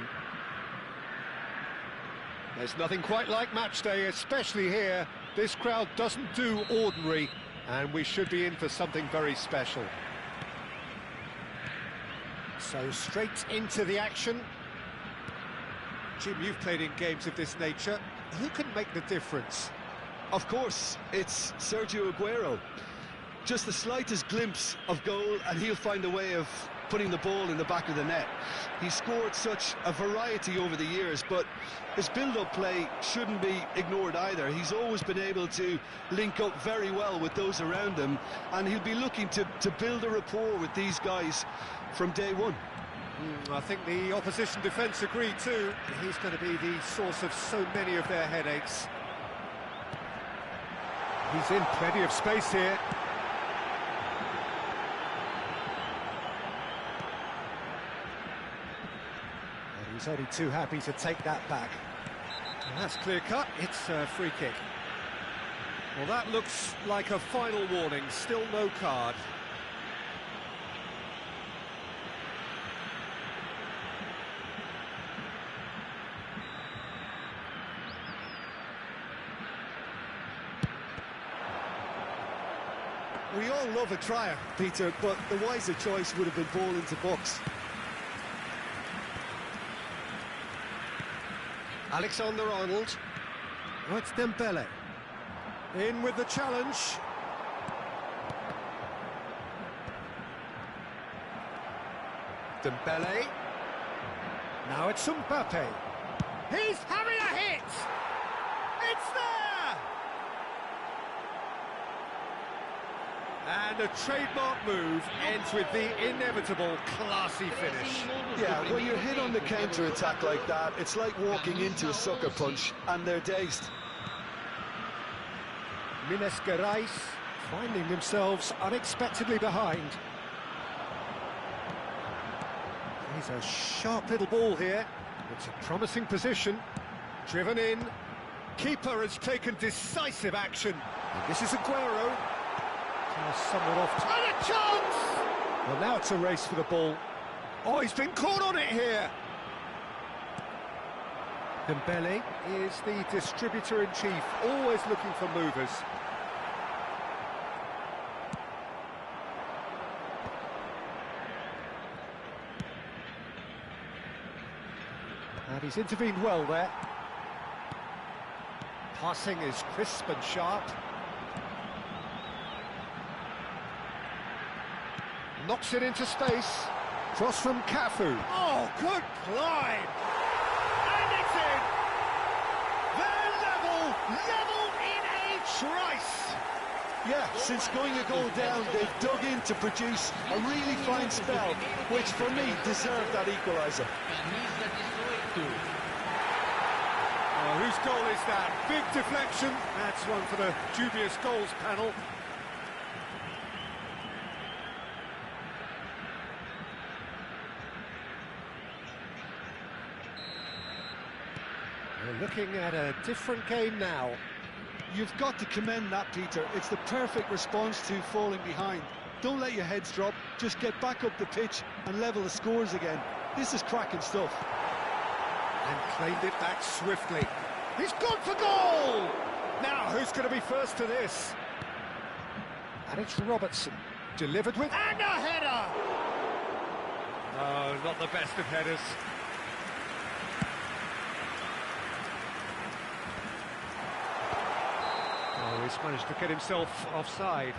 There's nothing quite like match day, especially here. This crowd doesn't do ordinary, and we should be in for something very special. So straight into the action. Jim, you've played in games of this nature. Who can make the difference? Of course, it's Sergio Aguero. Just the slightest glimpse of goal and he'll find a way of putting the ball in the back of the net. He's scored such a variety over the years, but his build-up play shouldn't be ignored either. He's always been able to link up very well with those around him, and he'll be looking to build a rapport with these guys from day one. I think the opposition defence agree too. He's going to be the source of so many of their headaches. He's in plenty of space here. And he's only too happy to take that back. And that's clear cut. It's a free kick. Well, that looks like a final warning. Still no card. We all love a trier, Peter, but the wiser choice would have been ball into box. Alexander-Arnold. Oh, it's Dembele. In with the challenge. Dembele. Now it's Mbappe. He's having a hit! It's there! And a trademark move ends with the inevitable classy finish. Yeah, when you're hit on the counter-attack like that, it's like walking into a sucker punch and they're dazed. Minas Gerais finding themselves unexpectedly behind. He's a sharp little ball here. It's a promising position. Driven in. Keeper has taken decisive action. And this is Aguero. Somewhat off. And a chance! Well, now it's a race for the ball. Oh, he's been caught on it here. Dembele is the distributor-in-chief, always looking for movers. And he's intervened well there. Passing is crisp and sharp. Knocks it into space. Cross from Cafu. Oh, good climb! And it's in! They're level in a trice! Yeah, since going a goal down, they've dug in to produce a really fine spell, which for me deserved that equaliser. Camisa 18. Oh, whose goal is that? Big deflection. That's one for the dubious goals panel. We're looking at a different game now. You've got to commend that, Peter. It's the perfect response to falling behind. Don't let your heads drop, just get back up the pitch and level the scores again. This is cracking stuff. And claimed it back swiftly. He's gone for goal! Now, who's going to be first to this? And it's Robertson. Delivered with... And a header! No, not the best of headers. Oh, he's managed to get himself offside.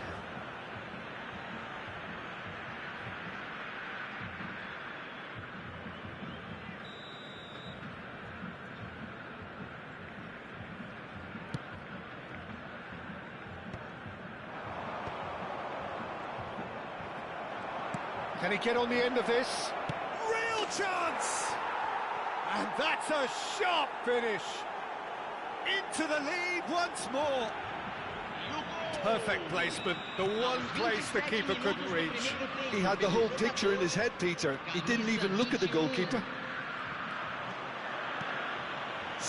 Can he get on the end of this? Real chance! And that's a sharp finish. Into the lead once more. Perfect placement, the one place the keeper couldn't reach. He had the whole picture in his head, Peter. He didn't even look at the goalkeeper.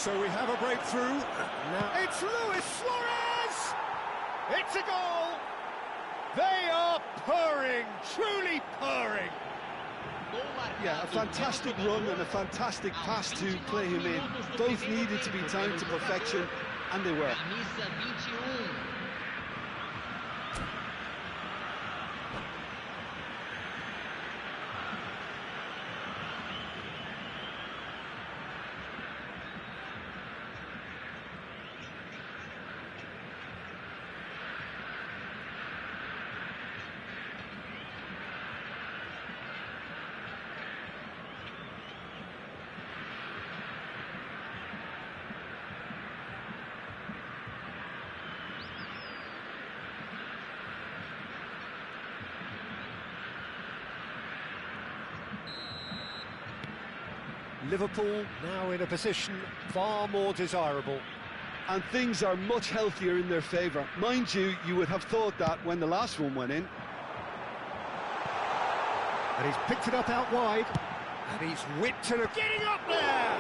So we have a breakthrough. Now it's Luis Suarez! It's a goal! They are purring, truly purring. Yeah, a fantastic run and a fantastic pass to play him in. Both needed to be timed to perfection, and they were. Camisa 21. Liverpool now in a position far more desirable. And things are much healthier in their favour. Mind you, you would have thought that when the last one went in. And he's picked it up out wide. And he's whipped it. Getting up there!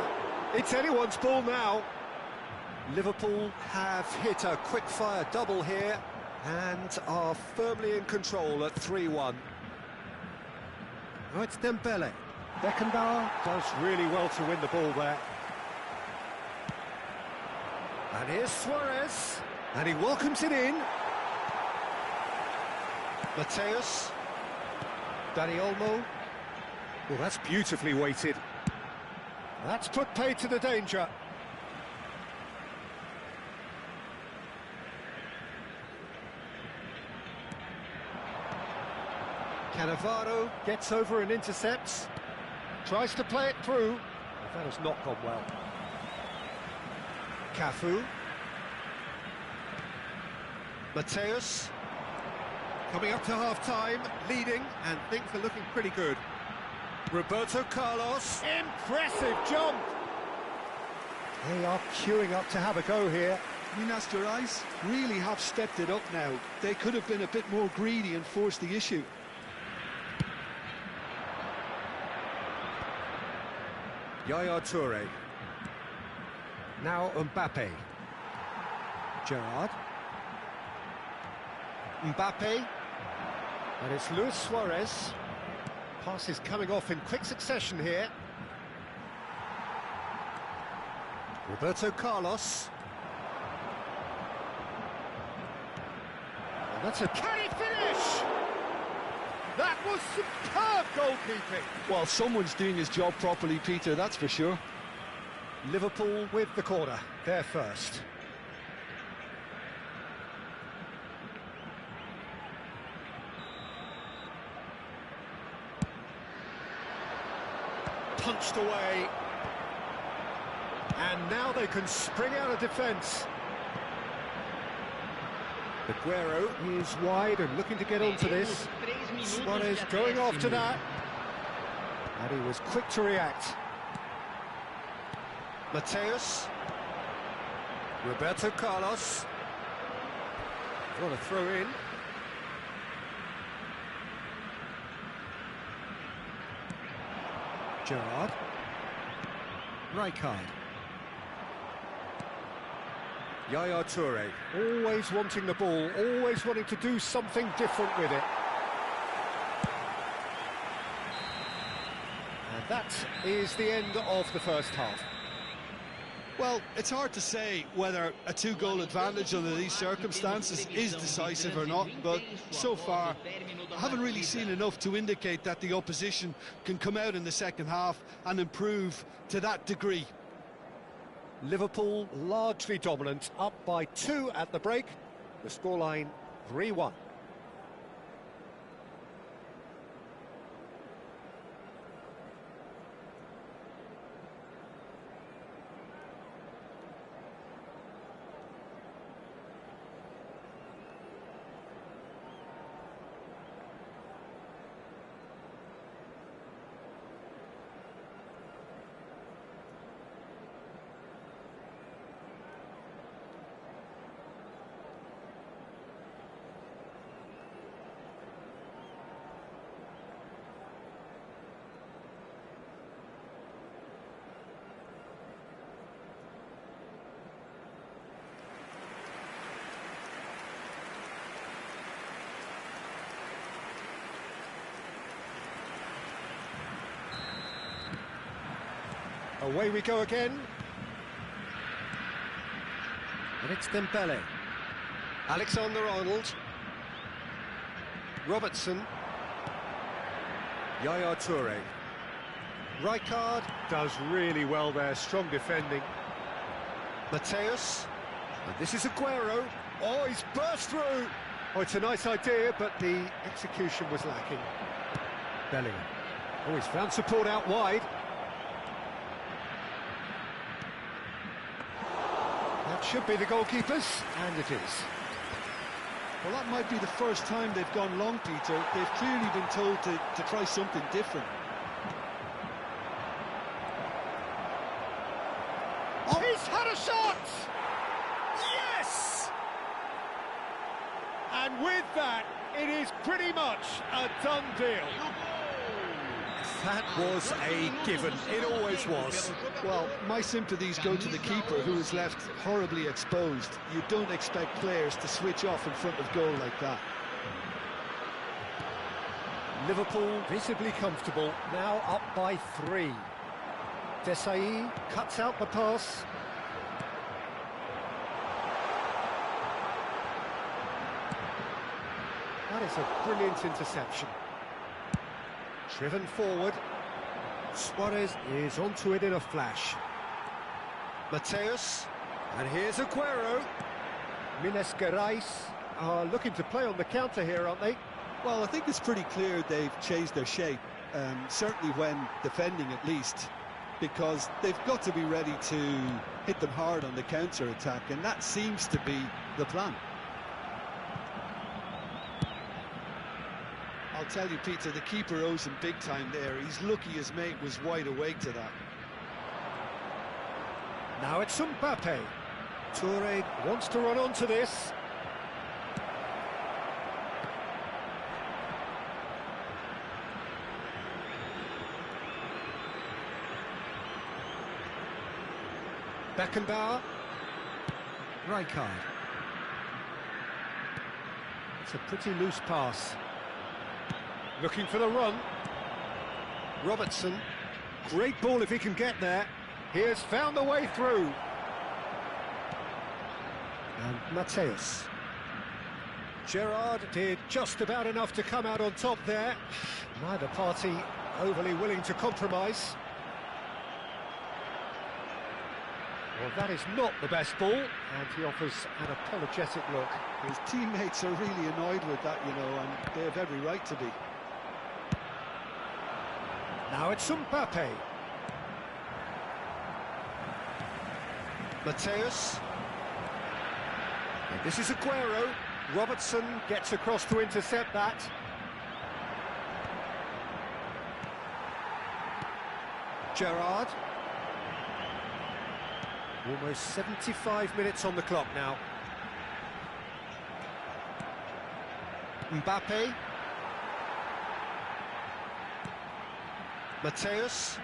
It's anyone's ball now. Liverpool have hit a quick-fire double here and are firmly in control at 3-1. Oh, it's Dembele. Beckenbauer does really well to win the ball there. And here's Suarez. And he welcomes it in. Mateus. Dani Olmo. Well, that's beautifully weighted. That's put paid to the danger. Cannavaro gets over and intercepts. Tries to play it through. That has not gone well. Cafu. Mateus. Coming up to half-time, leading, and things are looking pretty good. Roberto Carlos. Impressive jump! They are queuing up to have a go here. Minas Gerais really have stepped it up now. They could have been a bit more greedy and forced the issue. Yaya Toure. Now Mbappe. Gerrard. Mbappe. And it's Luis Suarez. Pass is coming off in quick succession here. Roberto Carlos. And that's a... Can he finish? That was superb goalkeeping. Well, someone's doing his job properly, Peter, that's for sure. Liverpool with the corner, they're first. Punched away. And now they can spring out of defence. Aguero is wide and looking to get onto this. Suarez going after that. And he was quick to react. Mateus. Roberto Carlos. Got a throw in. Gerrard. Rijkaard. Yaya Toure, always wanting the ball, always wanting to do something different with it. And that is the end of the first half. Well, it's hard to say whether a two-goal advantage under these circumstances is decisive or not, but so far I haven't really seen enough to indicate that the opposition can come out in the second half and improve to that degree. Liverpool largely dominant, up by 2 at the break. The scoreline 3-1. Away we go again. And it's Dembele. Alexander-Arnold. Robertson. Yaya Toure. Rijkaard does really well there, strong defending. Mateus. And this is Aguero. Oh, he's burst through. Oh, it's a nice idea, but the execution was lacking. Bellingham. Oh, he's found support out wide. That should be the goalkeepers, and it is. Well, that might be the first time they've gone long, Peter. They've clearly been told to try something different. Oh, he's had a shot! Yes! And with that, it is pretty much a done deal. That was a given. It always was. Well, my sympathies go to the keeper, who is left horribly exposed. You don't expect players to switch off in front of goal like that. Liverpool visibly comfortable, now up by 3. Desai cuts out the pass. That is a brilliant interception. Driven forward. Suarez is onto it in a flash. Mateus. And here's Aguero. Minas Gerais are looking to play on the counter here, aren't they? Well, I think it's pretty clear they've changed their shape, certainly when defending at least, because they've got to be ready to hit them hard on the counter-attack, and that seems to be the plan. I'll tell you, Peter, the keeper owes him big time there. He's lucky his mate was wide awake to that. Now it's Mbappe. Toure wants to run onto this. Beckenbauer. Rijkaard. It's a pretty loose pass. Looking for the run. Robertson. Great ball if he can get there. He has found the way through. And Mateus. Gerrard did just about enough to come out on top there. Neither party overly willing to compromise. Well, that is not the best ball, and he offers an apologetic look. His teammates are really annoyed with that, you know, and they have every right to be. Now it's Mbappe. Mateus. And this is Aguero. Robertson gets across to intercept that. Gerrard. Almost 75 minutes on the clock now. Mbappe. Mateus.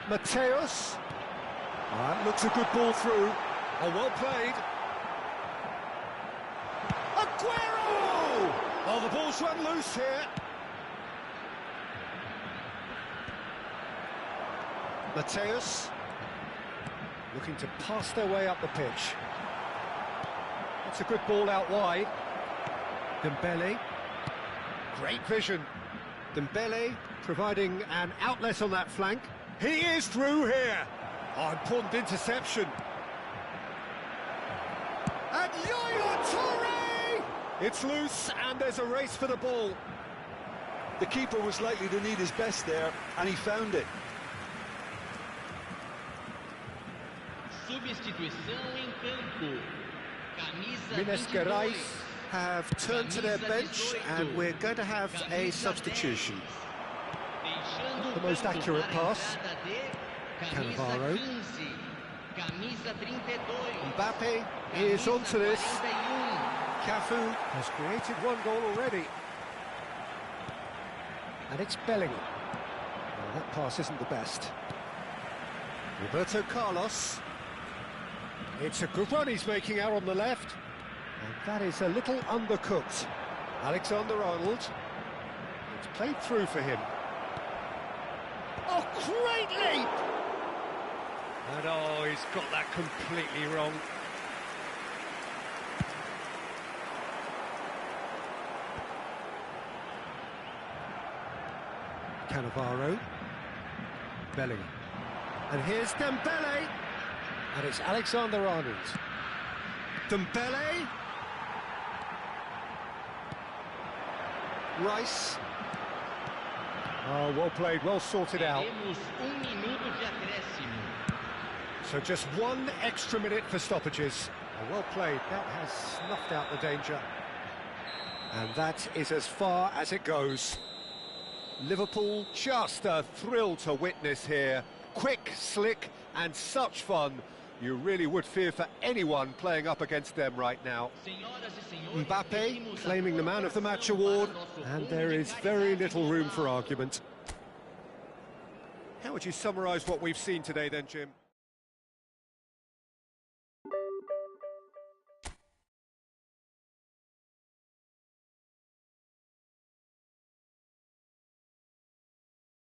Mateus. That looks a good ball through. Oh, well played. Aguero! Oh, the ball's run loose here. Mateus. Looking to pass their way up the pitch. That's a good ball out wide. Dembele. Great vision. Dembele providing an outlet on that flank. He is through here. Oh, important interception. And Yaya Toure! It's loose and there's a race for the ball. The keeper was likely to need his best there, and he found it. Substituição em campo. Camisa Minas 22. Gerais have turned to their bench and we're going to have a substitution. Deixando The most campo accurate para a pass. entrada de camisa Cannavaro. 15, camisa 32, Mbappe is onto this. 41. Cafu has created one goal already. And it's Bellingham. Well, that pass isn't the best. Roberto Carlos. It's a good run he's making out on the left. And that is a little undercooked. Alexander-Arnold. It's played through for him. Oh, great leap! And oh, he's got that completely wrong. Cannavaro. Bellingham. And here's Dembele. And it's Alexander-Arnold. Dembele. Rice. Oh, well played, well sorted out. Temos minuto de acréscimo. So just 1 extra minute for stoppages. Oh, well played, that has snuffed out the danger. And that is as far as it goes. Liverpool, just a thrill to witness here. Quick, slick, and such fun. You really would fear for anyone playing up against them right now. Mbappe claiming the Man of the Match award, and there is very little room for argument. How would you summarise what we've seen today then, Jim?